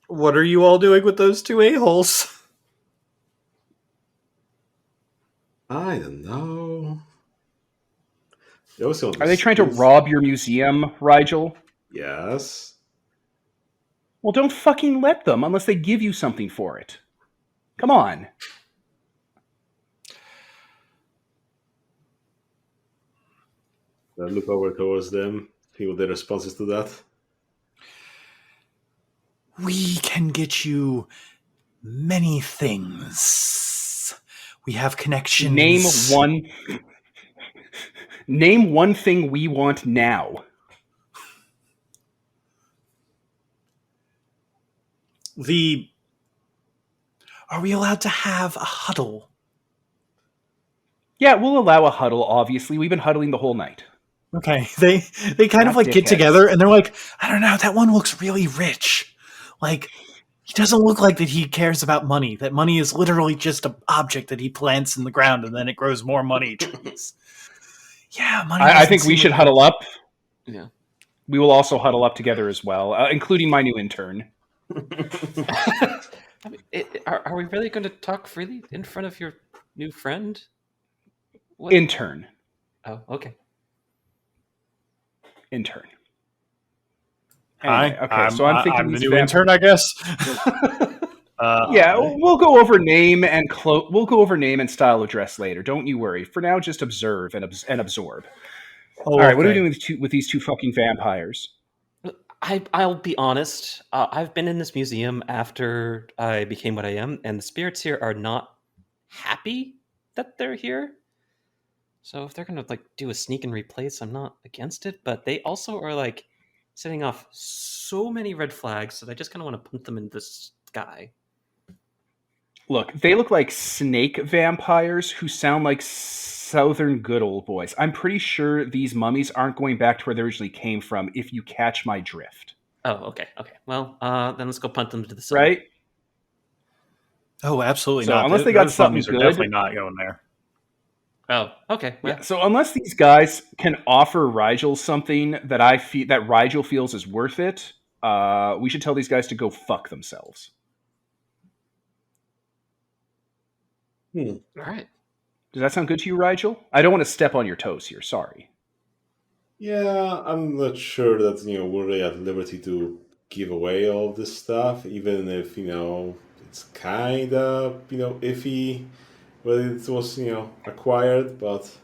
What are you all doing with those two a-holes? I don't know. Are they trying to rob your museum, Rigel? Yes. Well, don't fucking let them unless they give you something for it. Come on. I look over towards them, see what their response is to that. We can get you many things. We have connections. Name one thing we want now. Are we allowed to have a huddle? Yeah, we'll allow a huddle, obviously. We've been huddling the whole night. Okay. They kind of like get dickheads. together and they're like, I don't know, that one looks really rich. Like, he doesn't look like that he cares about money. That money is literally just an object that he plants in the ground and then it grows more money trees. Yeah, money. I think we should huddle up. Yeah. We will also huddle up together as well, including my new intern. I mean, are we really going to talk freely in front of your new friend? What? Intern. Oh, okay. Intern. Hi. Anyway, okay, so I'm thinking I'm the these new intern, I guess. Yeah, we'll go over name and we'll go over name and style of dress later. Don't you worry. For now, just observe and absorb. Oh, all right, what are we okay. doing with these two fucking vampires? I'll be honest. I've been in this museum after I became what I am, and the spirits here are not happy that they're here. So if they're gonna like do a sneak and replace, I'm not against it. But they also are like setting off so many red flags that I just kind of want to punt them in the sky. Look, they look like snake vampires who sound like southern good old boys. I'm pretty sure these mummies aren't going back to where they originally came from, if you catch my drift. Oh, okay. Well, then let's go punt them to the sun. Right? Oh, absolutely So not. unless they got Those something mummies are good- definitely not going there. Oh, okay. Well, Yeah. So unless these guys can offer Rigel something that that Rigel feels is worth it, we should tell these guys to go fuck themselves. all right. Does that sound good to you, Rigel? I don't want to step on your toes here. Sorry. Yeah, I'm not sure that, we're really at liberty to give away all of this stuff, even if, it's kind of, iffy whether it was, acquired, but...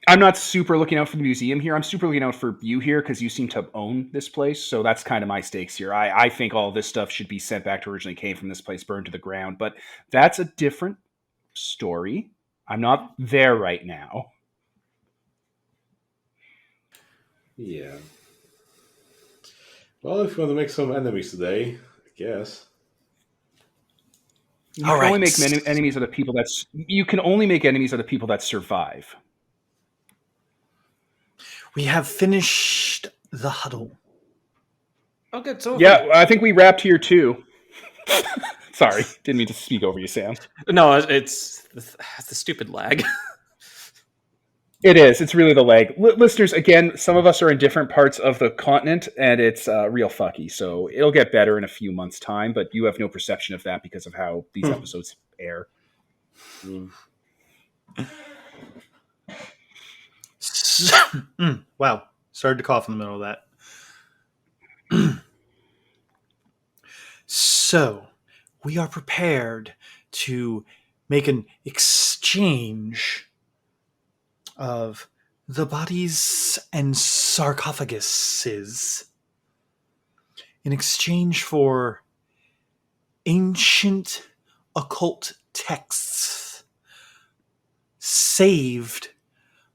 I'm not super looking out for the museum here. I'm super looking out for you here because you seem to own this place. So that's kind of my stakes here. I think all this stuff should be sent back to originally came from this place, burned to the ground. But that's a different story. I'm not there right now. Yeah. Well, if you want to make some enemies today, I guess. You can only make enemies of the people you can only make enemies of the people that survive. We have finished the huddle. Okay, so Yeah, I think we wrapped here too. Sorry, didn't mean to speak over you, Sam. No, it's the stupid lag. It is. It's really the lag. Listeners, again, some of us are in different parts of the continent, and it's real fucky. So it'll get better in a few months' time, but you have no perception of that because of how these episodes air. Wow. Started to cough in the middle of that. So, we are prepared to make an exchange of the bodies and sarcophaguses in exchange for ancient occult texts saved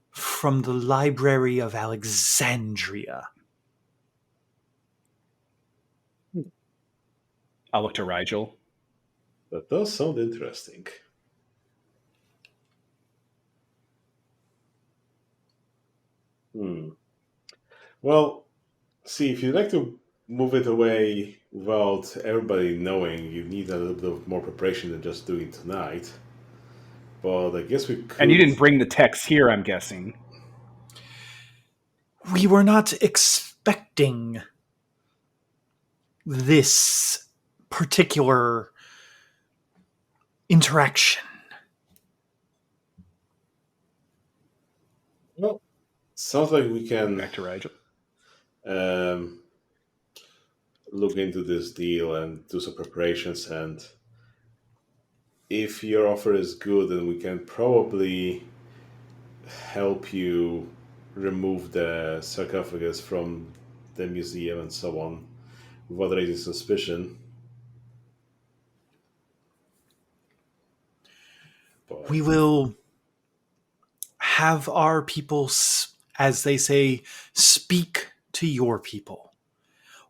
from the Library of Alexandria. I'll look to Rigel. That does sound interesting. Well, see, if you'd like to move it away without everybody knowing, you need a little bit of more preparation than just doing it tonight. But I guess we could. And you didn't bring the text here, I'm guessing. We were not expecting this particular interaction. Well, sounds like we can Back to Rigel. Look into this deal and do some preparations. And if your offer is good, then we can probably help you remove the sarcophagus from the museum and so on without raising suspicion. But We will have our people, as they say, speak to your people.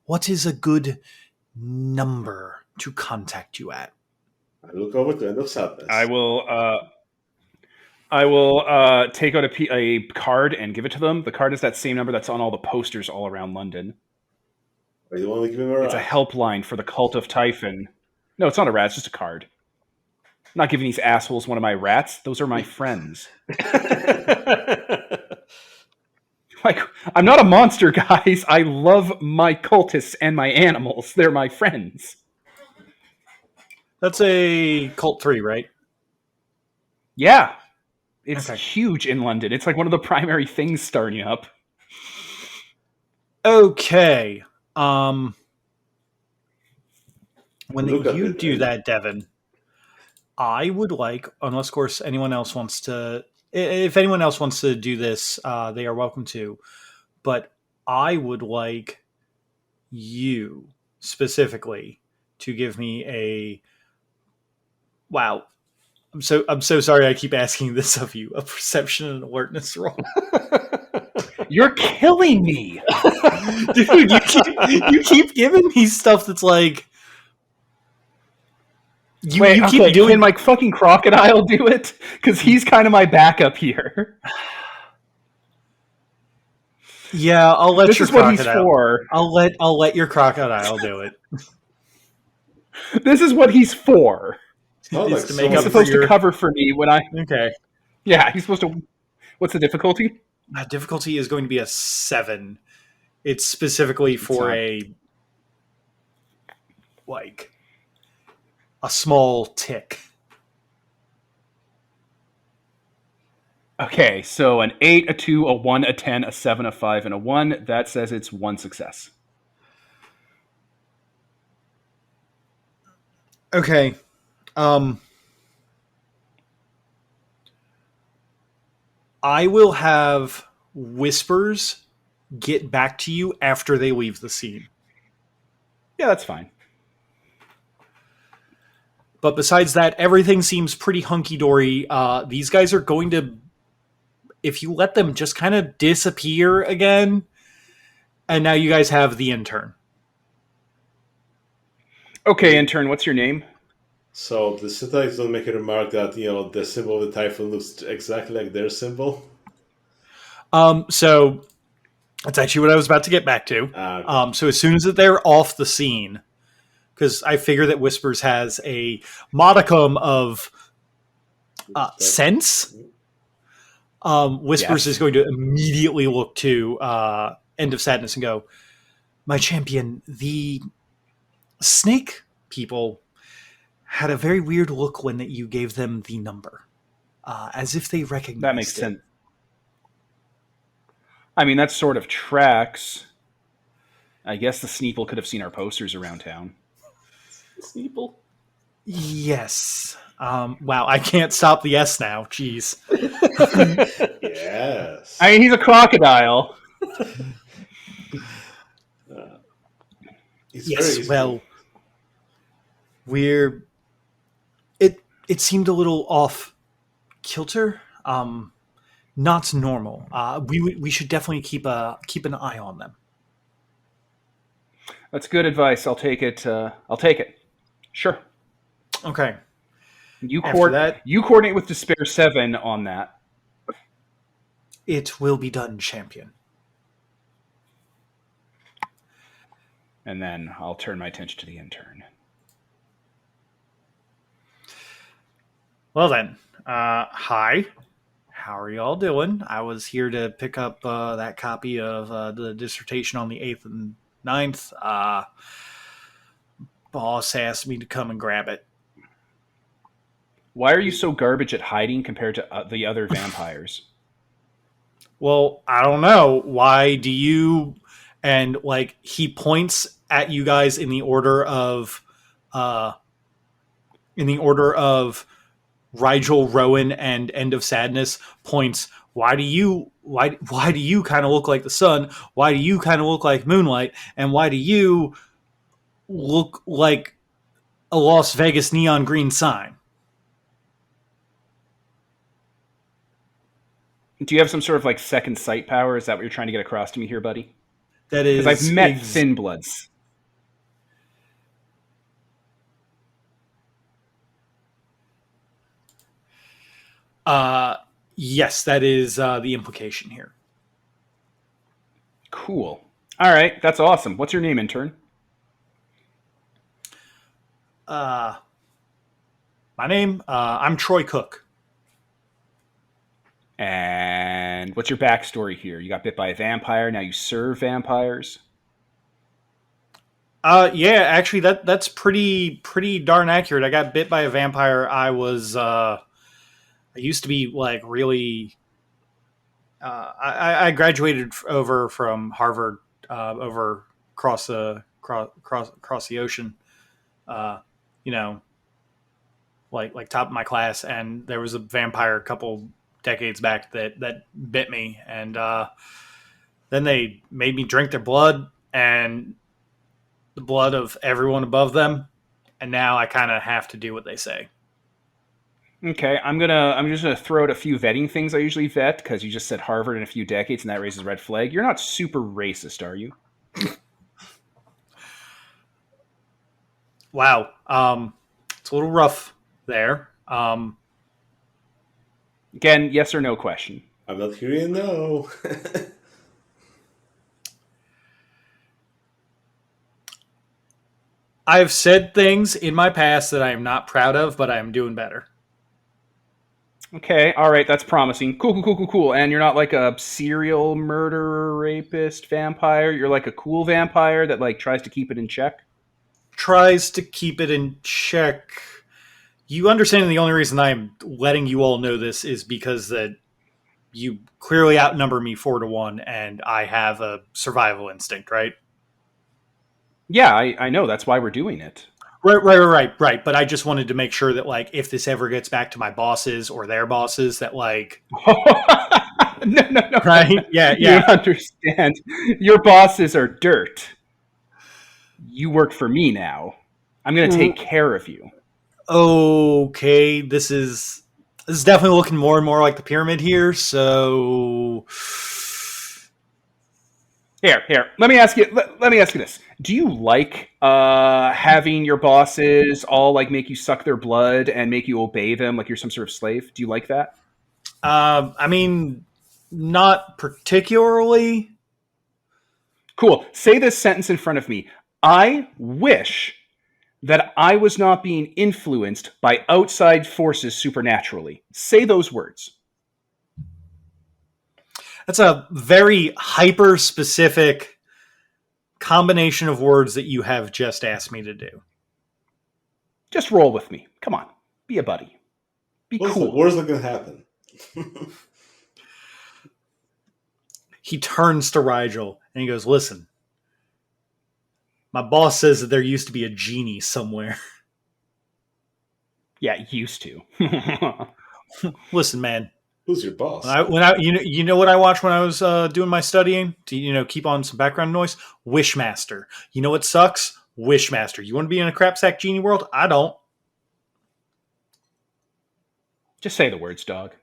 What is a good number to contact you at? I look over to End of Sadness. I will take out a card and give it to them. The card is that same number that's on all the posters all around London. I don't want to give him a It's a rat. helpline for the cult of Typhon. No, it's not a rat, it's just a card. I'm not giving these assholes one of my rats. Those are my friends. Like, I'm not a monster, guys. I love my cultists and my animals. They're my friends. That's a Cult 3, right? Yeah. It's Okay. huge in London. It's like one of the primary things starting up. Okay. When Look at you it, do and- that, Devin, I would like, unless of course anyone else wants to, if anyone else wants to do this, they are welcome to. But I would like you specifically to give me a. Wow, I'm so sorry. I keep asking this of you. A perception and alertness roll, You're killing me. dude. You keep giving me stuff that's like. Wait, you okay, keep doing can my fucking crocodile do it? Because he's kind of my backup here. Yeah, I'll let This your is what he's crocodile. for. I'll let your crocodile do it. This is what he's for. Sounds It's like to make He's up someone- supposed your- to cover for me when I... Okay. Yeah, he's supposed to... What's the difficulty? Difficulty is going to be a 7. It's specifically for not- a small tick. Okay, so an 8, a 2, a 1, a 10, a 7, a 5, and a 1. That says it's 1 success. Okay. I will have Whispers get back to you after they leave the scene. Yeah, that's fine. But besides that, everything seems pretty hunky-dory. These guys are going to, if you let them just kind of disappear again, and now you guys have the intern. Okay, intern, what's your name? So the Sithites don't make a remark that the symbol of the Typhoon looks exactly like their symbol. So that's actually what I was about to get back to. So as soon as they're off the scene, because I figure that Whispers has a modicum of sense, Whispers Yes. is going to immediately look to End of Sadness and go, "My champion, the snake people had a very weird look when you gave them the number, as if they recognized That makes it." sense. I mean, that sort of tracks. I guess the Sneeple could have seen our posters around town. Sneeple. Yes. Wow, I can't stop the S now. Jeez. Yes. I mean, he's a crocodile. It's very Yes. easy. Well, it seemed a little off kilter. Not normal. We should definitely keep an eye on them. That's good advice. I'll take it. I'll take it. Sure. Okay. You After that, you coordinate with Despair 7 on that. it will be done, champion. And then I'll turn my attention to the intern. Well then, hi. How are y'all doing? I was here to pick up that copy of the dissertation on the 8th and 9th. Boss asked me to come and grab it. Why are you so garbage at hiding compared to the other vampires? Well, I don't know. Why do you... And, like, he points at you guys in the order of... Rigel, Rowan, and End of Sadness points. Why do you kind of look like the sun? Why do you kind of look like Moonlight? And why do you look like a Las Vegas neon green sign? Do you have some sort of like second sight power? Is that what you're trying to get across to me here, buddy? That is, Because I've met Thin Bloods. Yes, that is the implication here. Cool. All right, that's awesome. What's your name, intern? My name, I'm Troy Cook. And what's your backstory here? You got bit by a vampire. Now you serve vampires. Yeah, actually, that's pretty darn accurate. I got bit by a vampire. I used to be like really. I graduated over from Harvard, over across the ocean. You know, like top of my class, and there was a vampire a couple decades back that bit me, and then they made me drink their blood and the blood of everyone above them, and now I kind of have to do what they say. Okay, I'm just gonna throw out a few vetting things I usually vet because you just said Harvard in a few decades and that raises a red flag. You're not super racist, are you? Wow, it's a little rough there. Again, yes or no question. I'm not hearing no. I've said things in my past that I am not proud of, but I am doing better. Okay, all right, that's promising. Cool. And you're not like a serial murderer, rapist, vampire. You're like a cool vampire that like tries to keep it in check. Tries to keep it in check. You understand the only reason I'm letting you all know this is because that you clearly outnumber me 4-1, and I have a survival instinct, right? Yeah, I know. That's why we're doing it. Right. But I just wanted to make sure that, like, if this ever gets back to my bosses or their bosses, that, like... No. Right? Yeah. You don't understand. Your bosses are dirt. You work for me now. I'm going to take care of you. Okay, this is definitely looking more and more like the pyramid here, so... Here. Let me ask you this. Do you like having your bosses all like make you suck their blood and make you obey them like you're some sort of slave? Do you like that? I mean, not particularly. Cool. Say this sentence in front of me. I wish that I was not being influenced by outside forces supernaturally. Say those words. That's a very hyper-specific combination of words that you have just asked me to do. Just roll with me. Come on. Be a buddy. Be cool. What's not going to happen? he turns to Rigel and he goes, "Listen, my boss says that there used to be a genie somewhere." Yeah, used to. Listen, man. Who's your boss? You know what I watched when I was doing my studying to keep on some background noise? Wishmaster. You know what sucks? Wishmaster. You want to be in a crapsack genie world? I don't. Just say the words, dog.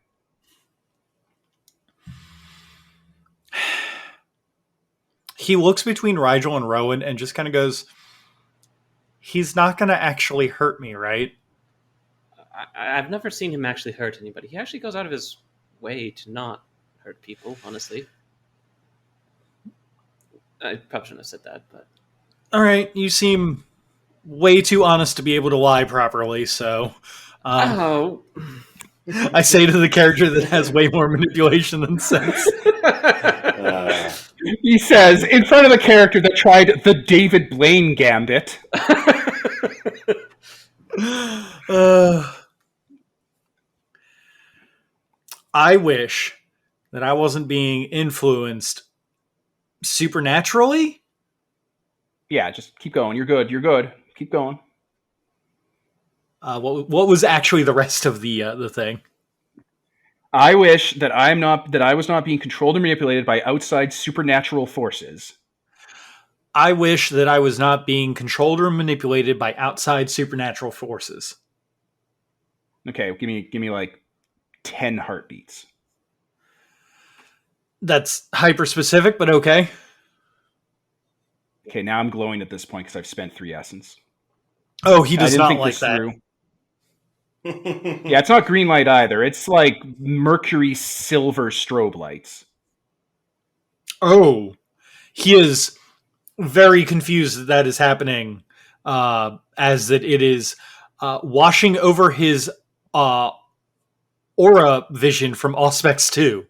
He looks between Rigel and Rowan and just kind of goes, "He's not going to actually hurt me, right?" I've never seen him actually hurt anybody. He actually goes out of his way to not hurt people, honestly. I probably shouldn't have said that, but... All right, you seem way too honest to be able to lie properly, so... Oh... I say to the character that has way more manipulation than sense. He says, in front of the character that tried the David Blaine gambit. I wish that I wasn't being influenced supernaturally. Yeah, just keep going. You're good. You're good. Keep going. What was actually the rest of the thing? I wish that I was not being controlled or manipulated by outside supernatural forces. I wish that I was not being controlled or manipulated by outside supernatural forces. Okay, give me like 10 heartbeats. That's hyper specific, but okay. Okay, now I'm glowing at this point because I've spent 3 essence. Oh, he does not like that. Yeah, it's not green light either. It's like mercury silver strobe lights. Oh, he is very confused that that is happening, as that it is washing over his aura vision from Auspex 2.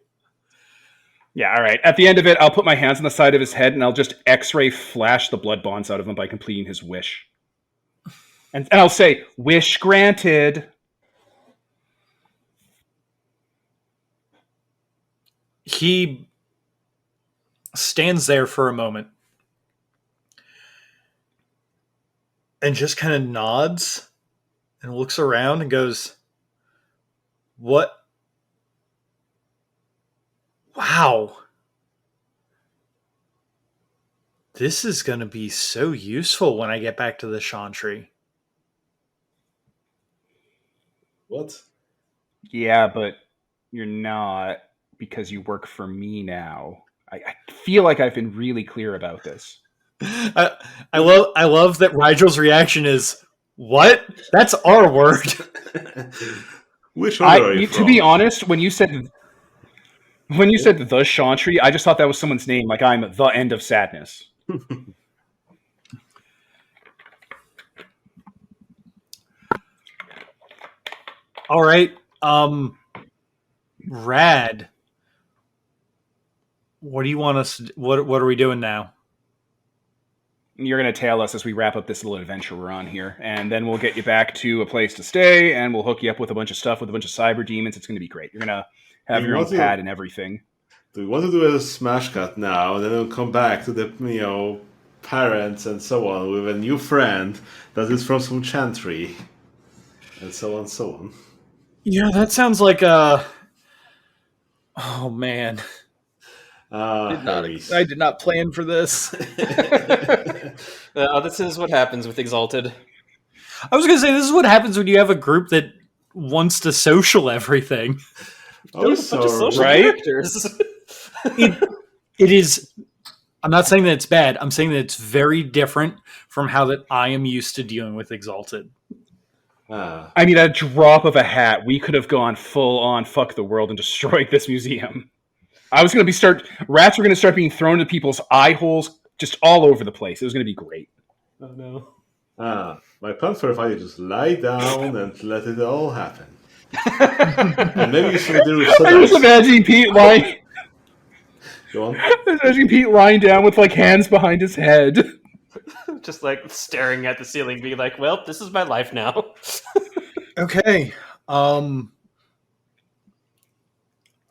Yeah, all right. At the end of it, I'll put my hands on the side of his head and I'll just X-ray flash the blood bonds out of him by completing his wish. And I'll say, "Wish granted." He stands there for a moment and just kind of nods and looks around and goes, "What? Wow. This is going to be so useful when I get back to the Chantry." What? Yeah, but you're not, because you work for me now. I feel like I've been really clear about this. I love that Rigel's reaction is, "What? That's our word." Which one are you To from? be honest, when you said the Chantry, I just thought that was someone's name, like I'm the end of sadness. All right. Rad. What do you want us to, what are we doing now? You're going to tail us as we wrap up this little adventure we're on here, and then we'll get you back to a place to stay, and we'll hook you up with a bunch of stuff, with a bunch of cyber demons. It's going to be great. You're going to have your own pad and everything. Do we want to do a smash cut now, and then we'll come back to the parents and so on with a new friend that is from some chantry, and so on, so on. Yeah, that sounds like a... Oh, man. I did not plan for this. This is what happens with Exalted. I was going to say, this is what happens when you have a group that wants to social everything. Oh, social right? characters. It is... I'm not saying that it's bad. I'm saying that it's very different from how that I am used to dealing with Exalted. I mean, a drop of a hat, we could have gone full on fuck the world and destroyed this museum. Rats were going to start being thrown into people's eye holes just all over the place. It was going to be great. Oh no. My plan for a fight is just lie down and let it all happen. And maybe you should do I'm just imagining Pete lying. Go on. Imagine Pete lying down with like hands behind his head. Just like staring at the ceiling, being like, "Well, this is my life now." Okay.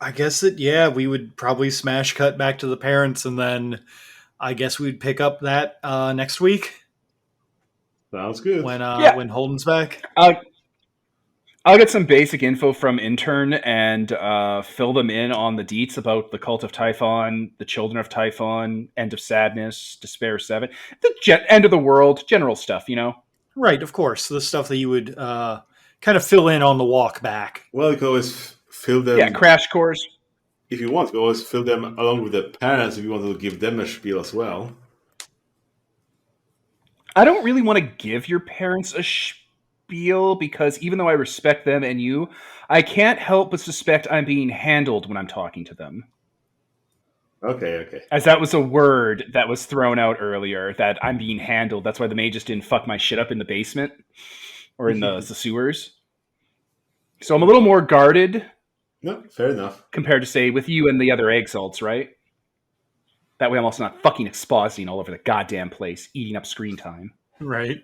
I guess we would probably smash cut back to the parents, and then I guess we'd pick up that next week Sounds good. when Holden's back. I'll get some basic info from Intern and fill them in on the deets about the Cult of Typhon, the Children of Typhon, End of Sadness, Despair 7, the End of the World, general stuff, you know? Right, of course. The stuff that you would kind of fill in on the walk back. Well, you can always fill them. Yeah, crash course. If you want, you can always fill them along with the parents if you want to give them a spiel as well. I don't really want to give your parents a spiel because even though I respect them and you, I can't help but suspect I'm being handled when I'm talking to them. Okay. As that was a word that was thrown out earlier, that I'm being handled. That's why the mages didn't fuck my shit up in the basement or in the sewers. So I'm a little more guarded. No, fair enough. Compared to, say, with you and the other Exalts, right? That way I'm also not fucking expositing all over the goddamn place, eating up screen time. Right.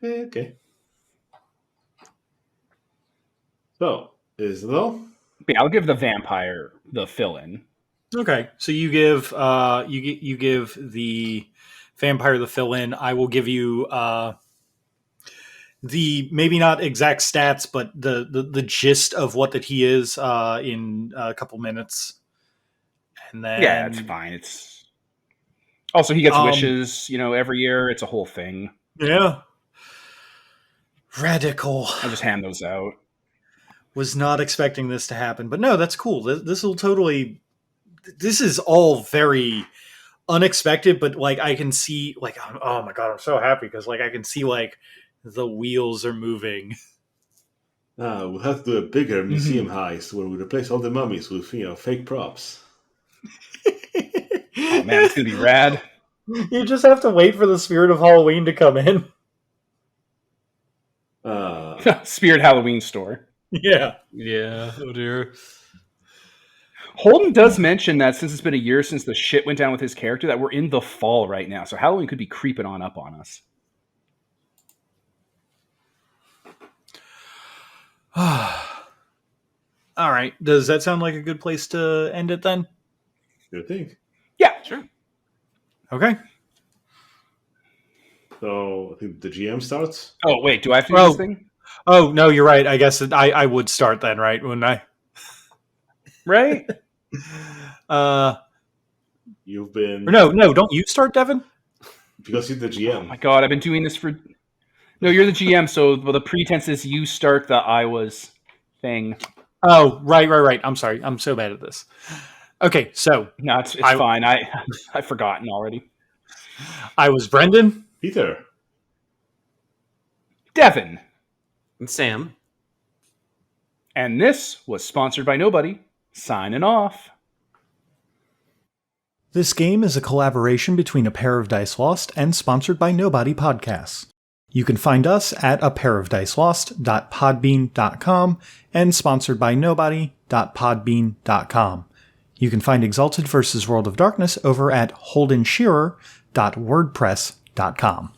Okay. So, is it all? Yeah, I'll give the vampire the fill-in. Okay, so you give you give the vampire the fill-in. I will give you the maybe not exact stats, but the gist of what that he is in a couple minutes, and then it's fine. It's also he gets wishes, every year. It's a whole thing. Yeah, radical. I'll just hand those out. Was not expecting this to happen, but no, that's cool. This will totally. This is all very unexpected, but like I can see, like, oh my god, I'm so happy because like I can see like the wheels are moving. We'll have to do a bigger museum heist where we replace all the mummies with fake props. Oh man, it's gonna be rad. You just have to wait for the spirit of Halloween to come in. Spirit Halloween store. Yeah. Oh dear. Holden does mention that since it's been a year since the shit went down with his character, that we're in the fall right now, so Halloween could be creeping on up on us. All right. Does that sound like a good place to end it then? You think? Yeah, Sure. Okay. So, I think the GM starts? Oh, wait, do I have to do this thing? Oh, no, you're right. I guess I would start then, right? Wouldn't I? Right? You've been... No, don't you start, Devin? Because you're the GM. Oh my god, I've been doing this for... No, you're the GM, so the pretense is you start the I was thing. Oh, right. I'm sorry. I'm so bad at this. Okay, so... No, it's fine. I've forgotten already. I was Brendan. Peter. Devin. And Sam. And this was sponsored by nobody. Signing off. This game is a collaboration between A Pair of Dice Lost and Sponsored by Nobody podcasts. You can find us at apairofdicelost.podbean.com and sponsoredbynobody.podbean.com. You can find Exalted vs. World of Darkness over at holdenshearer.wordpress.com.